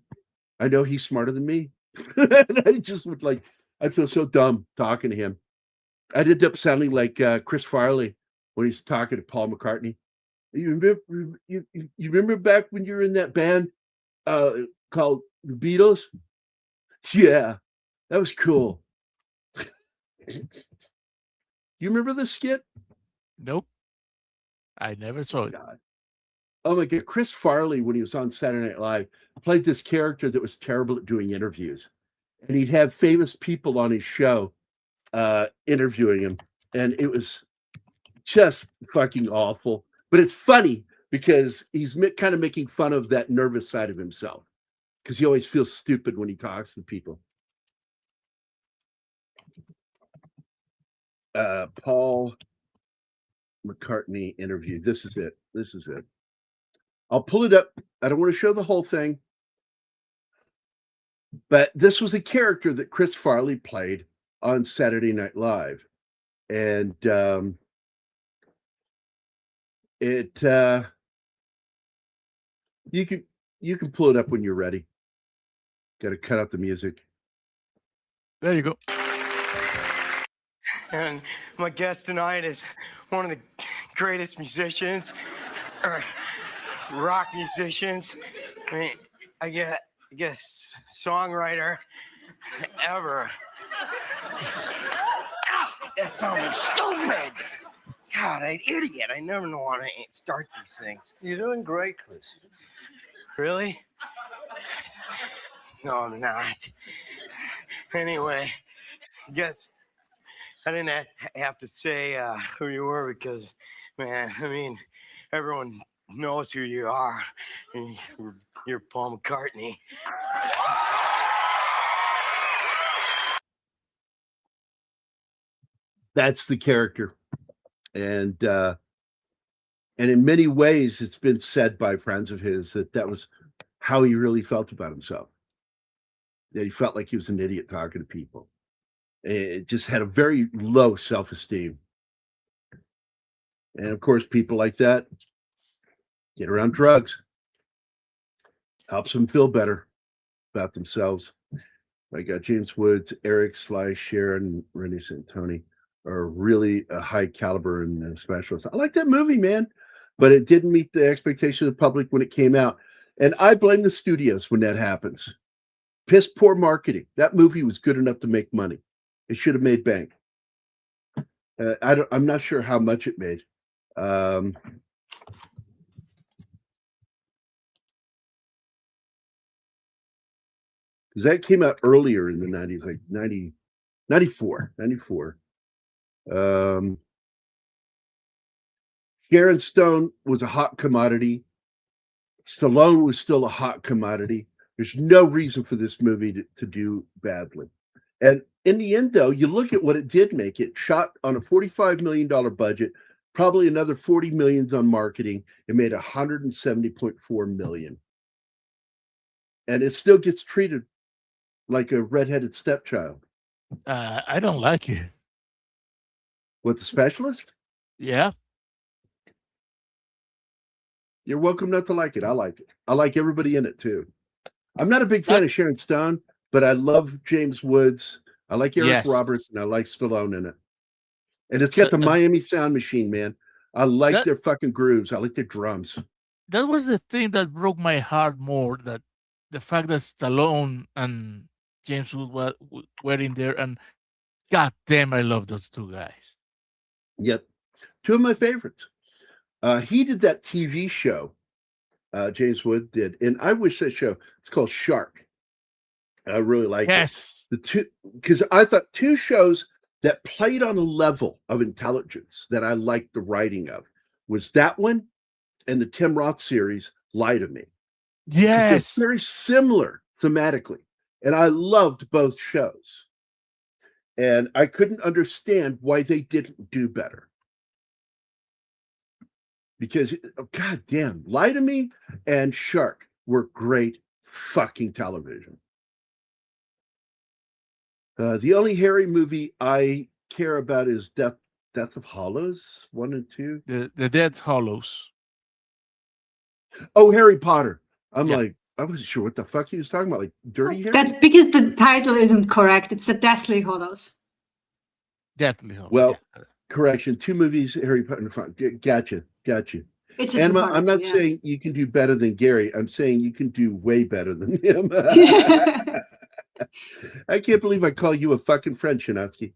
I know he's smarter than me. And I just would I'd feel so dumb talking to him. I'd end up sounding like Chris Farley when he's talking to Paul McCartney. You remember back when you were in that band called the Beatles? Yeah, that was cool. You remember this skit? Nope. I never saw it. God. Oh my God. Chris Farley, when he was on Saturday Night Live, played this character that was terrible at doing interviews. And he'd have famous people on his show interviewing him. And it was just fucking awful. But it's funny because he's kind of making fun of that nervous side of himself. Because he always feels stupid when he talks to people. Paul McCartney interview. This is it. I'll pull it up. I don't want to show the whole thing. But this was a character that Chris Farley played on Saturday Night Live. And you can pull it up when you're ready. Got to cut out the music. There you go. And my guest tonight is one of the greatest musicians, rock musicians. I mean, I guess songwriter ever. That sounded stupid. God, an idiot. I never know how to start these things. You're doing great, Chris. Really? No, I'm not. Anyway, I guess I didn't have to say who you were because, man, I mean, everyone knows who you are. You're Paul McCartney. That's the character. And in many ways, it's been said by friends of his that was how he really felt about himself. That he felt like he was an idiot talking to people. It just had a very low self-esteem. And of course, people like that get around drugs. Helps them feel better about themselves. I got James Woods, Eric, Sly, Sharon, Rennie Santoni are really a high caliber and specialists. I like that movie, man, but it didn't meet the expectation of the public when it came out. And I blame the studios when that happens. Piss poor marketing. That movie was good enough to make money. It should have made bank. I'm not sure how much it made. Because that came out earlier in the 90s, like 94. Sharon Stone was a hot commodity. Stallone was still a hot commodity. There's no reason for this movie to do badly. And in the end, though, you look at what it did make. It shot on a $45 million budget, probably another $40 million on marketing. It made $170.4 million. And it still gets treated like a redheaded stepchild. I don't like it. What, The Specialist? Yeah. You're welcome not to like it. I like it. I like everybody in it, too. I'm not a big fan of Sharon Stone, but I love James Woods. I like Eric Roberts, and I like Stallone in it. And it's got the Miami Sound Machine, man. I like their fucking grooves. I like their drums. That was the thing that broke my heart more, that the fact that Stallone and James Woods were in there, and god damn, I love those two guys. Yep. Two of my favorites. He did that TV show, James Wood did, and I wish that show, it's called Shark. I really like it. The two, because I thought two shows that played on a level of intelligence that I liked the writing of was that one and the Tim Roth series, Lie to Me. Yes. They're very similar thematically, and I loved both shows. And I couldn't understand why they didn't do better. Because, god damn, Lie to Me and Shark were great fucking television. The only Harry movie I care about is Death of Hollows 1 and 2. The Death Hollows. Oh, Harry Potter. I'm like, I wasn't sure what the fuck he was talking about. Like Dirty Harry? That's because the title isn't correct. It's the Deathly Hollows. Deathly Hollows. Well, correction. 2 movies, Harry Potter. Gotcha. It's a and I'm not saying you can do better than Gary. I'm saying you can do way better than him. I can't believe I call you a fucking friend, Shanatsky.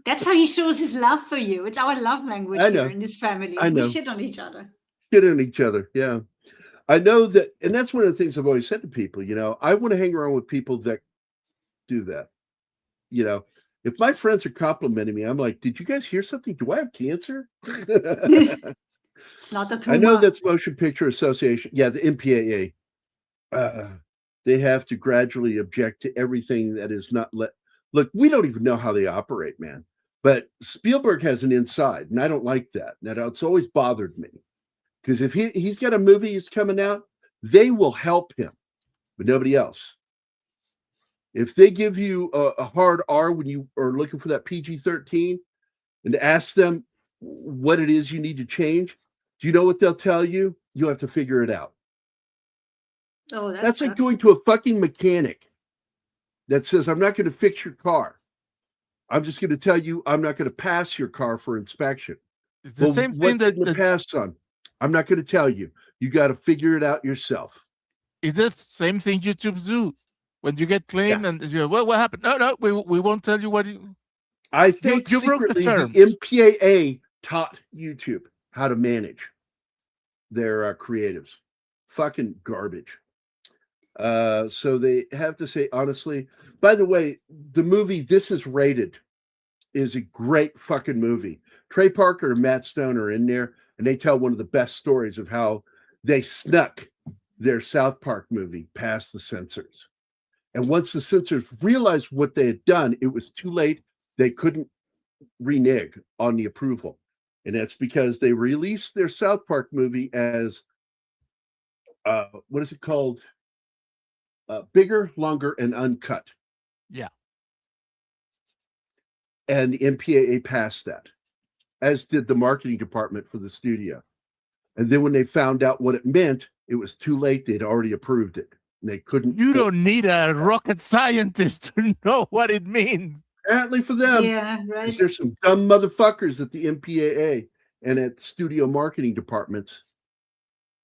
That's how he shows his love for you. It's our love language here in this family. I know. We shit on each other. Yeah. I know that, and that's one of the things I've always said to people, I want to hang around with people that do that. If my friends are complimenting me, I'm like, did you guys hear something? Do I have cancer? It's not the tumor. I know that's Motion Picture Association. Yeah, the MPAA. They have to gradually object to everything that is not Look, we don't even know how they operate, man. But Spielberg has an inside, and I don't like that. Now, it's always bothered me. Because if he's got a movie that's coming out, they will help him, but nobody else. If they give you a hard R when you are looking for that PG-13 and ask them what it is you need to change, do you know what they'll tell you? You have to figure it out. Oh, that's like going to a fucking mechanic that says, I'm not going to fix your car. I'm just going to tell you I'm not going to pass your car for inspection. It's the same thing that the pass on. I'm not going to tell you. You got to figure it out yourself. It's the same thing YouTube do. When you get claimed and you go, well, what happened? No, we won't tell you what you. I think you broke secretly the terms. The MPAA taught YouTube how to manage their creatives. Fucking garbage. So they have to say honestly. By the way, the movie This Is Rated is a great fucking movie. Trey Parker and Matt Stone are in there, and they tell one of the best stories of how they snuck their South Park movie past the censors. And once the censors realized what they had done, it was too late. They couldn't renege on the approval. And that's because they released their South Park movie as, what is it called? Bigger, longer, and uncut. Yeah. And the MPAA passed that, as did the marketing department for the studio. And then when they found out what it meant, it was too late. They'd already approved it. And they couldn't. You don't need a rocket scientist to know what it means. Apparently for them. Yeah, right. There's some dumb motherfuckers at the MPAA and at studio marketing departments.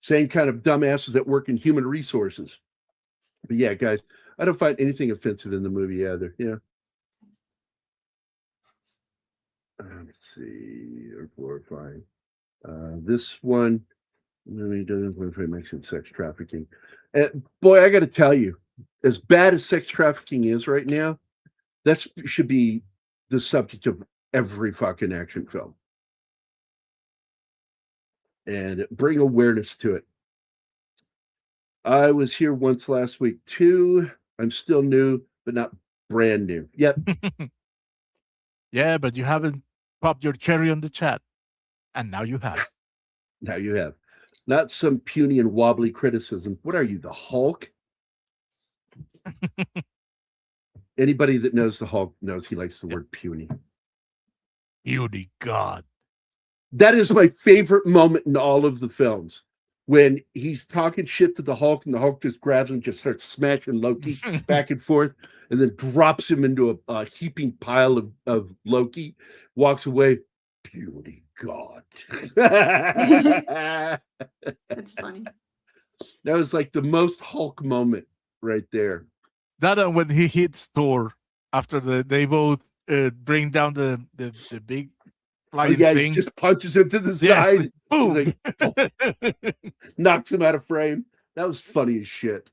Same kind of dumbasses that work in human resources. But yeah, guys, I don't find anything offensive in the movie either. Yeah. Let's see, or glorifying. This one, really doesn't mention sex trafficking. Boy, I got to tell you, as bad as sex trafficking is right now, that should be the subject of every fucking action film, and bring awareness to it. I was here once last week too. I'm still new, but not brand new. Yep. Yeah, but you haven't popped your cherry on the chat, and now you have. Now you have. Not some puny and wobbly criticism. What are you, the Hulk? Anybody that knows the Hulk knows he likes the word puny. Puny God. That is my favorite moment in all of the films. When he's talking shit to the Hulk and the Hulk just grabs him and just starts smashing Loki back and forth and then drops him into a heaping pile of Loki, walks away, puny God. That's funny. That was like the most Hulk moment right there. That and when he hits Thor after they both bring down the big flying thing. He just punches him to the side. Boom. Like, knocks him out of frame. That was funny as shit.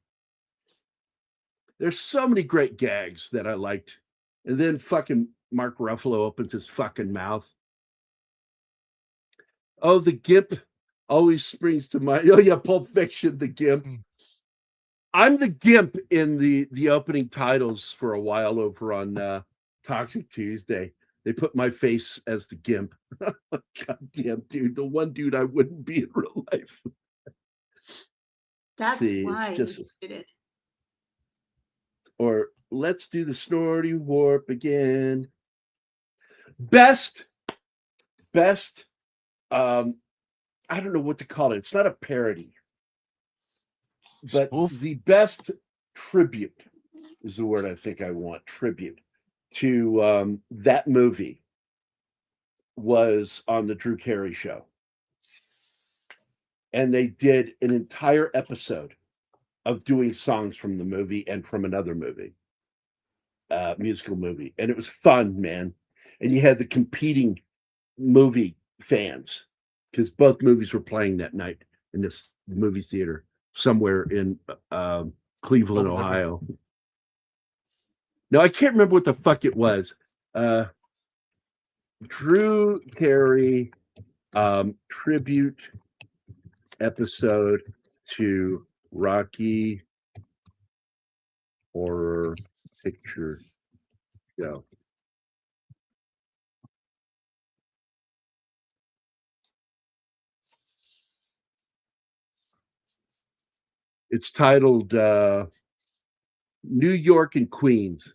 There's so many great gags that I liked. And then fucking Mark Ruffalo opens his fucking mouth. Oh, the Gimp always springs to mind. Oh, yeah, Pulp Fiction, the Gimp. I'm the Gimp in the opening titles for a while over on Toxic Tuesday. They put my face as the Gimp. God damn, dude. The one dude I wouldn't be in real life. That's why you did it. Or let's do the Snorty Warp again. Best, I don't know what to call it. It's not a parody. But the best tribute is the word I think I want. Tribute to that movie was on the Drew Carey Show. And they did an entire episode of doing songs from the movie and from another movie, musical movie. And it was fun, man. And you had the competing movie fans because both movies were playing that night in this movie theater somewhere in Cleveland, Ohio. No, I can't remember what the fuck it was. Drew Carey tribute episode to Rocky Horror Picture Show. It's titled New York and Queens,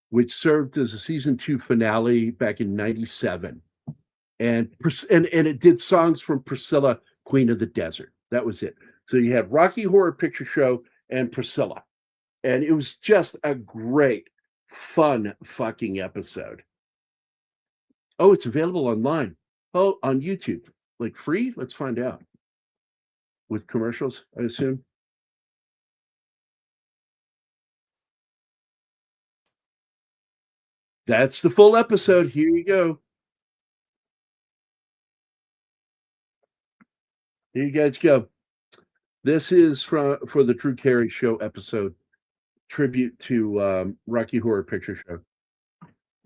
which served as a season 2 finale back in '97. And it did songs from Priscilla, Queen of the Desert. That was it. So you had Rocky Horror Picture Show and Priscilla. And it was just a great, fun fucking episode. Oh, it's available online. Oh, on YouTube. Like free? Let's find out. With commercials, I assume. That's the full episode. Here you go. Here you guys go. This is for the Drew Carey Show episode, tribute to Rocky Horror Picture Show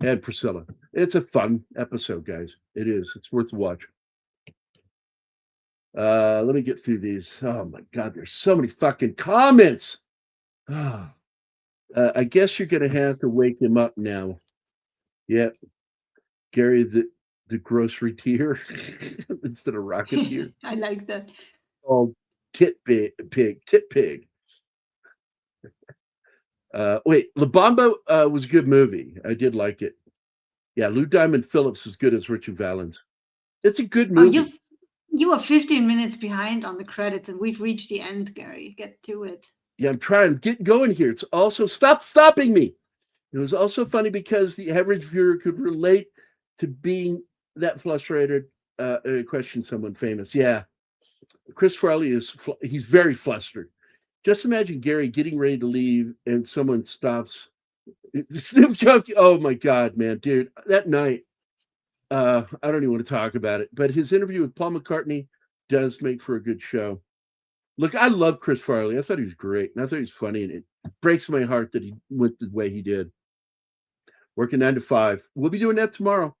and Priscilla. It's a fun episode, guys. It is. It's worth a watch. Let me get through these. Oh my God, there's so many fucking comments. I guess you're gonna have to wake him up now. Yeah, Gary, the grocery tier instead of Rocketeer. I like that. Oh, tit pig. Wait, La Bamba was a good movie. I did like it. Yeah, Lou Diamond Phillips was good as Richard Valens. It's a good movie. Oh, you were 15 minutes behind on the credits, and we've reached the end, Gary. Get to it. Yeah, I'm trying. Get going here. It's also stop stopping me. It was also funny because the average viewer could relate to being that frustrated. Question someone famous. Yeah, Chris Farley he's very flustered. Just imagine Gary getting ready to leave and someone stops. Snoop Dogg. Oh my God, man, dude, that night. I don't even want to talk about it, but his interview with Paul McCartney does make for a good show. Look, I love Chris Farley. I thought he was great, and I thought he was funny, and it breaks my heart that he went the way he did. Working 9 to 5. We'll be doing that tomorrow.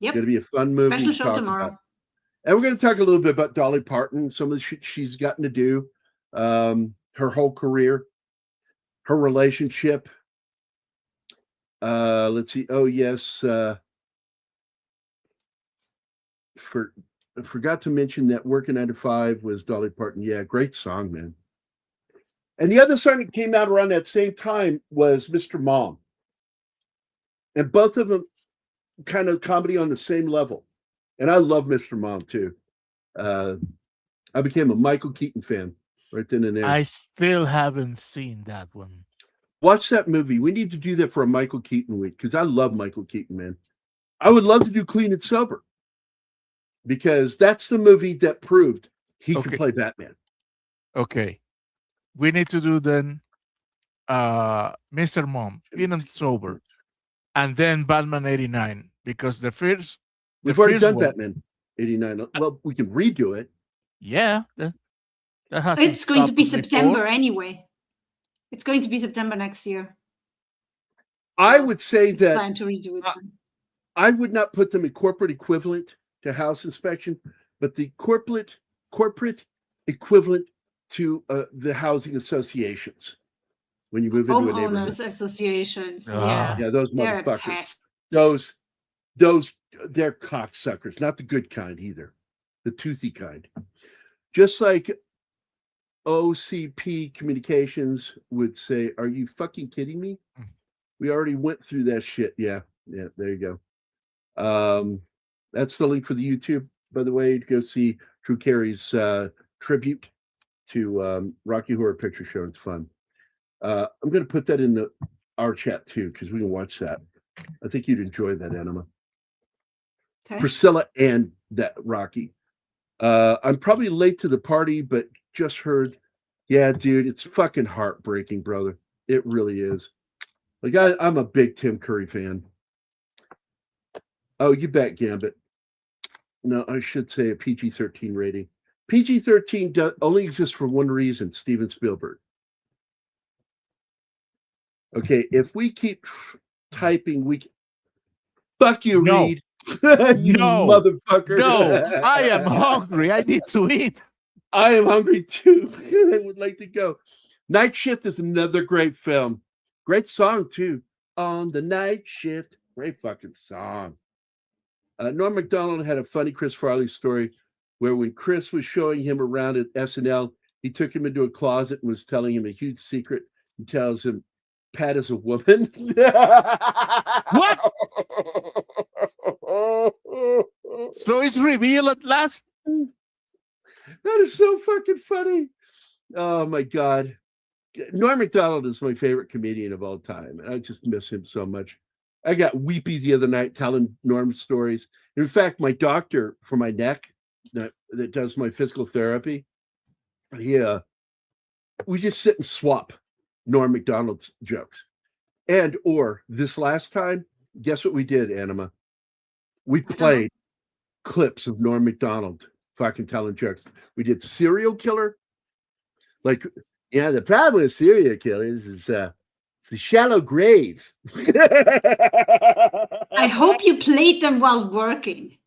Yep. It's going to be a fun movie. Special show tomorrow. About. And we're going to talk a little bit about Dolly Parton, some of the shit she's gotten to do, her whole career, her relationship. Let's see. Oh, yes. I forgot to mention that Working 9 to 5 was Dolly Parton. Yeah, great song, man. And the other song that came out around that same time was Mr. Mom. And both of them kind of comedy on the same level. And I love Mr. Mom too. I became a Michael Keaton fan right then and there. I still haven't seen that one. Watch that movie. We need to do that for a Michael Keaton week because I love Michael Keaton, man. I would love to do Clean and Sober because that's the movie that proved he could play Batman. Okay. We need to do then Mr. Mom, Clean and Sober, and then Batman 89 because the first we've already done Batman 89. Well, we can redo it. Yeah, that has. It's going to be September anyway. It's going to be September next year. I would say it's that time to redo it. I would not put them in corporate equivalent to house inspection, but the corporate equivalent to the housing associations. When you move into a neighborhood, homeowners associations, yeah, those they're motherfuckers, those they're cocksuckers, not the good kind either, the toothy kind. Just like OCP Communications would say, "Are you fucking kidding me? We already went through that shit." Yeah, there you go. That's the link for the YouTube, by the way, to go see Drew Carey's tribute to Rocky Horror Picture Show. It's fun. I'm going to put that in our chat too, because we can watch that. I think you'd enjoy that, Enema. Okay. Priscilla and that Rocky. I'm probably late to the party, but just heard. Yeah, dude, it's fucking heartbreaking, brother. It really is. Like I'm a big Tim Curry fan. Oh, you bet, Gambit. No, I should say a PG-13 rating. PG-13 only exists for one reason: Steven Spielberg. Okay, if we keep typing, fuck you, Reed. You motherfucker. No, I am hungry. I need to eat. I am hungry too. I would like to go. Night Shift is another great film. Great song too. On the Night Shift. Great fucking song. Norm Macdonald had a funny Chris Farley story where when Chris was showing him around at SNL, he took him into a closet and was telling him a huge secret. He tells him, Pat is a woman. What? So it's revealed at last? That is so fucking funny. Oh my God. Norm Macdonald is my favorite comedian of all time. And I just miss him so much. I got weepy the other night telling Norm stories. In fact, my doctor for my neck that does my physical therapy, we just sit and swap Norm Macdonald's jokes. And or this last time, guess what we did, Anima? We played clips of Norm Macdonald fucking telling jokes. We did serial killer. Like, yeah, the problem with serial killers is the shallow grave. I hope you played them while working.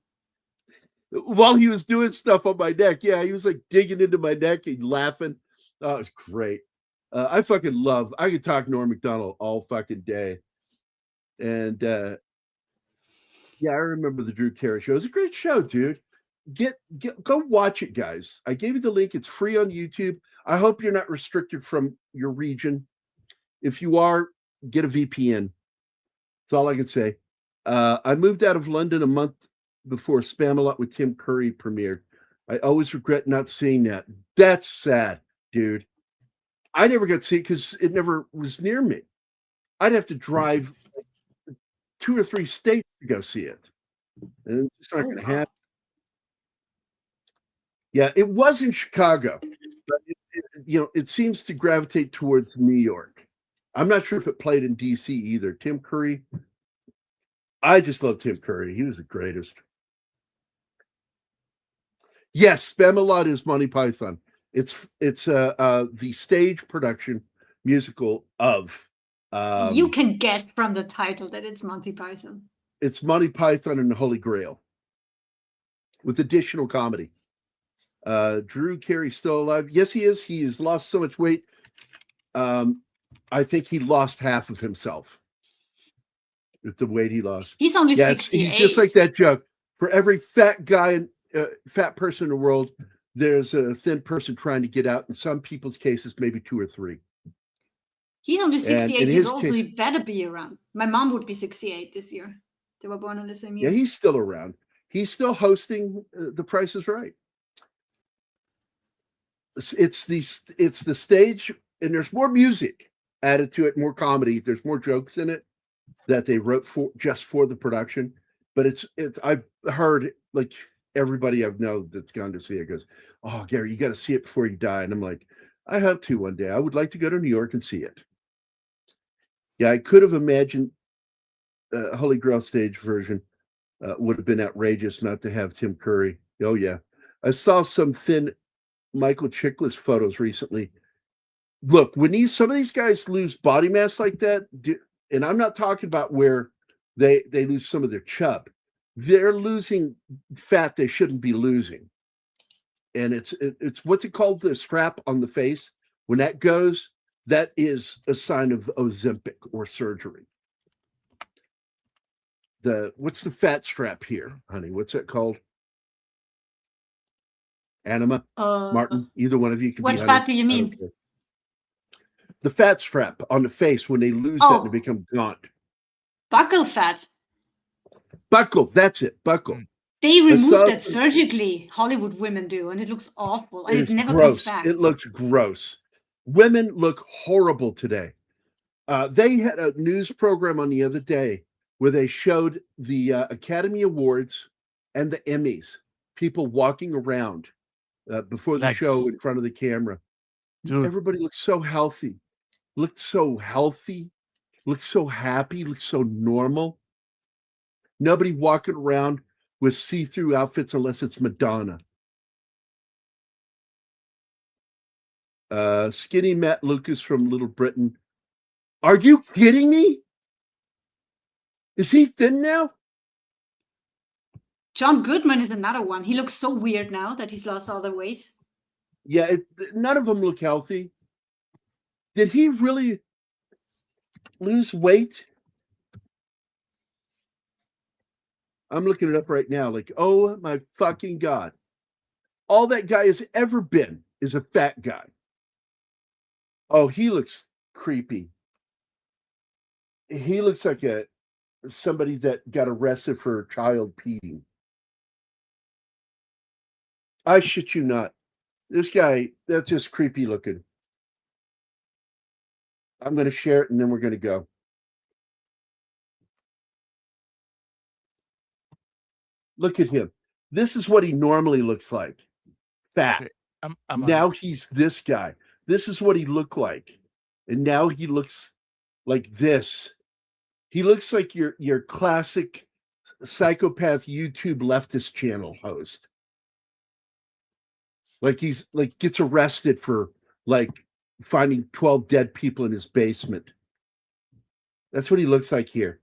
While he was doing stuff on my neck. Yeah, he was like digging into my neck and laughing. Oh, it was great. I fucking love. I could talk Norm Macdonald all fucking day. And yeah, I remember the Drew Carey show. It was a great show, dude. Go watch it, guys. I gave you the link. It's free on YouTube. I hope you're not restricted from your region. If you are, get a VPN. That's all I can say. I moved out of London a month before Spam-A-Lot with Tim Curry premiered. I always regret not seeing that. That's sad, dude. I never got to see it because it never was near me. I'd have to drive 2 or 3 states to go see it. And it's not going to happen. Yeah, it was in Chicago, but it seems to gravitate towards New York. I'm not sure if it played in DC either. Tim Curry. I just love Tim Curry. He was the greatest. Yes, Spamalot is Monty Python. It's the stage production musical of. You can guess from the title that it's Monty Python. It's Monty Python and the Holy Grail with additional comedy. Drew Carey's still alive. Yes, he is. He has lost so much weight. I think he lost half of himself with the weight he lost. He's only 68. He's just like that joke. For every fat guy, fat person in the world, there's a thin person trying to get out. In some people's cases, maybe 2 or 3. He's only 68 years old, so he better be around. My mom would be 68 this year. They were born in the same year. Yeah, he's still around. He's still hosting The Price is Right. It's the stage, and there's more music added to it, more comedy. There's more jokes in it that they wrote just for the production. But it's I've heard, like, everybody I've known that's gone to see it goes, "Oh, Gary, you got to see it before you die." And I'm like, I hope to one day. I would like to go to New York and see it. Yeah, I could have imagined Holy Grail stage version would have been outrageous not to have Tim Curry. Oh yeah, I saw some thin Michael Chiklis photos recently. Look, when some of these guys lose body mass like that, and I'm not talking about where they lose some of their chub, they're losing fat they shouldn't be losing. And it's what's it called, the strap on the face? When that goes, that is a sign of Ozempic or surgery. What's the fat strap here, honey? What's that called? Anima, Martin, either one of you can. What fat do you mean? The fat strap on the face when they lose that and they become gaunt. Buccal fat. Buccal, that's it. Buccal. They remove that surgically. Hollywood women do, and it looks awful. And it never comes back. It looks gross. Women look horrible today. They had a news program on the other day where they showed the Academy Awards and the Emmys. People walking around before the show in front of the camera. Dude. Everybody looks so healthy. Looked so healthy. Looked so happy. Looked so normal. Nobody walking around with see-through outfits unless it's Madonna. Skinny Matt Lucas from Little Britain. Are you kidding me? Is he thin now? John Goodman is another one. He looks so weird now that he's lost all the weight. Yeah, none of them look healthy. Did he really lose weight? I'm looking it up right now. Like, oh my fucking God. All that guy has ever been is a fat guy. Oh, he looks creepy. He looks like somebody that got arrested for child peeing. I shit you not. This guy, that's just creepy looking. I'm going to share it and then we're going to go. Look at him. This is what he normally looks like. Fat. Now he's this guy. This is what he looked like. And now he looks like this. He looks like your classic psychopath YouTube leftist channel host. Like he's like gets arrested for like finding 12 dead people in his basement. That's what he looks like here.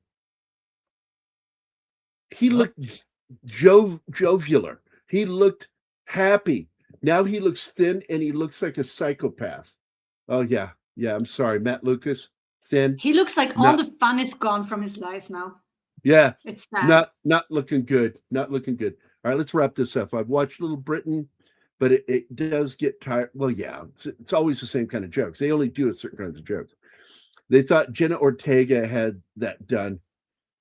He looked jovialer. He looked happy. Now he looks thin and he looks like a psychopath. Oh yeah. Yeah, I'm sorry. Matt Lucas, thin. He looks like all the fun is gone from his life now. Yeah. It's sad. Not looking good. Not looking good. All right, let's wrap this up. I've watched Little Britain, but it does get tired. Well, yeah, it's always the same kind of jokes. They only do a certain kinds of jokes. They thought Jenna Ortega had that done.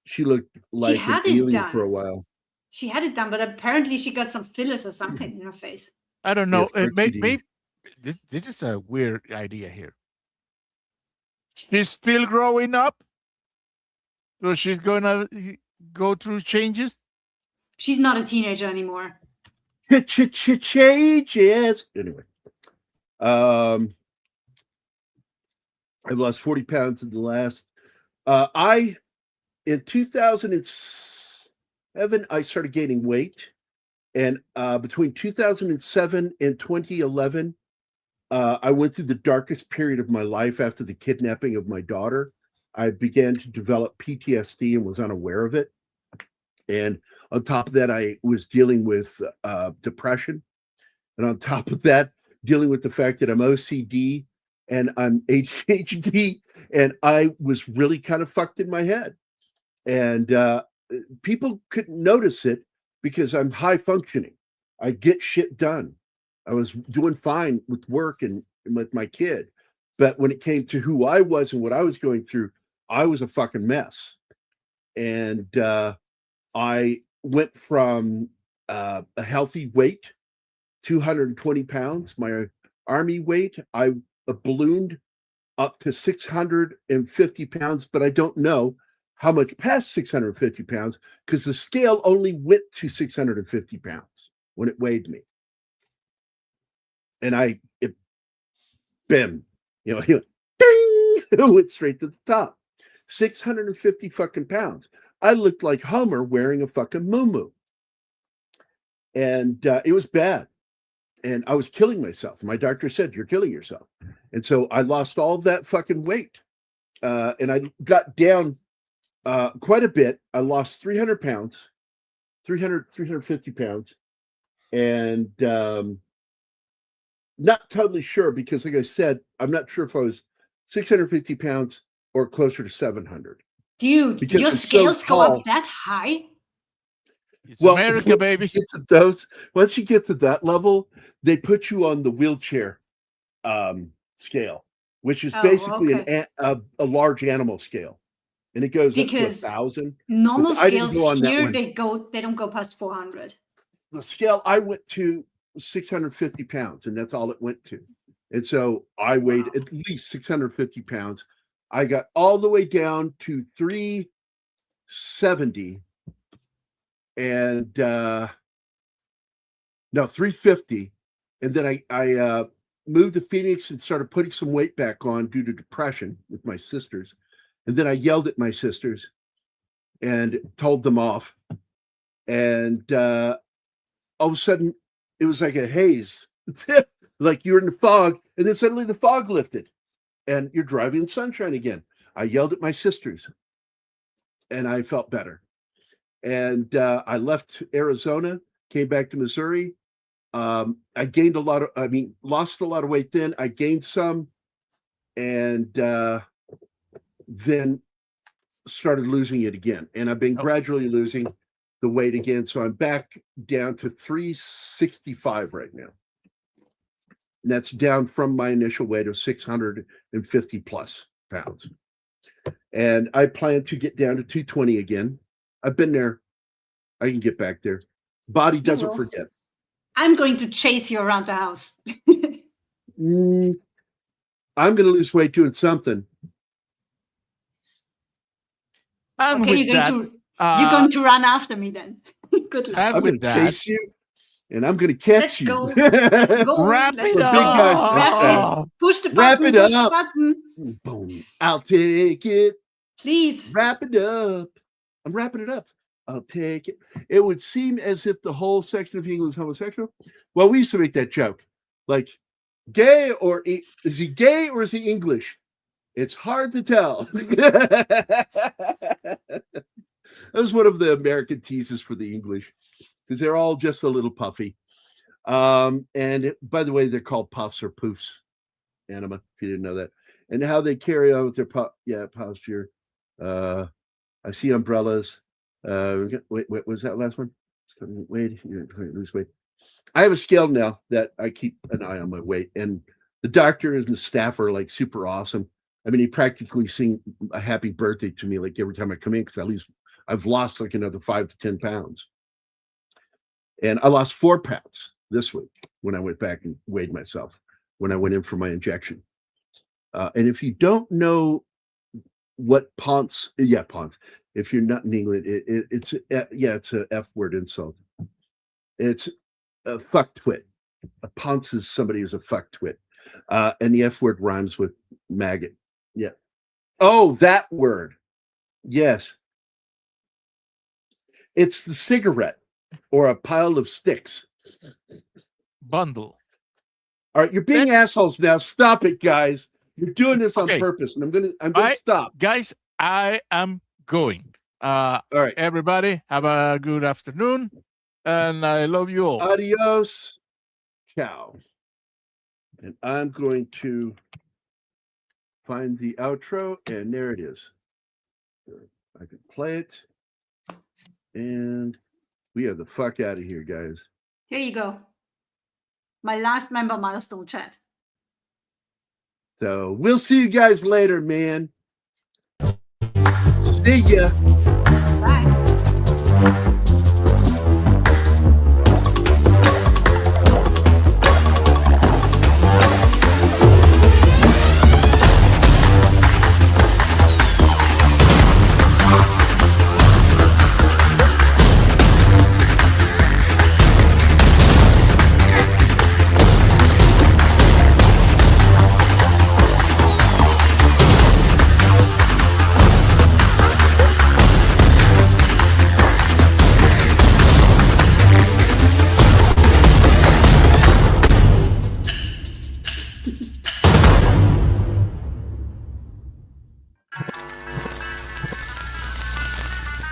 She looked like an alien for a while. She had it done, but apparently she got some fillers or something in her face. I don't know. Maybe this is a weird idea here. She's still growing up, so she's gonna go through changes. She's not a teenager anymore. Changes. Anyway. I've lost 40 pounds in the last. In 2007, I started gaining weight, and between 2007 and 2011, I went through the darkest period of my life after the kidnapping of my daughter. I began to develop PTSD and was unaware of it. And on top of that, I was dealing with depression. And on top of that, dealing with the fact that I'm OCD and I'm ADHD, and I was really kind of fucked in my head. And people couldn't notice it because I'm high functioning. I get shit done. I was doing fine with work and with my kid. But when it came to who I was and what I was going through, I was a fucking mess. And I went from a healthy weight, 220 pounds, my army weight, I ballooned up to 650 pounds, but I don't know how much past 650 pounds because the scale only went to 650 pounds when it weighed me. And bim, ding, it went straight to the top. 650 fucking pounds. I looked like Homer wearing a fucking muumuu. And it was bad. And I was killing myself. My doctor said, you're killing yourself. And so I lost all that fucking weight. And I got down quite a bit. I lost 300 pounds, 350 pounds. And not totally sure because, like I said, I'm not sure if I was 650 pounds or closer to 700. Dude, because your I'm scales so go tall. up that high? It's America, baby. Once you get to that level, they put you on the wheelchair scale, which is basically a large animal scale, and it goes up to 1,000. Normal scales here, they don't go past 400. The scale I went to 650 pounds, and that's all it went to. And so I weighed at least 650 pounds. I got all the way down to 370 and 350. And then I moved to Phoenix and started putting some weight back on due to depression with my sisters. And then I yelled at my sisters and told them off. And all of a sudden, it was like a haze. Like you're in the fog, and then suddenly the fog lifted, and you're driving in sunshine again. I yelled at my sisters, and I felt better. And I left Arizona, came back to Missouri. I lost a lot of weight then. I gained some, and then started losing it again. And I've been gradually losing the weight again. So I'm back down to 365 right now. And that's down from my initial weight of 650 plus pounds. And I plan to get down to 220 again. I've been there. I can get back there. Body doesn't forget. I'm going to chase you around the house. I'm going to lose weight doing something. And okay, you're going to run after me then. Good luck. I'm going to chase you, and I'm going to catch you. Let's go. Wrap it up. Wrap it. Push the button. Wrap it push up. The button. Boom. I'll take it. Please. Wrap it up. I'm wrapping it up. I'll take it. It would seem as if the whole section of England is homosexual. Well, we used to make that joke. Like, gay or is he gay or is he English? It's hard to tell. That was one of the American teases for the English because they're all just a little puffy. And by the way, they're called puffs or poofs. Anima, if you didn't know that. And how they carry on with their posture. I see umbrellas. Wait, what was that last one? Wait, lose weight. I have a scale now that I keep an eye on my weight, and the doctor and the staff are like super awesome. I mean, he practically sing a happy birthday to me like every time I come in because at least I've lost like another 5 to 10 pounds. And I lost 4 pounds this week when I went back and weighed myself when I went in for my injection. And if you don't know what Ponce, if you're not in England, it's a F word insult. It's a fuck twit. A Ponce is somebody who's a fuck twit. And the F word rhymes with maggot. Yeah. Oh, that word. Yes. It's the cigarette or a pile of sticks. Bundle. All right, you're being assholes now. Stop it, guys. You're doing this on purpose, and I'm gonna stop. Guys, I am going. All right. Everybody, have a good afternoon, and I love you all. Adios. Ciao. And I'm going to find the outro, and there it is. I can play it, and we are the fuck out of here, guys. Here you go. My last member milestone chat. So we'll see you guys later, man. See ya. Bye.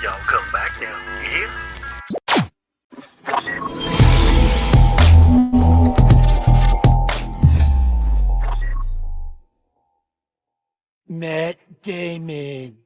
Y'all come back now, you hear? Matt Damon.